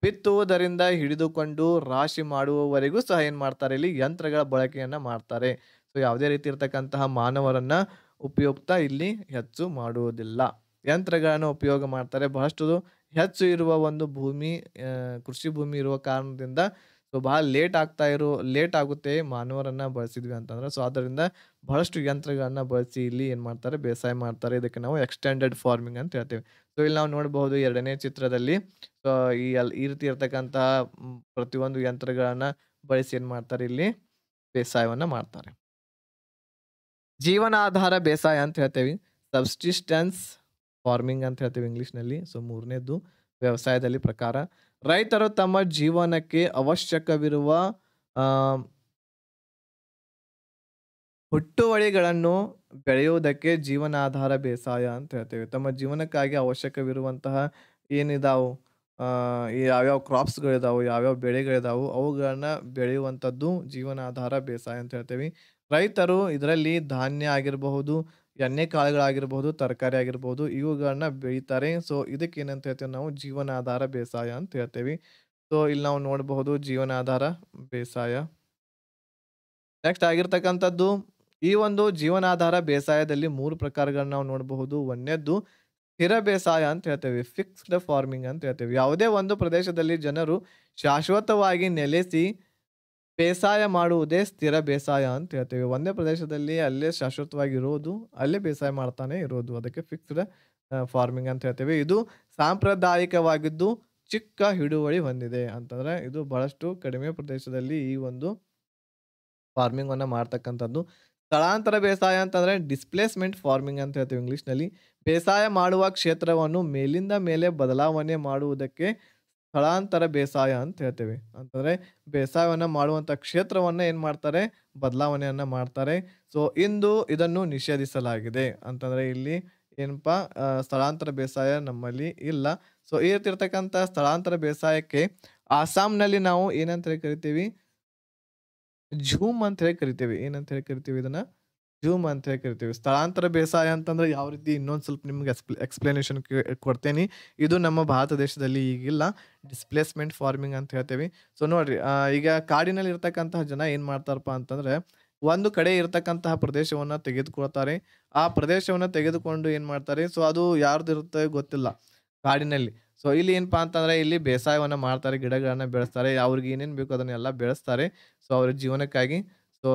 ಬಿತ್ತುವುದರಿಂದ ಹಿಡಿದುಕೊಂಡು ರಾಶಿ ಮಾಡುವವರೆಗೂ ಸಹ ಏನ್ ಮಾಡ್ತಾರೆ, ಇಲ್ಲಿ ಯಂತ್ರಗಳ ಬಳಕೆಯನ್ನ ಮಾಡ್ತಾರೆ. ಸೊ ಯಾವುದೇ ರೀತಿ ಇರ್ತಕ್ಕಂತಹ ಮಾನವರನ್ನ ಉಪಯುಕ್ತ ಇಲ್ಲಿ ಹೆಚ್ಚು ಮಾಡುವುದಿಲ್ಲ, ಯಂತ್ರಗಳನ್ನು ಉಪಯೋಗ ಮಾಡ್ತಾರೆ. ಬಹಳಷ್ಟು ಹೆಚ್ಚು ಇರುವ ಒಂದು ಭೂಮಿ, ಕೃಷಿ ಭೂಮಿ ಇರುವ ಕಾರಣದಿಂದ ಸೊ ಬಹಳ ಲೇಟ್ ಆಗುತ್ತೆ ಮಾನವರನ್ನ ಬಳಸಿದ್ವಿ ಅಂತಂದ್ರೆ. ಸೊ ಆದ್ದರಿಂದ ಬಹಳಷ್ಟು ಯಂತ್ರಗಳನ್ನ ಬಳಸಿ ಇಲ್ಲಿ ಏನ್ ಮಾಡ್ತಾರೆ, ಬೇಸಾಯ ಮಾಡ್ತಾರೆ. ಇದಕ್ಕೆ ನಾವು ಎಕ್ಸ್ಟೆಂಡೆಡ್ ಫಾರ್ಮಿಂಗ್ ಅಂತ ಹೇಳ್ತೇವೆ. ಸೊ ಇಲ್ಲಿ ನಾವು ನೋಡಬಹುದು 2ನೇ ಚಿತ್ರದಲ್ಲಿ ಸೊ ಈ ರೀತಿ ಇರ್ತಕ್ಕಂತಹ ಪ್ರತಿಯೊಂದು ಯಂತ್ರಗಳನ್ನ ಬಳಸಿ ಏನ್ ಮಾಡ್ತಾರೆ, ಇಲ್ಲಿ ಬೇಸಾಯವನ್ನ ಮಾಡ್ತಾರೆ. ಜೀವನಾಧಾರ ಬೇಸಾಯ ಅಂತ ಹೇಳ್ತೇವೆ, ಸಬ್ಸಿಸ್ಟೆನ್ಸ್ ಫಾರ್ಮಿಂಗ್ ಅಂತ ಹೇಳ್ತೇವೆ ಇಂಗ್ಲಿಷ್ನಲ್ಲಿ. ಸೊ 3ನೇದ್ದು ವ್ಯವಸಾಯದಲ್ಲಿ ಪ್ರಕಾರ, ರೈತರು ತಮ್ಮ ಜೀವನಕ್ಕೆ ಅವಶ್ಯಕವಿರುವ ಹುಟ್ಟುವಳಿಗಳನ್ನು ಬೆಳೆಯುವುದಕ್ಕೆ ಜೀವನಾಧಾರ ಬೇಸಾಯ ಅಂತ ಹೇಳ್ತೇವೆ. ತಮ್ಮ ಜೀವನಕ್ಕಾಗಿ ಅವಶ್ಯಕವಿರುವಂತಹ ಏನಿದಾವು, ಯಾವ್ಯಾವ ಕ್ರಾಪ್ಸ್ಗಳಿದಾವು, ಯಾವ್ಯಾವ ಬೆಳೆಗಳಿದಾವು, ಅವುಗಳನ್ನ ಬೆಳೆಯುವಂಥದ್ದು ಜೀವನಾಧಾರ ಬೇಸಾಯ ಅಂತ ಹೇಳ್ತೇವೆ. ರೈತರು ಇದರಲ್ಲಿ ಧಾನ್ಯ ಆಗಿರಬಹುದು, ಎಣ್ಣೆ ಕಾಳುಗಳಾಗಿರ್ಬಹುದು, ತರಕಾರಿ ಆಗಿರ್ಬಹುದು, ಇವುಗಳನ್ನ ಬೆಳೀತಾರೆ. ಸೊ ಇದಕ್ಕೆ ಏನಂತ ಹೇಳ್ತೇವೆ, ನಾವು ಜೀವನಾಧಾರ ಬೇಸಾಯ ಅಂತ ಹೇಳ್ತೇವೆ. ಸೊ ಇಲ್ಲಿ ನಾವು ನೋಡಬಹುದು ಜೀವನಾಧಾರ ಬೇಸಾಯ. ನೆಕ್ಸ್ಟ್ ಆಗಿರ್ತಕ್ಕಂಥದ್ದು ಈ ಒಂದು ಜೀವನಾಧಾರ ಬೇಸಾಯದಲ್ಲಿ 3 ಪ್ರಕಾರಗಳನ್ನ ನಾವು ನೋಡಬಹುದು. 1ನೇದ್ದು ಸ್ಥಿರ ಬೇಸಾಯ ಅಂತ ಹೇಳ್ತೇವೆ, ಫಿಕ್ಸ್ಡ್ ಫಾರ್ಮಿಂಗ್ ಅಂತ ಹೇಳ್ತೇವೆ. ಯಾವುದೇ ಒಂದು ಪ್ರದೇಶದಲ್ಲಿ ಜನರು ಶಾಶ್ವತವಾಗಿ ನೆಲೆಸಿ ಬೇಸಾಯ ಮಾಡುವುದೇ ಸ್ಥಿರ ಬೇಸಾಯ ಅಂತ ಹೇಳ್ತೇವೆ. ಒಂದೇ ಪ್ರದೇಶದಲ್ಲಿ ಅಲ್ಲೇ ಶಾಶ್ವತವಾಗಿ ಇರೋದು, ಅಲ್ಲೇ ಬೇಸಾಯ ಮಾಡ್ತಾನೆ ಇರೋದು, ಅದಕ್ಕೆ ಫಿಕ್ಸ್ಡ್ ಫಾರ್ಮಿಂಗ್ ಅಂತ ಹೇಳ್ತೇವೆ. ಇದು ಸಾಂಪ್ರದಾಯಿಕವಾಗಿದ್ದು ಚಿಕ್ಕ ಹಿಡುವಳಿ ಹೊಂದಿದೆ ಅಂತಂದ್ರೆ ಇದು ಬಹಳಷ್ಟು ಕಡಿಮೆ ಪ್ರದೇಶದಲ್ಲಿ ಈ ಒಂದು ಫಾರ್ಮಿಂಗ್ ಅನ್ನ ಮಾಡ್ತಕ್ಕಂಥದ್ದು. ಸ್ಥಳಾಂತರ ಬೇಸಾಯ ಅಂತಂದ್ರೆ ಡಿಸ್ಪ್ಲೇಸ್ಮೆಂಟ್ ಫಾರ್ಮಿಂಗ್ ಅಂತ ಹೇಳ್ತೇವೆ ಇಂಗ್ಲಿಷ್ನಲ್ಲಿ. ಬೇಸಾಯ ಮಾಡುವ ಕ್ಷೇತ್ರವನ್ನು ಮೇಲಿಂದ ಮೇಲೆ ಬದಲಾವಣೆ ಮಾಡುವುದಕ್ಕೆ ಸ್ಥಳಾಂತರ ಬೇಸಾಯ ಅಂತ ಹೇಳ್ತೇವೆ. ಅಂತಂದ್ರೆ ಬೇಸಾಯವನ್ನ ಮಾಡುವಂತ ಕ್ಷೇತ್ರವನ್ನ ಏನ್ ಮಾಡ್ತಾರೆ, ಬದಲಾವಣೆಯನ್ನ ಮಾಡ್ತಾರೆ. ಸೊ ಇಂದು ಇದನ್ನು ನಿಷೇಧಿಸಲಾಗಿದೆ ಅಂತಂದ್ರೆ ಇಲ್ಲಿ ಏನಪ್ಪಾ, ಸ್ಥಳಾಂತರ ಬೇಸಾಯ ನಮ್ಮಲ್ಲಿ ಇಲ್ಲ. ಸೊ ಈ ರೀತಿ ಇರ್ತಕ್ಕಂಥ ಸ್ಥಳಾಂತರ ಬೇಸಾಯಕ್ಕೆ ಆಸಾಂನಲ್ಲಿ ನಾವು ಏನಂತ ಹೇಳಿ ಕರಿತೀವಿ, ಝೂಮ್ ಅಂತ ಹೇಳಿ ಕರಿತೀವಿ. ಏನಂತ ಹೇಳಿ ಕರಿತೀವಿ, ಇದನ್ನ ಝೂಮ್ ಅಂತ ಹೇಳಿ ಕರಿತೀವಿ. ಸ್ಥಳಾಂತರ ಬೇಸಾಯ ಅಂತಂದ್ರೆ ಯಾವ ರೀತಿ, ಇನ್ನೊಂದು ಸ್ವಲ್ಪ ನಿಮ್ಗೆ ಎಕ್ಸ್ಪ್ಲನೇಷನ್ ಕೊಡ್ತೇನೆ. ಇದು ನಮ್ಮ ಭಾರತ ದೇಶದಲ್ಲಿ ಈಗಿಲ್ಲ, ಡಿಸ್ಪ್ಲೇಸ್ಮೆಂಟ್ ಫಾರ್ಮಿಂಗ್ ಅಂತ ಹೇಳ್ತೇವೆ. ಸೊ ನೋಡ್ರಿ, ಈಗ ಕಾಡಿನಲ್ಲಿ ಇರ್ತಕ್ಕಂತಹ ಜನ ಏನ್ ಮಾಡ್ತಾರಪ್ಪ ಅಂತಂದ್ರೆ ಒಂದು ಕಡೆ ಇರ್ತಕ್ಕಂತಹ ಪ್ರದೇಶವನ್ನ ತೆಗೆದುಕೊಳ್ತಾರೆ. ಆ ಪ್ರದೇಶವನ್ನ ತೆಗೆದುಕೊಂಡು ಏನ್ ಮಾಡ್ತಾರೆ, ಸೊ ಅದು ಯಾರ್ದು ಇರುತ್ತೆ ಗೊತ್ತಿಲ್ಲ ಕಾಡಿನಲ್ಲಿ. ಸೊ ಇಲ್ಲಿ ಏನಪ್ಪಾ ಅಂತಂದ್ರೆ ಇಲ್ಲಿ ಬೇಸಾಯವನ್ನ ಮಾಡ್ತಾರೆ, ಗಿಡಗಳನ್ನ ಬೆಳೆಸ್ತಾರೆ. ಅವ್ರಿಗೆ ಏನೇನ್ ಬೇಕು ಅದನ್ನೆಲ್ಲ ಬೆಳೆಸ್ತಾರೆ. ಸೊ ಅವ್ರ ಜೀವನಕ್ಕಾಗಿ. ಸೊ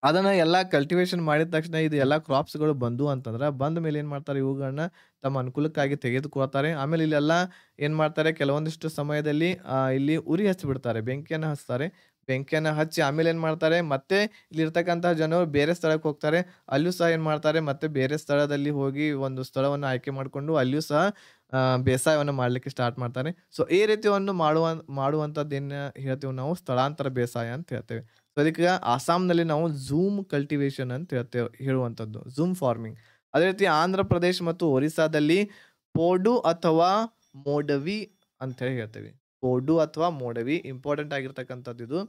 ಅದನ್ನ ಎಲ್ಲಾ ಕಲ್ಟಿವೇಶನ್ ಮಾಡಿದ ತಕ್ಷಣ ಇದು ಎಲ್ಲಾ ಕ್ರಾಪ್ಸ್‌ಗಳು ಬಂದು ಅಂತಂದ್ರ, ಬಂದ ಮೇಲೆ ಏನ್ ಮಾಡ್ತಾರೆ ಇವುಗಳನ್ನ ತಮ್ಮ ಅನುಕೂಲಕ್ಕಾಗಿ ತೆಗೆದುಕೊಳ್ತಾರೆ. ಆಮೇಲೆ ಇಲ್ಲೆಲ್ಲಾ ಏನ್ ಮಾಡ್ತಾರೆ ಕೆಲವೊಂದಿಷ್ಟು ಸಮಯದಲ್ಲಿ ಇಲ್ಲಿ ಉರಿ ಹಚ್ಚಿಬಿಡ್ತಾರೆ. ಬೆಂಕಿಯನ್ನ ಹಚ್ತಾರೆ. ಬೆಂಕಿಯನ್ನ ಹಚ್ಚಿ ಆಮೇಲೆ ಏನ್ ಮಾಡ್ತಾರೆ, ಮತ್ತೆ ಇಲ್ಲಿರ್ತಕ್ಕಂತಹ ಜನರು ಬೇರೆ ಸ್ಥಳಕ್ಕೆ ಹೋಗ್ತಾರೆ. ಅಲ್ಲಿಯೂ ಸಹ ಏನ್ ಮಾಡ್ತಾರೆ, ಮತ್ತೆ ಬೇರೆ ಸ್ಥಳದಲ್ಲಿ ಹೋಗಿ ಒಂದು ಸ್ಥಳವನ್ನ ಆಯ್ಕೆ ಮಾಡ್ಕೊಂಡು ಅಲ್ಲಿಯೂ ಸಹ ಬೇಸಾಯವನ್ನ ಮಾಡ್ಲಿಕ್ಕೆ ಸ್ಟಾರ್ಟ್ ಮಾಡ್ತಾರೆ. ಸೊ ಈ ರೀತಿ ಒಂದು ಮಾಡುವಂತದ್ದೇನ ಹೇಳ್ತೇವೆ ನಾವು ಸ್ಥಳಾಂತರ ಬೇಸಾಯ ಅಂತ ಹೇಳ್ತೇವೆ. ಸೊ ಅದಕ್ಕೆ ಅಸ್ಸಾಂನಲ್ಲಿ ನಾವು ಝೂಮ್ ಕಲ್ಟಿವೇಶನ್ ಅಂತ ಹೇಳುವಂಥದ್ದು. Zoom farming. ಅದೇ ರೀತಿ ಆಂಧ್ರ ಪ್ರದೇಶ್ ಮತ್ತು ಒರಿಸ್ಸಾದಲ್ಲಿ ಪೋಡು ಅಥವಾ ಮೋಡವಿ ಅಂತ ಹೇಳಿ ಹೇಳ್ತೇವೆ. ಪೋಡು ಅಥವಾ ಮೋಡವಿ ಇಂಪಾರ್ಟೆಂಟ್ ಆಗಿರ್ತಕ್ಕಂಥದ್ದು ಇದು.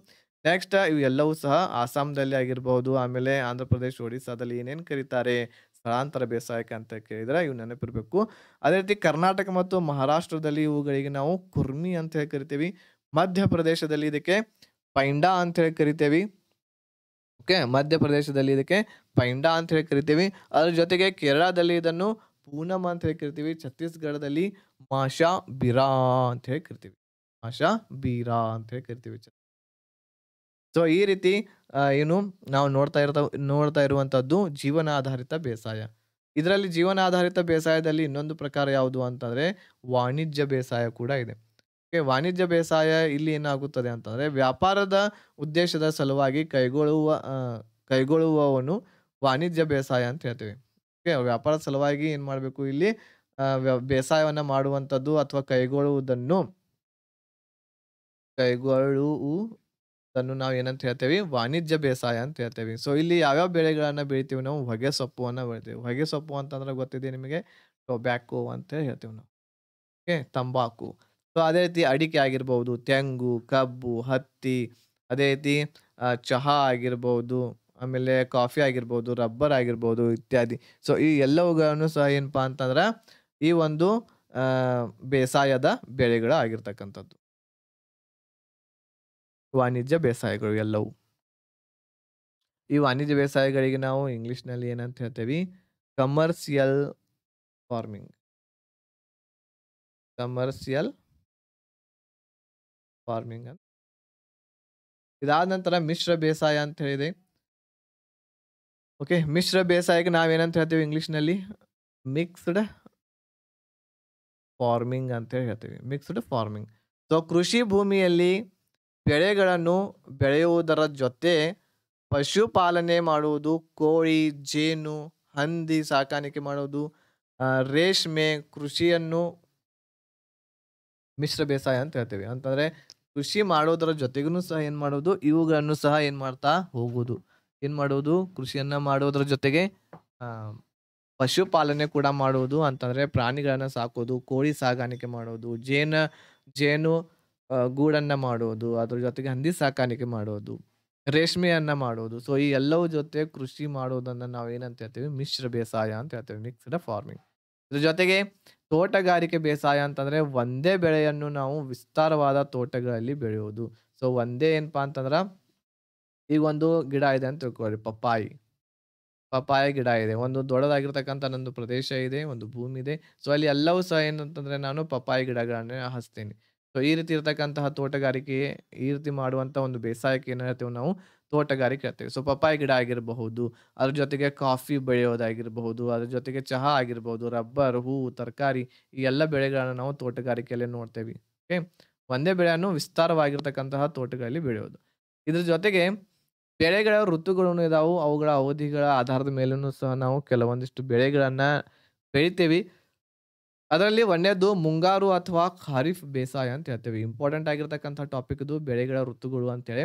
ನೆಕ್ಸ್ಟ್ ಇವು ಎಲ್ಲವೂ ಸಹ ಅಸ್ಸಾಂದಲ್ಲಿ ಆಗಿರ್ಬಹುದು, ಆಮೇಲೆ ಆಂಧ್ರ ಪ್ರದೇಶ್, ಒಡಿಸ್ಸಾದಲ್ಲಿ ಏನೇನ್ ಕರೀತಾರೆ ಸ್ಥಳಾಂತರ ಬೇಸಾಯಕ್ಕೆ ಅಂತ ಕೇಳಿದ್ರೆ ಇವು ನೆನಪಿರ್ಬೇಕು. ಅದೇ ರೀತಿ ಕರ್ನಾಟಕ ಮತ್ತು ಮಹಾರಾಷ್ಟ್ರದಲ್ಲಿ ಇವುಗಳಿಗೆ ನಾವು ಕುರ್ಮಿ ಅಂತ ಹೇಳಿ ಕರಿತೀವಿ. ಮಧ್ಯಪ್ರದೇಶದಲ್ಲಿ ಇದಕ್ಕೆ ಪೈಂಡಾ ಅಂತ ಹೇಳಿ ಕರಿತೇವಿ. ಓಕೆ. ಮಧ್ಯಪ್ರದೇಶದಲ್ಲಿ ಇದಕ್ಕೆ ಪೈಂಡಾ ಅಂತ ಹೇಳಿ ಕರಿತೀವಿ. ಅದ್ರ ಜೊತೆಗೆ ಕೇರಳದಲ್ಲಿ ಇದನ್ನು ಪೂನಮ್ ಅಂತ ಹೇಳಿ ಕರಿತೀವಿ. ಛತ್ತೀಸ್ಗಢದಲ್ಲಿ ಮಾಶಾ ಬಿರಾ ಅಂತ ಹೇಳಿ ಕರಿತೀವಿ. ಮಾಶಾ ಬೀರಾ ಅಂತ ಹೇಳಿ ಕರಿತೀವಿ. ಸೊ ಈ ರೀತಿ ಏನು ನಾವು ನೋಡ್ತಾ ಇರುವಂತದ್ದು ಜೀವನಾಧಾರಿತ ಬೇಸಾಯ. ಇದರಲ್ಲಿ ಜೀವನಾಧಾರಿತ ಬೇಸಾಯದಲ್ಲಿ ಇನ್ನೊಂದು ಪ್ರಕಾರ ಯಾವುದು ಅಂತಂದ್ರೆ ವಾಣಿಜ್ಯ ಬೇಸಾಯ ಕೂಡ ಇದೆ. ಓಕೆ. ವಾಣಿಜ್ಯ ಬೇಸಾಯ ಇಲ್ಲಿ ಏನಾಗುತ್ತದೆ ಅಂತಂದ್ರೆ ವ್ಯಾಪಾರದ ಉದ್ದೇಶದ ಸಲುವಾಗಿ ಕೈಗೊಳ್ಳುವವನು ವಾಣಿಜ್ಯ ಬೇಸಾಯ ಅಂತ ಹೇಳ್ತೇವೆ. ಓಕೆ. ವ್ಯಾಪಾರದ ಸಲುವಾಗಿ ಏನ್ ಮಾಡ್ಬೇಕು ಇಲ್ಲಿ ಬೇಸಾಯವನ್ನ ಮಾಡುವಂತದ್ದು ಅಥವಾ ಕೈಗೊಳ್ಳುವುದನ್ನು ನಾವು ಏನಂತ ಹೇಳ್ತೇವೆ ವಾಣಿಜ್ಯ ಬೇಸಾಯ ಅಂತ ಹೇಳ್ತೇವೆ. ಸೊ ಇಲ್ಲಿ ಯಾವ್ಯಾವ ಬೆಳೆಗಳನ್ನ ಬೆಳಿತೀವಿ ನಾವು ಹೊಗೆ ಸೊಪ್ಪುವನ್ನ ಬೆಳಿತೀವಿ. ಹೊಗೆ ಸೊಪ್ಪು ಅಂತಂದ್ರೆ ಗೊತ್ತಿದೆ ನಿಮಗೆ, ಟೊಬ್ಯಾಕೋ ಅಂತ ಹೇಳ್ತೇವೆ ನಾವು. ಓಕೆ. ತಂಬಾಕು. ಸೊ ಅದೇ ರೀತಿ ಅಡಿಕೆ ಆಗಿರ್ಬಹುದು, ತೆಂಗು, ಕಬ್ಬು, ಹತ್ತಿ, ಅದೇ ರೀತಿ ಚಹಾ ಆಗಿರ್ಬಹುದು, ಆಮೇಲೆ ಕಾಫಿ ಆಗಿರ್ಬಹುದು, ರಬ್ಬರ್ ಆಗಿರ್ಬಹುದು ಇತ್ಯಾದಿ. ಸೊ ಈ ಎಲ್ಲವುಗಳನ್ನು ಸಹ ಏನಪ್ಪಾ ಅಂತಂದ್ರ ಈ ಒಂದು ಬೇಸಾಯದ ಬೆಳೆಗಳು ಆಗಿರ್ತಕ್ಕಂಥದ್ದು. ವಾಣಿಜ್ಯ ಬೇಸಾಯಗಳು ಎಲ್ಲವೂ. ಈ ವಾಣಿಜ್ಯ ಬೇಸಾಯಗಳಿಗೆ ನಾವು ಇಂಗ್ಲಿಷ್‌ನಲ್ಲಿ ಏನಂತ ಹೇಳ್ತೇವಿ, ಕಮರ್ಷಿಯಲ್ ಫಾರ್ಮಿಂಗ್. ಕಮರ್ಷಿಯಲ್ ಫಾರ್ಮಿಂಗ್ ಅಂತ. ಇದಾದ ನಂತರ ಮಿಶ್ರ ಬೇಸಾಯ ಅಂತ ಹೇಳಿದೆ. ಓಕೆ. ಮಿಶ್ರ ಬೇಸಾಯಕ್ಕೆ ನಾವೇನಂತ ಹೇಳ್ತೀವಿ ಇಂಗ್ಲಿಷ್‌ನಲ್ಲಿ ಮಿಕ್ಸ್ಡ್ ಫಾರ್ಮಿಂಗ್ ಅಂತ ಹೇಳಿ ಹೇಳ್ತೀವಿ. Mixed farming. ಸೊ ಕೃಷಿ ಭೂಮಿಯಲ್ಲಿ ಬೆಳೆಗಳನ್ನು ಬೆಳೆಯುವುದರ ಜೊತೆ ಪಶುಪಾಲನೆ ಮಾಡುವುದು, ಕೋಳಿ, ಜೇನು, ಹಂದಿ ಸಾಕಾಣಿಕೆ ಮಾಡುವುದು, ರೇಷ್ಮೆ ಕೃಷಿಯನ್ನು ಮಿಶ್ರ ಬೇಸಾಯ ಅಂತ ಹೇಳ್ತೇವೆ. ಅಂತಂದ್ರೆ ಕೃಷಿ ಮಾಡೋದರ ಜೊತೆಗೂ ಸಹ ಏನ್ ಮಾಡೋದು ಇವುಗಳನ್ನು ಸಹ ಏನ್ ಮಾಡ್ತಾ ಹೋಗುವುದು. ಏನ್ ಮಾಡುವುದು ಕೃಷಿಯನ್ನ ಮಾಡೋದ್ರ ಜೊತೆಗೆ ಪಶುಪಾಲನೆ ಕೂಡ ಮಾಡುವುದು ಅಂತಂದ್ರೆ ಪ್ರಾಣಿಗಳನ್ನ ಸಾಕೋದು, ಕೋಳಿ ಸಾಗಾಣಿಕೆ ಮಾಡೋದು, ಜೇನು ಗೂಡನ್ನ ಮಾಡೋದು, ಅದ್ರ ಜೊತೆಗೆ ಹಂದಿ ಸಾಕಾಣಿಕೆ ಮಾಡೋದು, ರೇಷ್ಮೆಯನ್ನ ಮಾಡೋದು. ಸೊ ಈ ಎಲ್ಲವೂ ಜೊತೆ ಕೃಷಿ ಮಾಡೋದನ್ನ ನಾವು ಏನಂತ ಹೇಳ್ತೀವಿ ಮಿಶ್ರ ಬೇಸಾಯ ಅಂತ ಹೇಳ್ತೇವೆ. Mixed farming. ಇದ್ರ ಜೊತೆಗೆ ತೋಟಗಾರಿಕೆ ಬೇಸಾಯ ಅಂತಂದ್ರೆ ಒಂದೇ ಬೆಳೆಯನ್ನು ನಾವು ವಿಸ್ತಾರವಾದ ತೋಟಗಳಲ್ಲಿ ಬೆಳೆಯುವುದು. ಸೊ ಒಂದೇ ಏನಪ್ಪಾ ಅಂತಂದ್ರ ಈಗ ಒಂದು ಗಿಡ ಇದೆ ಅಂತ ತಿಳ್ಕೊಳ್ಳಿ, ಪಪ್ಪಾಯ ಗಿಡ ಇದೆ. ಒಂದು ದೊಡ್ಡದಾಗಿರ್ತಕ್ಕಂಥ ನಂದು ಪ್ರದೇಶ ಇದೆ, ಒಂದು ಭೂಮಿ ಇದೆ. ಸೊ ಅಲ್ಲಿ ಎಲ್ಲವೂ ಸಹ ಏನಂತಂದ್ರೆ ನಾನು ಪಪ್ಪಾಯ ಗಿಡಗಳನ್ನ ಹಚ್ತೀನಿ. ಸೊ ಈ ರೀತಿ ಇರ್ತಕ್ಕಂತಹ ತೋಟಗಾರಿಕೆ, ಈ ರೀತಿ ಮಾಡುವಂತ ಒಂದು ಬೇಸಾಯಕ್ಕೆ ಏನ್ ಹೇಳ್ತೇವೆ ನಾವು ತೋಟಗಾರಿಕೆ ಹೇಳ್ತೇವೆ. ಸೊ ಪಪ್ಪಾಯ ಗಿಡ ಆಗಿರಬಹುದು, ಅದ್ರ ಜೊತೆಗೆ ಕಾಫಿ ಬೆಳೆಯೋದಾಗಿರಬಹುದು, ಅದ್ರ ಜೊತೆಗೆ ಚಹಾ ಆಗಿರ್ಬಹುದು, ರಬ್ಬರ್, ಹೂವು, ತರಕಾರಿ ಈ ಎಲ್ಲ ಬೆಳೆಗಳನ್ನ ನಾವು ತೋಟಗಾರಿಕೆಯಲ್ಲಿ ನೋಡ್ತೇವೆ. ಓಕೆ. ಒಂದೇ ಬೆಳೆಯನ್ನು ವಿಸ್ತಾರವಾಗಿರ್ತಕ್ಕಂತಹ ತೋಟಗಳಲ್ಲಿ ಬೆಳೆಯೋದು. ಇದ್ರ ಜೊತೆಗೆ ಬೆಳೆಗಳ ಋತುಗಳನ್ನು ಇದಾವು. ಅವುಗಳ ಅವಧಿಗಳ ಆಧಾರದ ಮೇಲೂ ಸಹ ನಾವು ಕೆಲವೊಂದಿಷ್ಟು ಬೆಳೆಗಳನ್ನ ಬೆಳಿತೇವಿ. ಅದರಲ್ಲಿ ಒಂದನೇದ್ದು ಮುಂಗಾರು ಅಥವಾ ಖಾರಿಫ್ ಬೇಸಾಯ ಅಂತ ಹೇಳ್ತೇವೆ. ಇಂಪಾರ್ಟೆಂಟ್ ಆಗಿರ್ತಕ್ಕಂಥ ಟಾಪಿಕ್ ಇದು ಬೆಳೆಗಳ ಋತುಗಳು ಅಂತೇಳಿ.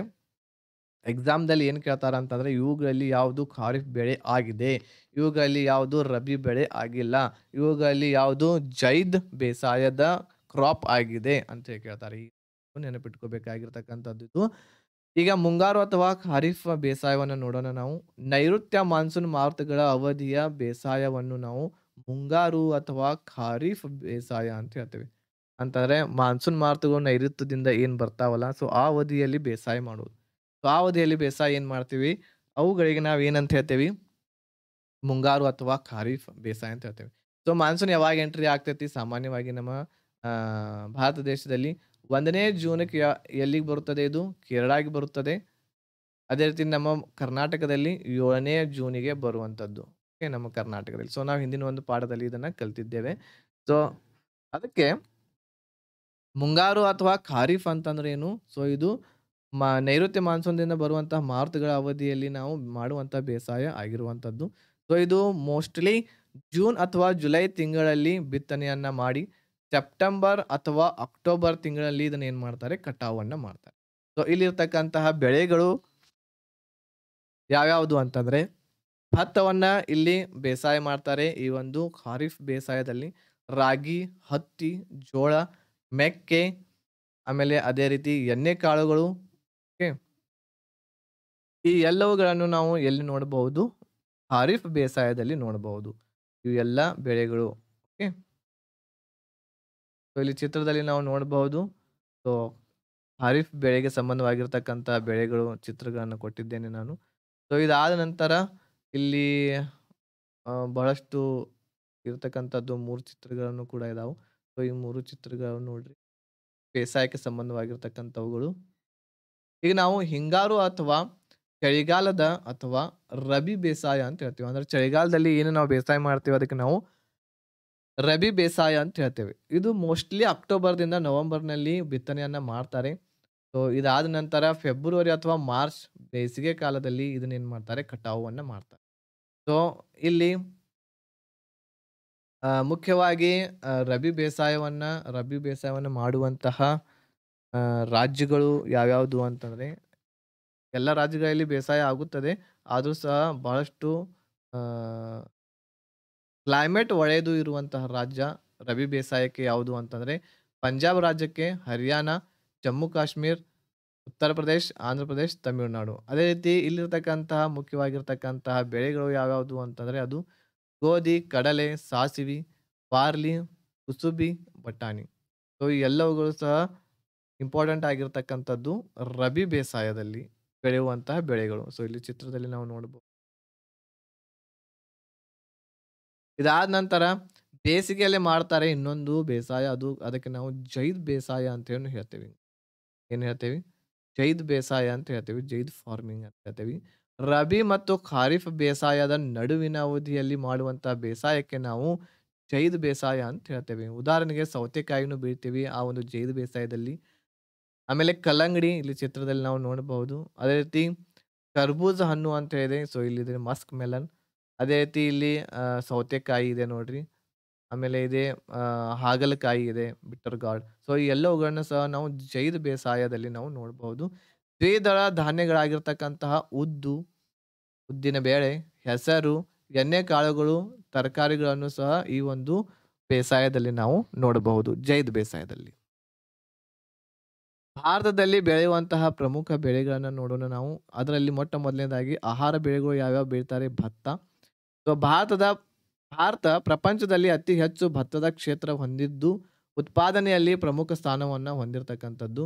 ಎಕ್ಸಾಮ್‌ದಲ್ಲಿ ಏನ್ ಕೇಳ್ತಾರ ಅಂತಂದ್ರೆ ಇವುಗಳಲ್ಲಿ ಯಾವುದು ಖಾರಿಫ್ ಬೆಳೆ ಆಗಿದೆ, ಇವುಗಳಲ್ಲಿ ಯಾವುದು ರಬಿ ಬೆಳೆ ಆಗಿಲ್ಲ, ಇವುಗಳಲ್ಲಿ ಯಾವುದು ಜೈದ್ ಬೇಸಾಯದ ಕ್ರಾಪ್ ಆಗಿದೆ ಅಂತ ಹೇಳಿ ಕೇಳ್ತಾರೆ. ನೆನಪಿಟ್ಕೋಬೇಕಾಗಿರ್ತಕ್ಕಂಥದ್ದು ಇದು. ಈಗ ಮುಂಗಾರು ಅಥವಾ ಖಾರಿಫ್ ಬೇಸಾಯವನ್ನು ನೋಡೋಣ ನಾವು. ನೈಋತ್ಯ ಮಾನ್ಸೂನ್ ಮಾರುತಗಳ ಅವಧಿಯ ಬೇಸಾಯವನ್ನು ನಾವು ಮುಂಗಾರು ಅಥವಾ ಖಾರಿಫ್ ಬೇಸಾಯ ಅಂತ ಹೇಳ್ತೇವೆ. ಅಂತಂದ್ರೆ ಮಾನ್ಸೂನ್ ಮಾರುತಗಳು ನೈಋತ್ಯದಿಂದ ಏನ್ ಬರ್ತಾವಲ್ಲ, ಸೊ ಆ ಅವಧಿಯಲ್ಲಿ ಬೇಸಾಯ ಮಾಡುವುದು. ಸೊ ಆ ಅವಧಿಯಲ್ಲಿ ಬೇಸಾಯ ಏನ್ ಮಾಡ್ತೀವಿ, ಅವುಗಳಿಗೆ ನಾವ್ ಏನಂತ ಹೇಳ್ತೇವಿ ಮುಂಗಾರು ಅಥವಾ ಖಾರಿಫ್ ಬೇಸಾಯ ಅಂತ ಹೇಳ್ತೇವೆ. ಸೊ ಮಾನ್ಸೂನ್ ಯಾವಾಗ ಎಂಟ್ರಿ ಆಗ್ತೈತಿ, ಸಾಮಾನ್ಯವಾಗಿ ನಮ್ಮ ಆ, ಭಾರತ ದೇಶದಲ್ಲಿ 1ನೇ ಜೂನ್‌ಕ್ಕೆ ಎಲ್ಲಿಗೆ ಬರುತ್ತದೆ ಇದು? ಕೇರಳಗೆ ಬರುತ್ತದೆ. ಅದೇ ರೀತಿ ನಮ್ಮ ಕರ್ನಾಟಕದಲ್ಲಿ 7ನೇ ಜೂನಿಗೆ ಬರುವಂಥದ್ದು. ಓಕೆ, ನಮ್ಮ ಕರ್ನಾಟಕದಲ್ಲಿ. ಸೊ, ನಾವು ಹಿಂದಿನ ಒಂದು ಪಾಠದಲ್ಲಿ ಇದನ್ನ ಕಲಿತಿದ್ದೇವೆ. ಸೊ, ಅದಕ್ಕೆ ಮುಂಗಾರು ಅಥವಾ ಖಾರಿಫ್ ಅಂತಂದ್ರೆ ಏನು? ಸೊ, ಇದು ನೈಋತ್ಯ ಮಾನ್ಸೂನ್‌ದಿಂದ ಬರುವಂತಹ ಮಾರುತಗಳ ಅವಧಿಯಲ್ಲಿ ನಾವು ಮಾಡುವಂತಹ ಬೇಸಾಯ ಆಗಿರುವಂಥದ್ದು. ಸೊ, ಇದು ಮೋಸ್ಟ್‌ಲಿ ಜೂನ್ ಅಥವಾ ಜುಲೈ ತಿಂಗಳಲ್ಲಿ ಬಿತ್ತನೆಯನ್ನ ಮಾಡಿ ಸೆಪ್ಟೆಂಬರ್ ಅಥವಾ ಅಕ್ಟೋಬರ್ ತಿಂಗಳಲ್ಲಿ ಇದನ್ನ ಏನ್ ಮಾಡ್ತಾರೆ? ಕಟಾವನ್ನ ಮಾಡ್ತಾರೆ. ಸೊ, ಇಲ್ಲಿರ್ತಕ್ಕಂತಹ ಬೆಳೆಗಳು ಯಾವ್ಯಾವುದು ಅಂತಂದ್ರೆ ಭತ್ತವನ್ನ ಇಲ್ಲಿ ಬೇಸಾಯ ಮಾಡ್ತಾರೆ. ಈ ಒಂದು ಖಾರಿಫ್ ಬೇಸಾಯದಲ್ಲಿ ರಾಗಿ, ಹತ್ತಿ, ಜೋಳ, ಮೆಕ್ಕೆ, ಆಮೇಲೆ ಅದೇ ರೀತಿ ಎಣ್ಣೆ ಕಾಳುಗಳು. ಓಕೆ, ಈ ಎಲ್ಲವುಗಳನ್ನು ನಾವು ಎಲ್ಲಿ ನೋಡಬಹುದು? ಖಾರಿಫ್ ಬೇಸಾಯದಲ್ಲಿ ನೋಡಬಹುದು. ಇವು ಎಲ್ಲ ಬೆಳೆಗಳು. ಓಕೆ, ಸೊ ಇಲ್ಲಿ ಚಿತ್ರದಲ್ಲಿ ನಾವು ನೋಡಬಹುದು. ಸೊ, ಖಾರಿಫ್ ಬೆಳೆಗೆ ಸಂಬಂಧವಾಗಿರ್ತಕ್ಕಂಥ ಬೆಳೆಗಳು ಚಿತ್ರಗಳನ್ನು ಕೊಟ್ಟಿದ್ದೇನೆ ನಾನು. ಸೊ, ಇದಾದ ನಂತರ ಇಲ್ಲಿ ಬಹಳಷ್ಟು ಇರತಕ್ಕಂಥದ್ದು 3 ಚಿತ್ರಗಳನ್ನು ಕೂಡ ಇದಾವು. ಸೊ, ಈ 3 ಚಿತ್ರಗಳನ್ನು ನೋಡ್ರಿ. ಬೇಸಾಯಕ್ಕೆ ಸಂಬಂಧವಾಗಿರ್ತಕ್ಕಂಥವುಗಳು. ಈಗ ನಾವು ಹಿಂಗಾರು ಅಥವಾ ಚಳಿಗಾಲದ ಅಥವಾ ರಬಿ ಬೇಸಾಯ ಅಂತ ಹೇಳ್ತೀವಿ. ಅಂದ್ರೆ ಚಳಿಗಾಲದಲ್ಲಿ ಏನು ನಾವು ಬೇಸಾಯ ಮಾಡ್ತೀವಿ ಅದಕ್ಕೆ ನಾವು ರಬಿ ಬೇಸಾಯ ಅಂತ ಹೇಳ್ತೇವೆ. ಇದು ಮೋಸ್ಟ್‌ಲಿ ಅಕ್ಟೋಬರ್‌ದಿಂದ ನವೆಂಬರ್‌ನಲ್ಲಿ ಬಿತ್ತನೆಯನ್ನ ಮಾಡ್ತಾರೆ. ಸೊ, ಇದಾದ ನಂತರ ಫೆಬ್ರವರಿ ಅಥವಾ ಮಾರ್ಚ್ ಬೇಸಿಗೆ ಕಾಲದಲ್ಲಿ ಇದನ್ನೇನ್ ಮಾಡ್ತಾರೆ? ಕಟಾವನ್ನ ಮಾಡ್ತಾರೆ. ಸೊ, ಇಲ್ಲಿ ಮುಖ್ಯವಾಗಿ ರಬಿ ಬೇಸಾಯವನ್ನ ಮಾಡುವಂತಹ ರಾಜ್ಯಗಳು ಯಾವ್ಯಾವುದು ಅಂತಂದ್ರೆ, ಎಲ್ಲ ರಾಜ್ಯಗಳಲ್ಲಿ ಬೇಸಾಯ ಆಗುತ್ತದೆ. ಆದ್ರೂ ಸಹ ಬಹಳಷ್ಟು ಆ, ಕ್ಲೈಮೇಟ್ ಒಳ್ಳೆಯದು ಇರುವಂತಹ ರಾಜ್ಯ ರಬಿ ಬೇಸಾಯಕ್ಕೆ ಯಾವುದು ಅಂತಂದ್ರೆ ಪಂಜಾಬ್ ರಾಜ್ಯಕ್ಕೆ, ಹರಿಯಾಣ, ಜಮ್ಮು ಕಾಶ್ಮೀರ್, ಉತ್ತರ ಪ್ರದೇಶ್, ಆಂಧ್ರ ಪ್ರದೇಶ್, ತಮಿಳುನಾಡು. ಅದೇ ರೀತಿ ಇಲ್ಲಿರ್ತಕ್ಕಂತಹ ಮುಖ್ಯವಾಗಿರ್ತಕ್ಕಂತಹ ಬೆಳೆಗಳು ಯಾವ್ಯಾವುದು ಅಂತಂದ್ರೆ ಅದು ಗೋಧಿ, ಕಡಲೆ, ಸಾಸಿವೆ, ಬಾರ್ಲಿ, ಕುಸುಬಿ, ಬಟಾಣಿ. ಸೊ, ಈ ಎಲ್ಲವುಗಳು ಸಹ ಇಂಪಾರ್ಟೆಂಟ್ ಆಗಿರ್ತಕ್ಕಂಥದ್ದು ರಬಿ ಬೇಸಾಯದಲ್ಲಿ ಬೆಳೆಯುವಂತಹ ಬೆಳೆಗಳು. ಸೊ, ಇಲ್ಲಿ ಚಿತ್ರದಲ್ಲಿ ನಾವು ನೋಡಬಹುದು. ಇದಾದ ನಂತರ ಬೇಸಿಗೆಯಲ್ಲಿ ಮಾಡ್ತಾರೆ ಇನ್ನೊಂದು ಬೇಸಾಯ, ಅದಕ್ಕೆ ನಾವು ಜೈದ್ ಬೇಸಾಯ ಅಂತ ಹೇಳಿ ಹೇಳ್ತೇವೆ. ಏನ್ ಹೇಳ್ತೇವಿ? ಜೈದ್ ಬೇಸಾಯ ಅಂತ ಹೇಳ್ತೇವಿ. ಜೈದ್ ಫಾರ್ಮಿಂಗ್ ಅಂತ ಹೇಳ್ತೇವಿ. ರಬಿ ಮತ್ತು ಖಾರಿಫ್ ಬೇಸಾಯದ ನಡುವಿನ ಅವಧಿಯಲ್ಲಿ ಮಾಡುವಂತಹ ಬೇಸಾಯಕ್ಕೆ ನಾವು ಜೈದ್ ಬೇಸಾಯ ಅಂತ ಹೇಳ್ತೇವೆ. ಉದಾಹರಣೆಗೆ ಸೌತೆಕಾಯಿಯನ್ನು ಬೆಳಿತೀವಿ ಆ ಒಂದು ಜೈದ್ ಬೇಸಾಯದಲ್ಲಿ. ಆಮೇಲೆ ಕಲ್ಲಂಗಡಿ ಇಲ್ಲಿ ಚಿತ್ರದಲ್ಲಿ ನಾವು ನೋಡಬಹುದು. ಅದೇ ರೀತಿ ಕರ್ಬೂಜ ಹಣ್ಣು ಅಂತ ಇದೆ. ಸೊ, ಇಲ್ಲಿದೆ ಮಸ್ಕ್ ಮೆಲನ್. ಅದೇ ರೀತಿ ಇಲ್ಲಿ ಸೌತೆಕಾಯಿ ಇದೆ ನೋಡ್ರಿ. ಆಮೇಲೆ ಇದೆ ಹಾಗಲಕಾಯಿ ಇದೆ, ಬಿಟ್ಟರ್ ಗಾರ್ಡ್. ಸೊ, ಈ ಎಲ್ಲವುಗಳನ್ನ ಸಹ ನಾವು ಜೈದ್ ಬೇಸಾಯದಲ್ಲಿ ನಾವು ನೋಡಬಹುದು. ದ್ವಿದಳ ಧಾನ್ಯಗಳಾಗಿರ್ತಕ್ಕಂತಹ ಉದ್ದಿನ ಬೇಳೆ, ಹೆಸರು, ಎಣ್ಣೆ ಕಾಳುಗಳು, ತರಕಾರಿಗಳನ್ನು ಸಹ ಈ ಒಂದು ಬೇಸಾಯದಲ್ಲಿ ನಾವು ನೋಡಬಹುದು, ಜೈದ್ ಬೇಸಾಯದಲ್ಲಿ. ಭಾರತದಲ್ಲಿ ಬೆಳೆಯುವಂತಹ ಪ್ರಮುಖ ಬೆಳೆಗಳನ್ನ ನೋಡೋಣ ನಾವು. ಅದರಲ್ಲಿ ಮೊಟ್ಟ ಮೊದಲನೇದಾಗಿ ಆಹಾರ ಬೆಳೆಗಳು ಯಾವ್ಯಾವ ಬೆಳಿತಾರೆ? ಭತ್ತ. ಸೊ, ಭಾರತ ಪ್ರಪಂಚದಲ್ಲಿ ಅತಿ ಹೆಚ್ಚು ಭತ್ತದ ಕ್ಷೇತ್ರ ಹೊಂದಿದ್ದು, ಉತ್ಪಾದನೆಯಲ್ಲಿ ಪ್ರಮುಖ ಸ್ಥಾನವನ್ನ ಹೊಂದಿರತಕ್ಕಂಥದ್ದು.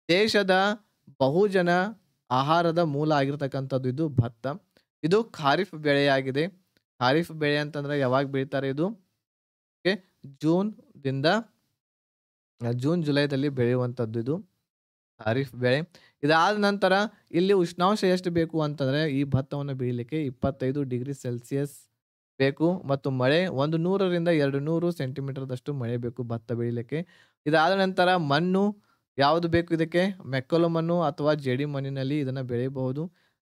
ದೇಶದ ಬಹುಜನ ಆಹಾರದ ಮೂಲ ಆಗಿರ್ತಕ್ಕಂಥದ್ದು ಇದು ಭತ್ತ. ಇದು ಖಾರಿಫ್ ಬೆಳೆಯಾಗಿದೆ. ಖಾರಿಫ್ ಬೆಳೆ ಅಂತಂದ್ರೆ ಯಾವಾಗ ಬೆಳಿತಾರೆ ಇದು? ಓಕೆ, ಜೂನ್ ದಿಂದ ಜೂನ್ ಜುಲೈದಲ್ಲಿ ಬೆಳೆಯುವಂಥದ್ದು ಇದು ಖಾರಿಫ್ ಬೆಳೆ. ಇದಾದ ನಂತರ ಇಲ್ಲಿ ಉಷ್ಣಾಂಶ ಎಷ್ಟು ಬೇಕು ಅಂತಂದ್ರೆ ಈ ಭತ್ತವನ್ನು ಬೆಳಿಲಿಕ್ಕೆ 25 ಡಿಗ್ರಿ ಸೆಲ್ಸಿಯಸ್ ಬೇಕು ಮತ್ತು ಮಳೆ 100 ರಿಂದ 200 ಸೆಂಟಿಮೀಟರ್‌ದಷ್ಟು ಮಳೆ ಬೇಕು ಭತ್ತ ಬೆಳಿಲಿಕ್ಕೆ. ಇದಾದ ನಂತರ ಮಣ್ಣು ಯಾವುದು ಬೇಕು ಇದಕ್ಕೆ? ಮೆಕ್ಕಲು ಮಣ್ಣು ಅಥವಾ ಜೇಡಿ ಮಣ್ಣಿನಲ್ಲಿ ಇದನ್ನ ಬೆಳೆಯಬಹುದು.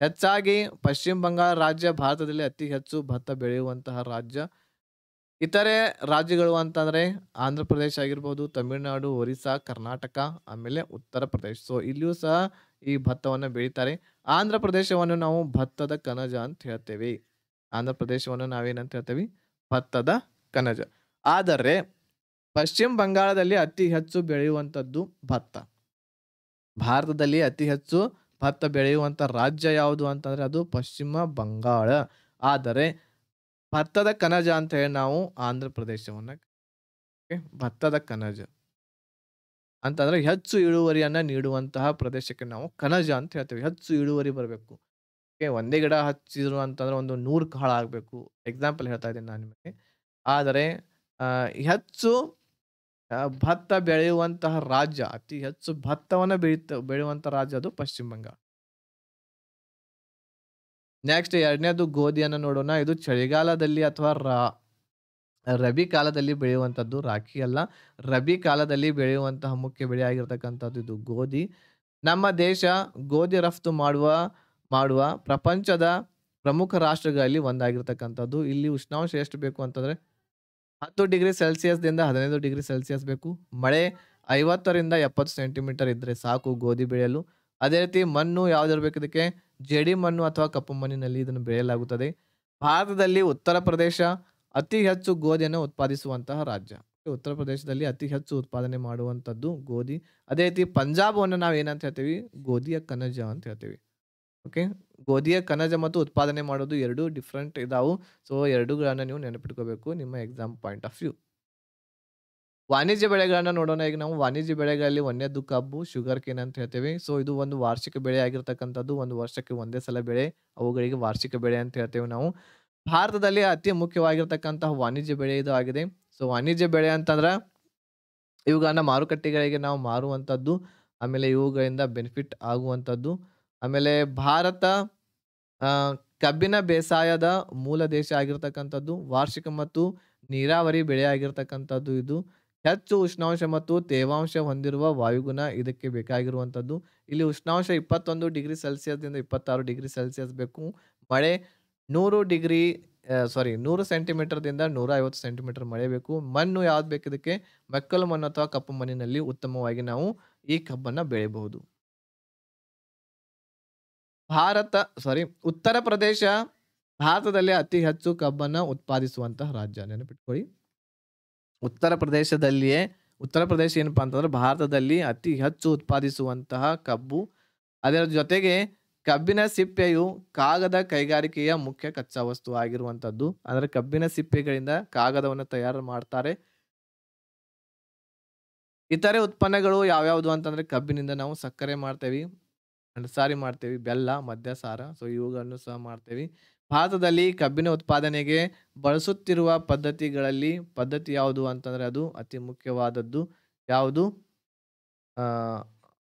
ಹೆಚ್ಚಾಗಿ ಪಶ್ಚಿಮ ಬಂಗಾಳ ರಾಜ್ಯ ಭಾರತದಲ್ಲಿ ಅತಿ ಹೆಚ್ಚು ಭತ್ತ ಬೆಳೆಯುವಂತಹ ರಾಜ್ಯ. ಇತರೆ ರಾಜ್ಯಗಳು ಅಂತಂದ್ರೆ ಆಂಧ್ರ ಪ್ರದೇಶ ಆಗಿರ್ಬೋದು, ತಮಿಳುನಾಡು, ಒರಿಸ್ಸಾ, ಕರ್ನಾಟಕ, ಆಮೇಲೆ ಉತ್ತರ ಪ್ರದೇಶ್. ಸೊ, ಇಲ್ಲಿಯೂ ಸಹ ಈ ಭತ್ತವನ್ನ ಬೆಳಿತಾರೆ. ಆಂಧ್ರ ಪ್ರದೇಶವನ್ನು ನಾವು ಭತ್ತದ ಕಣಜ ಅಂತ ಹೇಳ್ತೇವೆ. ಆಂಧ್ರ ಪ್ರದೇಶವನ್ನು ನಾವೇನಂತ ಹೇಳ್ತೇವಿ? ಭತ್ತದ ಕಣಜ. ಆದರೆ ಪಶ್ಚಿಮ ಬಂಗಾಳದಲ್ಲಿ ಅತಿ ಹೆಚ್ಚು ಬೆಳೆಯುವಂಥದ್ದು ಭತ್ತ. ಭಾರತದಲ್ಲಿ ಅತಿ ಹೆಚ್ಚು ಭತ್ತ ಬೆಳೆಯುವಂತ ರಾಜ್ಯ ಯಾವುದು ಅಂತಂದ್ರೆ ಅದು ಪಶ್ಚಿಮ ಬಂಗಾಳ. ಆದರೆ ಭತ್ತದ ಕಣಜ ಅಂತ ಹೇಳಿ ನಾವು ಆಂಧ್ರ ಪ್ರದೇಶವನ್ನ ಭತ್ತದ ಕಣಜ ಅಂತಂದ್ರೆ ಹೆಚ್ಚು ಇಳುವರಿಯನ್ನ ನೀಡುವಂತಹ ಪ್ರದೇಶಕ್ಕೆ ನಾವು ಕಣಜ ಅಂತ ಹೇಳ್ತೇವೆ. ಹೆಚ್ಚು ಇಳುವರಿ ಬರಬೇಕು. ಒಂದೇ ಗಿಡ ಹಚ್ಚಿದ್ರು ಅಂತಂದ್ರೆ ಒಂದು 100 ಕಾಳು ಆಗ್ಬೇಕು. ಎಕ್ಸಾಂಪಲ್ ಹೇಳ್ತಾ ಇದ್ದೀನಿ ನಾನು ನಿಮಗೆ. ಆದರೆ ಹೆಚ್ಚು ಭತ್ತ ಬೆಳೆಯುವಂತಹ ರಾಜ್ಯ, ಅತಿ ಹೆಚ್ಚು ಭತ್ತವನ್ನ ಬೆಳೆಯುವಂತ ರಾಜ್ಯ ಅದು ಪಶ್ಚಿಮ ಬಂಗಾಳ. ನೆಕ್ಸ್ಟ್ 2ನೇದು ಗೋಧಿಯನ್ನ ನೋಡೋಣ. ಇದು ಚಳಿಗಾಲದಲ್ಲಿ ಅಥವಾ ರಬಿ ಕಾಲದಲ್ಲಿ ಬೆಳೆಯುವಂತದ್ದು. ರಾಖಿ ಅಲ್ಲ, ರಬಿ ಕಾಲದಲ್ಲಿ ಬೆಳೆಯುವಂತಹ ಮುಖ್ಯ ಬೆಳೆ ಆಗಿರ್ತಕ್ಕಂಥದ್ದು ಇದು ಗೋಧಿ. ನಮ್ಮ ದೇಶ ಗೋಧಿ ರಫ್ತು ಮಾಡುವ ಪ್ರಪಂಚದ ಪ್ರಮುಖ ರಾಷ್ಟ್ರಗಳಲ್ಲಿ ಒಂದಾಗಿರ್ತಕ್ಕಂಥದ್ದು. ಇಲ್ಲಿ ಉಷ್ಣಾಂಶ ಎಷ್ಟು ಬೇಕು ಅಂತಂದ್ರೆ 10 ಡಿಗ್ರಿ ಸೆಲ್ಸಿಯಸ್‌ದಿಂದ 15 ಡಿಗ್ರಿ ಸೆಲ್ಸಿಯಸ್ ಬೇಕು. ಮಳೆ 50 ರಿಂದ 70 ಸೆಂಟಿಮೀಟರ್ ಇದ್ರೆ ಸಾಕು ಗೋಧಿ ಬೆಳೆಯಲು. ಅದೇ ರೀತಿ ಮಣ್ಣು ಯಾವ್ದಿರ್ಬೇಕು ಇದಕ್ಕೆ? ಜೇಡಿ ಮಣ್ಣು ಅಥವಾ ಕಪ್ಪು ಮಣ್ಣಿನಲ್ಲಿ ಇದನ್ನು ಬೆಳೆಯಲಾಗುತ್ತದೆ. ಭಾರತದಲ್ಲಿ ಉತ್ತರ ಪ್ರದೇಶ ಅತಿ ಹೆಚ್ಚು ಗೋಧಿಯನ್ನು ಉತ್ಪಾದಿಸುವಂತಹ ರಾಜ್ಯ. ಉತ್ತರ ಪ್ರದೇಶದಲ್ಲಿ ಅತಿ ಹೆಚ್ಚು ಉತ್ಪಾದನೆ ಮಾಡುವಂತದ್ದು ಗೋಧಿ. ಅದೇ ರೀತಿ ಪಂಜಾಬವನ್ನು ನಾವು ಏನಂತ ಹೇಳ್ತೀವಿ? ಗೋಧಿಯ ಕಣಜ ಅಂತ ಹೇಳ್ತೀವಿ. ಓಕೆ. ಗೋಧಿಯ ಕಣಜ ಮತ್ತು ಉತ್ಪಾದನೆ ಮಾಡೋದು 2 ಡಿಫರೆಂಟ್ ಇದಾವು. ಸೊ 2ಗಳನ್ನ ನೀವು ನೆನಪಿಟ್ಕೋಬೇಕು ನಿಮ್ಮ ಎಕ್ಸಾಮ್ ಪಾಯಿಂಟ್ ಆಫ್ ವ್ಯೂ. ವಾಣಿಜ್ಯ ಬೆಳೆಗಳನ್ನ ನೋಡೋಣ. ಈಗ ನಾವು ವಾಣಿಜ್ಯ ಬೆಳೆಗಳಲ್ಲಿ 1ನೇದ್ದು ಕಬ್ಬು, ಶುಗರ್ ಕೇನ್ ಅಂತ ಹೇಳ್ತೇವೆ. ಸೊ ಇದು ಒಂದು ವಾರ್ಷಿಕ ಬೆಳೆ ಆಗಿರ್ತಕ್ಕಂಥದ್ದು. ಒಂದು ವರ್ಷಕ್ಕೆ ಒಂದೇ ಸಲ ಬೆಳೆ. ಅವುಗಳಿಗೆ ವಾರ್ಷಿಕ ಬೆಳೆ ಅಂತ ಹೇಳ್ತೇವೆ ನಾವು. ಭಾರತದಲ್ಲಿ ಅತಿ ಮುಖ್ಯವಾಗಿರ್ತಕ್ಕಂತಹ ವಾಣಿಜ್ಯ ಬೆಳೆ ಇದು ಆಗಿದೆ. ಸೊ ವಾಣಿಜ್ಯ ಬೆಳೆ ಅಂತಂದ್ರ ಇವುಗಳನ್ನ ಮಾರುಕಟ್ಟೆಗಳಿಗೆ ನಾವು ಮಾರುವಂತದ್ದು. ಆಮೇಲೆ ಇವುಗಳಿಂದ ಬೆನಿಫಿಟ್ ಆಗುವಂತದ್ದು. ಆಮೇಲೆ ಭಾರತ ಆ, ಕಬ್ಬಿನ ಬೇಸಾಯದ ಮೂಲ ದೇಶ ಆಗಿರ್ತಕ್ಕಂಥದ್ದು. ವಾರ್ಷಿಕ ಮತ್ತು ನೀರಾವರಿ ಬೆಳೆ ಆಗಿರ್ತಕ್ಕಂಥದ್ದು ಇದು. ಹೆಚ್ಚು ಉಷ್ಣಾಂಶ ಮತ್ತು ತೇವಾಂಶ ಹೊಂದಿರುವ ವಾಯುಗುಣ ಇದಕ್ಕೆ ಬೇಕಾಗಿರುವಂಥದ್ದು. ಇಲ್ಲಿ ಉಷ್ಣಾಂಶ 21 ಡಿಗ್ರಿ ಸೆಲ್ಸಿಯಸ್‌ದಿಂದ 26 ಡಿಗ್ರಿ ಸೆಲ್ಸಿಯಸ್ ಬೇಕು. ಮಳೆ 100 ಸೆಂಟಿಮೀಟರ್‌ದಿಂದ 150 ಸೆಂಟಿಮೀಟರ್ ಮಳೆ ಬೇಕು. ಮಣ್ಣು ಯಾವ್ದು ಬೇಕು ಇದಕ್ಕೆ? ಮೆಕ್ಕಲು ಮಣ್ಣು ಅಥವಾ ಕಪ್ಪು ಮಣ್ಣಿನಲ್ಲಿ ಉತ್ತಮವಾಗಿ ನಾವು ಈ ಕಬ್ಬನ್ನ ಬೆಳೆಯಬಹುದು. ಉತ್ತರ ಪ್ರದೇಶ ಭಾರತದಲ್ಲಿ ಅತಿ ಹೆಚ್ಚು ಕಬ್ಬನ್ನ ಉತ್ಪಾದಿಸುವಂತಹ ರಾಜ್ಯ. ನೆನಪಿಟ್ಕೊಳ್ಳಿ. ಉತ್ತರ ಪ್ರದೇಶ ಏನಪ್ಪಾ ಅಂತಂದ್ರೆ ಭಾರತದಲ್ಲಿ ಅತಿ ಹೆಚ್ಚು ಉತ್ಪಾದಿಸುವಂತಹ ಕಬ್ಬು. ಅದರ ಜೊತೆಗೆ ಕಬ್ಬಿನ ಸಿಪ್ಪೆಯು ಕಾಗದ ಕೈಗಾರಿಕೆಯ ಮುಖ್ಯ ಕಚ್ಚಾ ವಸ್ತು ಆಗಿರುವಂತದ್ದು. ಅಂದ್ರೆ ಕಬ್ಬಿನ ಸಿಪ್ಪೆಗಳಿಂದ ಕಾಗದವನ್ನು ತಯಾರು ಮಾಡ್ತಾರೆ. ಇತರೆ ಉತ್ಪನ್ನಗಳು ಯಾವ್ಯಾವುದು ಅಂತಂದ್ರೆ ಕಬ್ಬಿನಿಂದ ನಾವು ಸಕ್ಕರೆ ಮಾಡ್ತೇವೆ, ಸಾರಿ ಮಾಡ್ತೇವೆ, ಬೆಲ್ಲ, ಮದ್ಯಸಾರ. ಸೊ ಇವುಗಳನ್ನು ಸಹ ಮಾಡ್ತೇವೆ. ಭಾರತದಲ್ಲಿ ಕಬ್ಬಿನ ಉತ್ಪಾದನೆಗೆ ಬಳಸುತ್ತಿರುವ ಪದ್ಧತಿ ಯಾವುದು ಅಂತಂದ್ರೆ ಅದು ಅತಿ ಮುಖ್ಯವಾದದ್ದು ಯಾವುದು?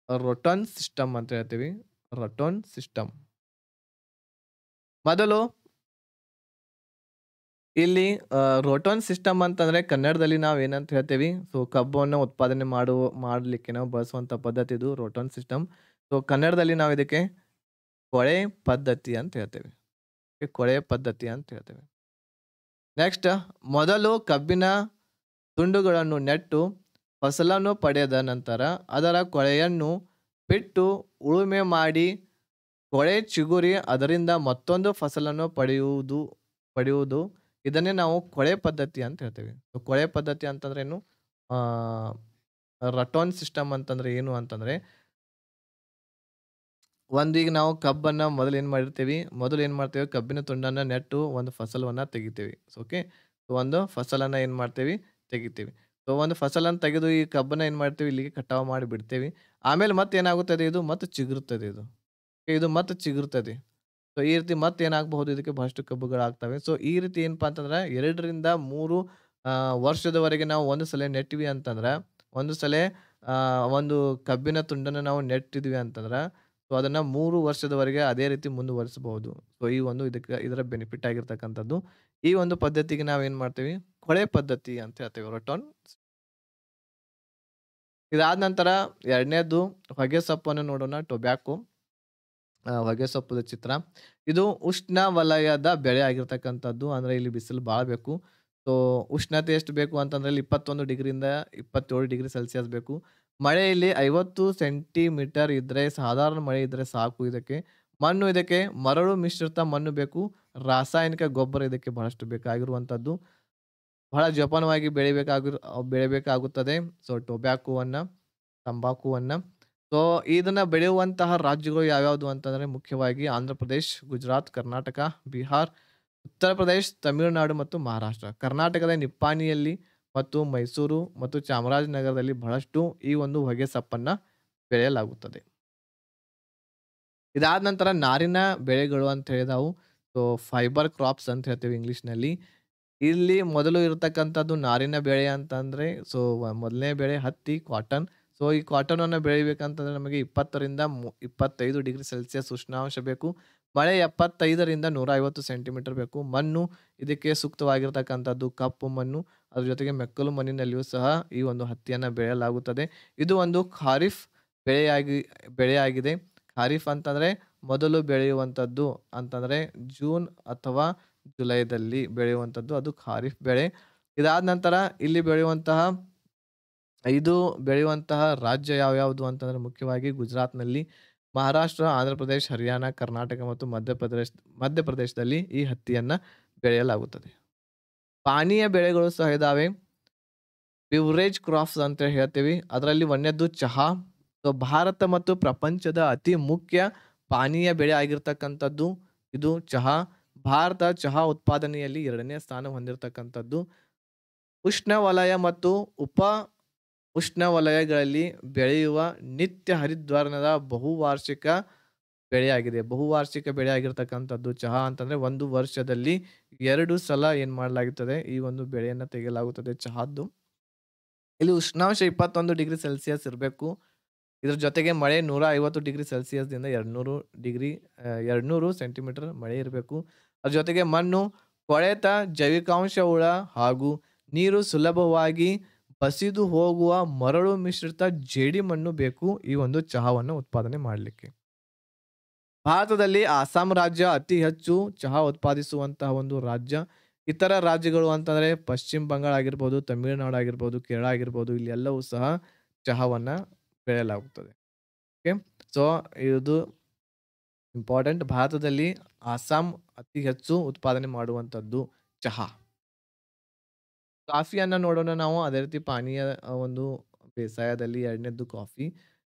ರೊಟನ್ ಸಿಸ್ಟಮ್ ಅಂತ ಹೇಳ್ತೀವಿ. ರೊಟನ್ ಸಿಸ್ಟಮ್. ಮೊದಲು ಇಲ್ಲಿ ರೋಟೋನ್ ಸಿಸ್ಟಮ್ ಅಂತಂದ್ರೆ ಕನ್ನಡದಲ್ಲಿ ನಾವು ಏನಂತ ಹೇಳ್ತೇವಿ? ಸೊ ಕಬ್ಬನ್ನು ಉತ್ಪಾದನೆ ಮಾಡಲಿಕ್ಕೆ ನಾವು ಬಳಸುವಂತ ಪದ್ಧತಿ ಇದು ರೋಟೋನ್ ಸಿಸ್ಟಮ್. ಸೊ ಕನ್ನಡದಲ್ಲಿ ನಾವು ಇದಕ್ಕೆ ಕೊಳೆ ಪದ್ಧತಿ ಅಂತ ಹೇಳ್ತೇವೆ. ಕೊಳೆ ಪದ್ಧತಿ ಅಂತ ಹೇಳ್ತೇವೆ. ನೆಕ್ಸ್ಟ್, ಮೊದಲು ಕಬ್ಬಿನ ತುಂಡುಗಳನ್ನು ನೆಟ್ಟು ಫಸಲನ್ನು ಪಡೆದ ನಂತರ ಅದರ ಕೊಳೆಯನ್ನು ಬಿಟ್ಟು ಉಳುಮೆ ಮಾಡಿ ಕೊಳೆ ಚಿಗುರಿ ಅದರಿಂದ ಮತ್ತೊಂದು ಫಸಲನ್ನು ಪಡೆಯುವುದು ಇದನ್ನೇ ನಾವು ಕೊಳೆ ಪದ್ಧತಿ ಅಂತ ಹೇಳ್ತೇವೆ. ಕೊಳೆ ಪದ್ಧತಿ ಅಂತಂದ್ರೆ ಏನು? ರಟೋನ್ ಸಿಸ್ಟಮ್ ಅಂತಂದ್ರೆ ಏನು ಅಂತಂದ್ರೆ ಈಗ ನಾವು ಕಬ್ಬನ್ನ ಮೊದಲು ಏನ್ ಮಾಡ್ತೇವೆ? ಕಬ್ಬಿನ ತುಂಡನ್ನ ನೆಟ್ಟು ಒಂದು ಫಸಲವನ್ನ ತೆಗಿತೇವೆ. ಓಕೆ. ಒಂದು ಫಸಲನ್ನ ಏನ್ ಮಾಡ್ತೇವೆ? ತೆಗಿತೇವೆ. ಸೊ ಒಂದು ಫಸಲನ್ನ ತೆಗೆದು ಈ ಕಬ್ಬನ್ನ ಏನ್ ಮಾಡ್ತೇವೆ? ಇಲ್ಲಿಗೆ ಕಟಾವು ಮಾಡಿ ಬಿಡ್ತೇವೆ. ಆಮೇಲೆ ಮತ್ತೆ ಏನಾಗುತ್ತದೆ? ಇದು ಮತ್ತೆ ಚಿಗುರುತ್ತದೆ. ಇದು ಮತ್ತೆ ಚಿಗುರುತ್ತದೆ. ಸೊ ಈ ರೀತಿ ಮತ್ತೆ ಏನಾಗಬಹುದು? ಇದಕ್ಕೆ ಬಹಳಷ್ಟು ಕಬ್ಬುಗಳಾಗ್ತವೆ. ಸೊ ಈ ರೀತಿ ಏನಪ್ಪಾ ಅಂತಂದ್ರೆ 2 ರಿಂದ 3 ವರ್ಷದವರೆಗೆ ನಾವು ಒಂದು ಸಲ ನೆಟ್ಟಿವಿ ಅಂತಂದ್ರೆ, ಒಂದು ಸಲ ಒಂದು ಕಬ್ಬಿನ ತುಂಡನ್ನು ನಾವು ನೆಟ್ಟಿದ್ವಿ ಅಂತಂದ್ರೆ, ಸೊ ಅದನ್ನ 3 ವರ್ಷದವರೆಗೆ ಅದೇ ರೀತಿ ಮುಂದುವರಿಸಬಹುದು. ಸೊ ಇದರ ಬೆನಿಫಿಟ್ ಆಗಿರ್ತಕ್ಕಂಥದ್ದು. ಈ ಒಂದು ಪದ್ಧತಿಗೆ ನಾವು ಏನ್ ಮಾಡ್ತೇವೆ? ಕೊಳೆ ಪದ್ಧತಿ ಅಂತ ಹೇಳ್ತೇವೆ. ರೊಟೋನ್. ಇದಾದ ನಂತರ 2ನೇದು ಹೊಗೆ ಸೊಪ್ಪನ್ನು ನೋಡೋಣ. ಟೊಬ್ಯಾಕೋ. ಹೊಗೆ ಸೊಪ್ಪದ ಚಿತ್ರ. ಇದು ಉಷ್ಣ ವಲಯದ ಬೆಳೆ ಆಗಿರ್ತಕ್ಕಂಥದ್ದು. ಅಂದ್ರೆ ಇಲ್ಲಿ ಬಿಸಿಲು ಭಾಳ ಬೇಕು. ಸೊ ಉಷ್ಣತೆ ಎಷ್ಟು ಬೇಕು ಅಂತಂದ್ರೆ ಇಲ್ಲಿ 21 ಡಿಗ್ರಿಯಿಂದ 27 ಡಿಗ್ರಿ ಸೆಲ್ಸಿಯಸ್ ಬೇಕು. ಮಳೆ ಇಲ್ಲಿ 50 ಸೆಂಟಿಮೀಟರ್ ಇದ್ರೆ, ಸಾಧಾರಣ ಮಳೆ ಇದ್ರೆ ಸಾಕು ಇದಕ್ಕೆ. ಮಣ್ಣು ಇದಕ್ಕೆ ಮರಳು ಮಿಶ್ರಿತ ಮಣ್ಣು ಬೇಕು. ರಾಸಾಯನಿಕ ಗೊಬ್ಬರ ಇದಕ್ಕೆ ಬಹಳಷ್ಟು ಬೇಕಾಗಿರುವಂತದ್ದು. ಬಹಳ ಜೋಪಾನವಾಗಿ ಬೆಳಿಬೇಕಾಗುತ್ತದೆ. ಸೊ ತಂಬಾಕುವನ್ನ. ಸೊ ಇದನ್ನ ಬೆಳೆಯುವಂತಹ ರಾಜ್ಯಗಳು ಯಾವ್ಯಾವುದು ಅಂತಂದ್ರೆ ಮುಖ್ಯವಾಗಿ ಆಂಧ್ರ ಪ್ರದೇಶ್, ಗುಜರಾತ್, ಕರ್ನಾಟಕ, ಬಿಹಾರ್, ಉತ್ತರ ಪ್ರದೇಶ್, ತಮಿಳುನಾಡು ಮತ್ತು ಮಹಾರಾಷ್ಟ್ರ. ಕರ್ನಾಟಕದ ನಿಪ್ಪಾಣಿಯಲ್ಲಿ ಮತ್ತು ಮೈಸೂರು ಮತ್ತು ಚಾಮರಾಜನಗರದಲ್ಲಿ ಬಹಳಷ್ಟು ಈ ಒಂದು ಹೊಗೆ ಸೊಪ್ಪನ್ನ ಬೆಳೆಯಲಾಗುತ್ತದೆ. ಇದಾದ ನಂತರ ನಾರಿನ ಬೆಳೆಗಳು ಅಂತ ಹೇಳಿದವು. ಸೊ ಫೈಬರ್ ಕ್ರಾಪ್ಸ್ ಅಂತ ಹೇಳ್ತೇವೆ ಇಂಗ್ಲಿಷ್ ನಲ್ಲಿ. ಇಲ್ಲಿ ಮೊದಲು ಇರತಕ್ಕಂಥದ್ದು ನಾರಿನ ಬೆಳೆ ಅಂತಂದ್ರೆ ಸೊ ಮೊದಲನೇ ಬೆಳೆ ಹತ್ತಿ, ಕಾಟನ್. ಸೊ ಈ ಕಾಟನನ್ನು ಬೆಳಿಬೇಕಂತಂದ್ರೆ ನಮಗೆ 20ರಿಂದ 25 ಡಿಗ್ರಿ ಸೆಲ್ಸಿಯಸ್ ಉಷ್ಣಾಂಶ ಬೇಕು. ಮಳೆ 75ರಿಂದ 150 ಸೆಂಟಿಮೀಟರ್ ಬೇಕು. ಮಣ್ಣು ಇದಕ್ಕೆ ಸೂಕ್ತವಾಗಿರ್ತಕ್ಕಂಥದ್ದು ಕಪ್ಪು ಮಣ್ಣು. ಅದ್ರ ಜೊತೆಗೆ ಮೆಕ್ಕಲು ಮಣ್ಣಿನಲ್ಲಿಯೂ ಸಹ ಈ ಒಂದು ಹತ್ತಿಯನ್ನು ಬೆಳೆಯಲಾಗುತ್ತದೆ. ಇದು ಒಂದು ಖಾರಿಫ್ ಬೆಳೆಯಾಗಿದೆ. ಖಾರಿಫ್ ಅಂತಂದ್ರೆ ಮೊದಲು ಬೆಳೆಯುವಂಥದ್ದು ಅಂತಂದ್ರೆ ಜೂನ್ ಅಥವಾ ಜುಲೈದಲ್ಲಿ ಬೆಳೆಯುವಂಥದ್ದು ಅದು ಖಾರಿಫ್ ಬೆಳೆ. ಇದಾದ ನಂತರ ಇಲ್ಲಿ ಬೆಳೆಯುವಂತಹ ರಾಜ್ಯ ಯಾವ್ಯಾವುದು ಅಂತಂದ್ರೆ ಮುಖ್ಯವಾಗಿ ಗುಜರಾತ್‌ನಲ್ಲಿ, ಮಹಾರಾಷ್ಟ್ರ, ಆಂಧ್ರಪ್ರದೇಶ್, ಹರಿಯಾಣ, ಕರ್ನಾಟಕ ಮತ್ತು ಮಧ್ಯಪ್ರದೇಶದಲ್ಲಿ ಈ ಹತ್ತಿಯನ್ನ ಬೆಳೆಯಲಾಗುತ್ತದೆ. ಪಾನೀಯ ಬೆಳೆಗಳು ಸಹ ಇದಾವೆ. ಬಿವರೇಜ್ ಕ್ರಾಪ್ಸ್ ಅಂತ ಹೇಳ್ತೀವಿ. ಅದರಲ್ಲಿ ಒಂದನೇದ್ದು ಚಹಾ. ಸೊ ಭಾರತ ಮತ್ತು ಪ್ರಪಂಚದ ಅತಿ ಮುಖ್ಯ ಪಾನೀಯ ಬೆಳೆ ಆಗಿರ್ತಕ್ಕಂಥದ್ದು ಇದು ಚಹಾ. ಭಾರತ ಚಹಾ ಉತ್ಪಾದನೆಯಲ್ಲಿ 2ನೇ ಸ್ಥಾನ ಹೊಂದಿರತಕ್ಕಂಥದ್ದು. ಉಷ್ಣವಲಯ ಮತ್ತು ಉಪ ಉಷ್ಣವಲಯಗಳಲ್ಲಿ ಬೆಳೆಯುವ ನಿತ್ಯ ಹರಿದ್ವರ್ಣದ ಬಹುವಾರ್ಷಿಕ ಬೆಳೆಯಾಗಿದೆ. ಬಹುವಾರ್ಷಿಕ ಬೆಳೆ ಆಗಿರ್ತಕ್ಕಂಥದ್ದು ಚಹಾ ಅಂತಂದ್ರೆ ಒಂದು ವರ್ಷದಲ್ಲಿ 2 ಸಲ ಏನ್ ಮಾಡಲಾಗುತ್ತದೆ ಈ ಒಂದು ಬೆಳೆಯನ್ನ ತೆಗೆಯಲಾಗುತ್ತದೆ ಚಹಾದ್ದು. ಇಲ್ಲಿ ಉಷ್ಣಾಂಶ 21 ಡಿಗ್ರಿ ಸೆಲ್ಸಿಯಸ್ ಇರಬೇಕು. ಇದ್ರ ಜೊತೆಗೆ ಮಳೆ 150 ಡಿಗ್ರಿ ಸೆಲ್ಸಿಯಸ್‌ದಿಂದ 200 ಸೆಂಟಿಮೀಟರ್ ಮಳೆ ಇರಬೇಕು. ಅದ್ರ ಜೊತೆಗೆ ಮಣ್ಣು ಕೊಳೆತ ಜೈವಿಕಾಂಶವುಳ್ಳ ಹಾಗೂ ನೀರು ಸುಲಭವಾಗಿ ಬಸಿದು ಹೋಗುವ ಮರಳು ಮಿಶ್ರಿತ ಜೇಡಿ ಮಣ್ಣು ಬೇಕು ಈ ಒಂದು ಚಹಾವನ್ನು ಉತ್ಪಾದನೆ ಮಾಡಲಿಕ್ಕೆ. ಭಾರತದಲ್ಲಿ ಅಸ್ಸಾಂ ರಾಜ್ಯ ಅತಿ ಹೆಚ್ಚು ಚಹಾ ಉತ್ಪಾದಿಸುವಂತಹ ಒಂದು ರಾಜ್ಯ. ಇತರ ರಾಜ್ಯಗಳು ಅಂತಂದ್ರೆ ಪಶ್ಚಿಮ ಬಂಗಾಳ ಆಗಿರ್ಬೋದು, ತಮಿಳುನಾಡು ಆಗಿರ್ಬೋದು, ಕೇರಳ ಆಗಿರ್ಬೋದು ಇಲ್ಲಿ ಎಲ್ಲವೂ ಸಹ ಚಹಾವನ್ನ ಬೆಳೆಯಲಾಗುತ್ತದೆ. ಓಕೆ. ಸೊ ಇದು ಇಂಪಾರ್ಟೆಂಟ್. ಭಾರತದಲ್ಲಿ ಅಸ್ಸಾಂ ಅತಿ ಹೆಚ್ಚು ಉತ್ಪಾದನೆ ಮಾಡುವಂಥದ್ದು ಚಹಾ. ಕಾಫಿಯನ್ನ ನೋಡೋಣ ನಾವು. ಅದೇ ರೀತಿ ಪಾನೀಯ ಒಂದು ಬೇಸಾಯದಲ್ಲಿ 2ನೇದ್ದು ಕಾಫಿ.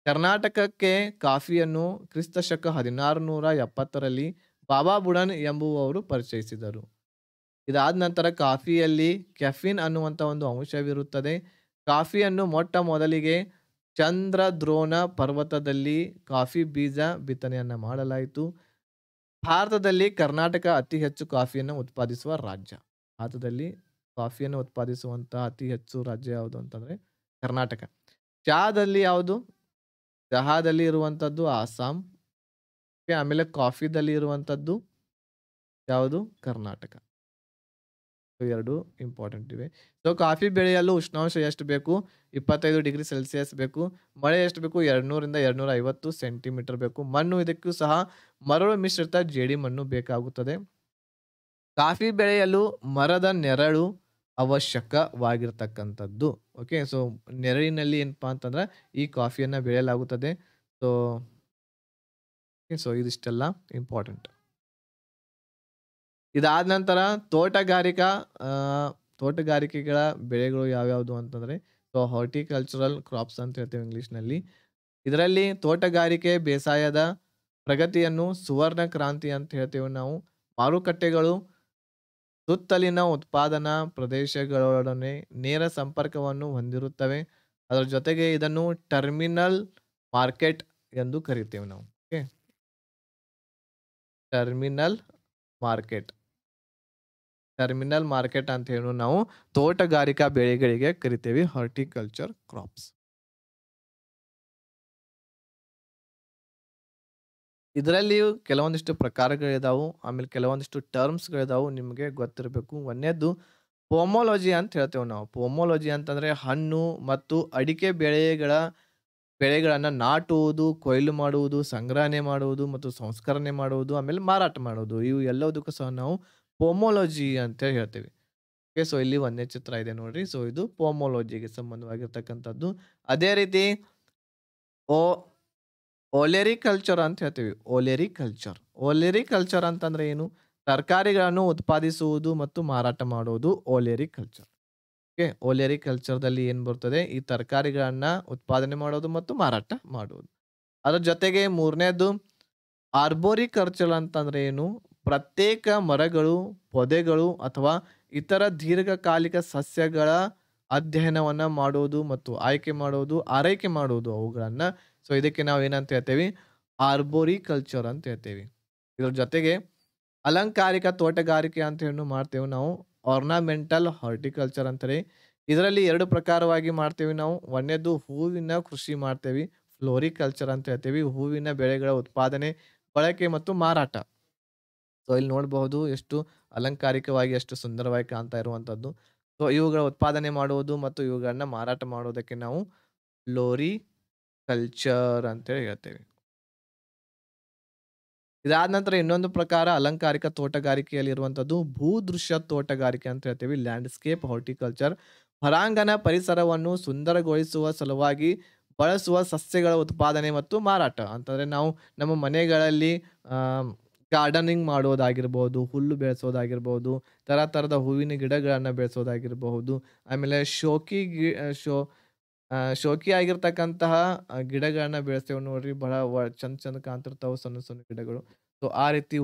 ಕರ್ನಾಟಕಕ್ಕೆ ಕಾಫಿಯನ್ನು ಕ್ರಿಸ್ತಶಕ 1670ರಲ್ಲಿ ಬಾಬಾ ಬುಡನ್ ಎಂಬುವವರು ಪರಿಚಯಿಸಿದರು. ಇದಾದ ನಂತರ ಕಾಫಿಯಲ್ಲಿ ಕೆಫಿನ್ ಅನ್ನುವಂಥ ಒಂದು ಅಂಶವಿರುತ್ತದೆ. ಕಾಫಿಯನ್ನು ಮೊಟ್ಟ ಮೊದಲಿಗೆ ಚಂದ್ರದ್ರೋಣ ಪರ್ವತದಲ್ಲಿ ಕಾಫಿ ಬೀಜ ಬಿತ್ತನೆಯನ್ನ ಮಾಡಲಾಯಿತು. ಭಾರತದಲ್ಲಿ ಕರ್ನಾಟಕ ಅತಿ ಹೆಚ್ಚು ಕಾಫಿಯನ್ನು ಉತ್ಪಾದಿಸುವ ರಾಜ್ಯ. ಭಾರತದಲ್ಲಿ ಕಾಫಿಯನ್ನು ಉತ್ಪಾದಿಸುವಂತಹ ಅತಿ ಹೆಚ್ಚು ರಾಜ್ಯ ಯಾವುದು ಅಂತಂದ್ರೆ ಕರ್ನಾಟಕ. ಚಹಾದಲ್ಲಿ ಯಾವುದು? ಚಹಾದಲ್ಲಿ ಇರುವಂತದ್ದು ಅಸ್ಸಾಂ. ಆಮೇಲೆ ಕಾಫಿದಲ್ಲಿ ಇರುವಂತದ್ದು ಯಾವುದು? ಕರ್ನಾಟಕ. ಎರಡು ಇಂಪಾರ್ಟೆಂಟ್ ಇವೆ. ಸೊ ಕಾಫಿ ಬೆಳೆಯಲು ಉಷ್ಣಾಂಶ ಎಷ್ಟು ಬೇಕು? 25 ಡಿಗ್ರಿ ಸೆಲ್ಸಿಯಸ್ ಬೇಕು. ಮಳೆ ಎಷ್ಟು ಬೇಕು? 200ರಿಂದ 250 ಸೆಂಟಿಮೀಟರ್ ಬೇಕು. ಮಣ್ಣು ಇದಕ್ಕೂ ಸಹ ಮರಳು ಮಿಶ್ರಿತ ಜೇಡಿ ಮಣ್ಣು ಬೇಕಾಗುತ್ತದೆ. ಕಾಫಿ ಬೆಳೆಯಲು ಮರದ ನೆರಳು ಅವಶ್ಯಕವಾಗಿರ್ತಕ್ಕಂಥದ್ದು. ಓಕೆ. ಸೊ ನೆರಳಿನಲ್ಲಿ ಏನಪ್ಪಾ ಅಂತಂದ್ರೆ ಈ ಕಾಫಿಯನ್ನ ಬೆಳೆಯಲಾಗುತ್ತದೆ. ಸೊ ಇದಿಷ್ಟೆಲ್ಲ ಇಂಪಾರ್ಟೆಂಟ್. ಇದಾದ ನಂತರ ತೋಟಗಾರಿಕೆಗಳ ಬೆಳೆಗಳು ಯಾವ್ಯಾವುದು ಅಂತಂದ್ರೆ ಸೊ ಹಾರ್ಟಿಕಲ್ಚರಲ್ ಕ್ರಾಪ್ಸ್ ಅಂತ ಹೇಳ್ತೇವೆ ಇಂಗ್ಲಿಷ್‌ನಲ್ಲಿ. ಇದರಲ್ಲಿ ತೋಟಗಾರಿಕೆ ಬೇಸಾಯದ ಪ್ರಗತಿಯನ್ನು ಸುವರ್ಣ ಕ್ರಾಂತಿ ಅಂತ ಹೇಳ್ತೇವೆ ನಾವು. ಮಾರುಕಟ್ಟೆಗಳು ಸುತ್ತಲಿನ ಉತ್ಪಾದನಾ ಪ್ರದೇಶಗಳೊಡನೆ ನೇರ ಸಂಪರ್ಕವನ್ನು ಹೊಂದಿರುತ್ತವೆ. ಅದರ ಜೊತೆಗೆ ಇದನ್ನು ಟರ್ಮಿನಲ್ ಮಾರ್ಕೆಟ್ ಎಂದು ಕರಿತೇವೆ ನಾವು. ಓಕೆ. ಟರ್ಮಿನಲ್ ಮಾರ್ಕೆಟ್ ಅಂತ ಹೇಳಿ ನಾವು ತೋಟಗಾರಿಕಾ ಬೆಳೆಗಳಿಗೆ ಕರಿತೇವೆ ಹಾರ್ಟಿಕಲ್ಚರ್ ಕ್ರಾಪ್ಸ್. ಇದರಲ್ಲಿಯೂ ಕೆಲವೊಂದಿಷ್ಟು ಪ್ರಕಾರಗಳಿದಾವು. ಆಮೇಲೆ ಕೆಲವೊಂದಿಷ್ಟು ಟರ್ಮ್ಸ್ಗಳಿದಾವು ನಿಮಗೆ ಗೊತ್ತಿರಬೇಕು. ಒಂದನೇದ್ದು ಪೋಮೋಲಜಿ ಅಂತ ಹೇಳ್ತೇವೆ ನಾವು. ಪೋಮೋಲಜಿ ಅಂತಂದ್ರೆ ಹಣ್ಣು ಮತ್ತು ಅಡಿಕೆ ಬೆಳೆಗಳನ್ನ ನಾಟುವುದು, ಕೊಯ್ಲು ಮಾಡುವುದು, ಸಂಗ್ರಹಣೆ ಮಾಡುವುದು ಮತ್ತು ಸಂಸ್ಕರಣೆ ಮಾಡುವುದು, ಆಮೇಲೆ ಮಾರಾಟ ಮಾಡುವುದು. ಇವು ಎಲ್ಲದಕ್ಕೂ ಸಹ ನಾವು ಪೋಮೋಲಜಿ ಅಂತ ಹೇಳ್ತೇವೆ. ಓಕೆ. ಸೊ ಇಲ್ಲಿ ಒಂದನೇ ಚಿತ್ರ ಇದೆ ನೋಡ್ರಿ. ಸೊ ಇದು ಪೋಮೋಲಜಿಗೆ ಸಂಬಂಧವಾಗಿರ್ತಕ್ಕಂಥದ್ದು. ಅದೇ ರೀತಿ ಓಲೆರಿಕಲ್ಚರ್ ಅಂತ ಹೇಳ್ತೀವಿ. ಓಲೆರಿಕಲ್ಚರ್ ಅಂತಂದ್ರೆ ಏನು? ತರಕಾರಿಗಳನ್ನು ಉತ್ಪಾದಿಸುವುದು ಮತ್ತು ಮಾರಾಟ ಮಾಡುವುದು ಓಲೆರಿಕಲ್ಚರ್. ಓಕೆ. ಓಲೆರಿಕಲ್ಚರ್ದಲ್ಲಿ ಏನ್ ಬರ್ತದೆ? ಈ ತರಕಾರಿಗಳನ್ನ ಉತ್ಪಾದನೆ ಮಾಡೋದು ಮತ್ತು ಮಾರಾಟ ಮಾಡುವುದು. ಅದರ ಜೊತೆಗೆ ಮೂರನೇದು ಆರ್ಬೋರಿಕಲ್ಚರ್ ಅಂತಂದ್ರೆ ಏನು? ಪ್ರತ್ಯೇಕ ಮರಗಳು, ಪೊದೆಗಳು ಅಥವಾ ಇತರ ದೀರ್ಘಕಾಲಿಕ ಸಸ್ಯಗಳ ಅಧ್ಯಯನವನ್ನ ಮಾಡುವುದು ಮತ್ತು ಆರೈಕೆ ಮಾಡುವುದು ಅವುಗಳನ್ನ. ಸೊ ಇದಕ್ಕೆ ನಾವು ಏನಂತ ಹೇಳ್ತೇವೆ? ಆರ್ಬೋರಿಕಲ್ಚರ್ ಅಂತ ಹೇಳ್ತೇವೆ. ಇದ್ರ ಜೊತೆಗೆ ಅಲಂಕಾರಿಕ ತೋಟಗಾರಿಕೆ ಅಂತ ಹೇಳಿ ಮಾಡ್ತೇವೆ ನಾವು. ಆರ್ನಮೆಂಟಲ್ ಹಾರ್ಟಿಕಲ್ಚರ್ ಅಂತಾರೆ. ಇದರಲ್ಲಿ 2 ಪ್ರಕಾರವಾಗಿ ಮಾಡ್ತೇವೆ ನಾವು. ಒಂದನೇದು ಹೂವಿನ ಕೃಷಿ ಮಾಡ್ತೇವಿ. ಫ್ಲೋರಿಕಲ್ಚರ್ ಅಂತ ಹೇಳ್ತೇವಿ. ಹೂವಿನ ಬೆಳೆಗಳ ಉತ್ಪಾದನೆ, ಬಳಕೆ ಮತ್ತು ಮಾರಾಟ. ಸೊ ಇಲ್ಲಿ ನೋಡಬಹುದು ಎಷ್ಟು ಅಲಂಕಾರಿಕವಾಗಿ, ಎಷ್ಟು ಸುಂದರವಾಗಿ ಕಾಣ್ತಾ ಇರುವಂತದ್ದು. ಸೊ ಇವುಗಳ ಉತ್ಪಾದನೆ ಮಾಡುವುದು ಮತ್ತು ಇವುಗಳನ್ನ ಮಾರಾಟ ಮಾಡೋದಕ್ಕೆ ನಾವು ಫ್ಲೋರಿಕಲ್ಚರ್ ಅಂತೇಳಿ ಹೇಳ್ತೇವೆ. ಇದಾದ ನಂತರ ಇನ್ನೊಂದು ಪ್ರಕಾರ ಅಲಂಕಾರಿಕ ತೋಟಗಾರಿಕೆಯಲ್ಲಿ ಇರುವಂತದ್ದು ಭೂದೃಶ್ಯ ತೋಟಗಾರಿಕೆ ಅಂತ ಹೇಳ್ತೇವೆ. Landscape horticulture. ಹೊರಾಂಗಣ ಪರಿಸರವನ್ನು ಸುಂದರಗೊಳಿಸುವ ಸಲುವಾಗಿ ಬಳಸುವ ಸಸ್ಯಗಳ ಉತ್ಪಾದನೆ ಮತ್ತು ಮಾರಾಟ. ಅಂತಂದ್ರೆ ನಾವು ನಮ್ಮ ಮನೆಗಳಲ್ಲಿ ಗಾರ್ಡನಿಂಗ್ ಮಾಡೋದಾಗಿರ್ಬಹುದು, ಹುಲ್ಲು ಬೆಳೆಸೋದಾಗಿರ್ಬಹುದು, ತರತರದ ಹೂವಿನ ಗಿಡಗಳನ್ನ ಬೆಳೆಸೋದಾಗಿರಬಹುದು. ಆಮೇಲೆ ಶೋಕಿಯಾಗಿರ್ತಕ್ಕಂತಹ ಗಿಡಗಳನ್ನ ಬೆಳೆಸ್ತೇವೆ ನೋಡ್ರಿ. ಬಹಳ ಚಂದ ಚಂದ ಕಾಣ್ತಿರ್ತಾವ ಸಣ್ಣ ಸಣ್ಣ ಗಿಡಗಳು. ಸೊ ಆ ರೀತಿ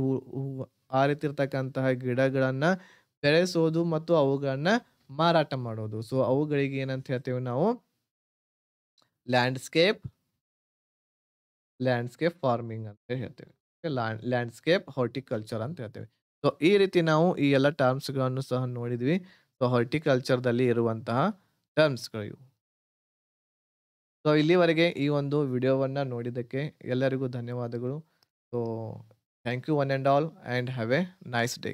ಆ ರೀತಿ ಇರ್ತಕ್ಕಂತಹ ಗಿಡಗಳನ್ನ ಬೆಳೆಸೋದು ಮತ್ತು ಅವುಗಳನ್ನ ಮಾರಾಟ ಮಾಡೋದು. ಸೊ ಅವುಗಳಿಗೆ ಏನಂತ ಹೇಳ್ತೇವೆ ನಾವು ಲ್ಯಾಂಡ್‌ಸ್ಕೇಪ್ ಲ್ಯಾಂಡ್‌ಸ್ಕೇಪ್ ಫಾರ್ಮಿಂಗ್ ಅಂತ ಹೇಳ್ತೇವೆ. ಲ್ಯಾಂಡ್‌ಸ್ಕೇಪ್ ಹಾರ್ಟಿಕಲ್ಚರ್ ಅಂತ ಹೇಳ್ತೇವೆ. ಸೊ ಈ ರೀತಿ ನಾವು ಈ ಎಲ್ಲ ಟರ್ಮ್ಸ್‌ಗಳನ್ನು ಸಹ ನೋಡಿದ್ವಿ. ಸೊ ಹಾರ್ಟಿಕಲ್ಚರ್‌ದಲ್ಲಿ ಇರುವಂತಹ ಟರ್ಮ್ಸ್‌ಗಳು ಇವು. ಸೊ ಇಲ್ಲಿವರೆಗೆ ಈ ಒಂದು ವಿಡಿಯೋವನ್ನ ನೋಡಿದ್ದಕ್ಕೆ ಎಲ್ಲರಿಗೂ ಧನ್ಯವಾದಗಳು. So thank you one and all, and have a nice day.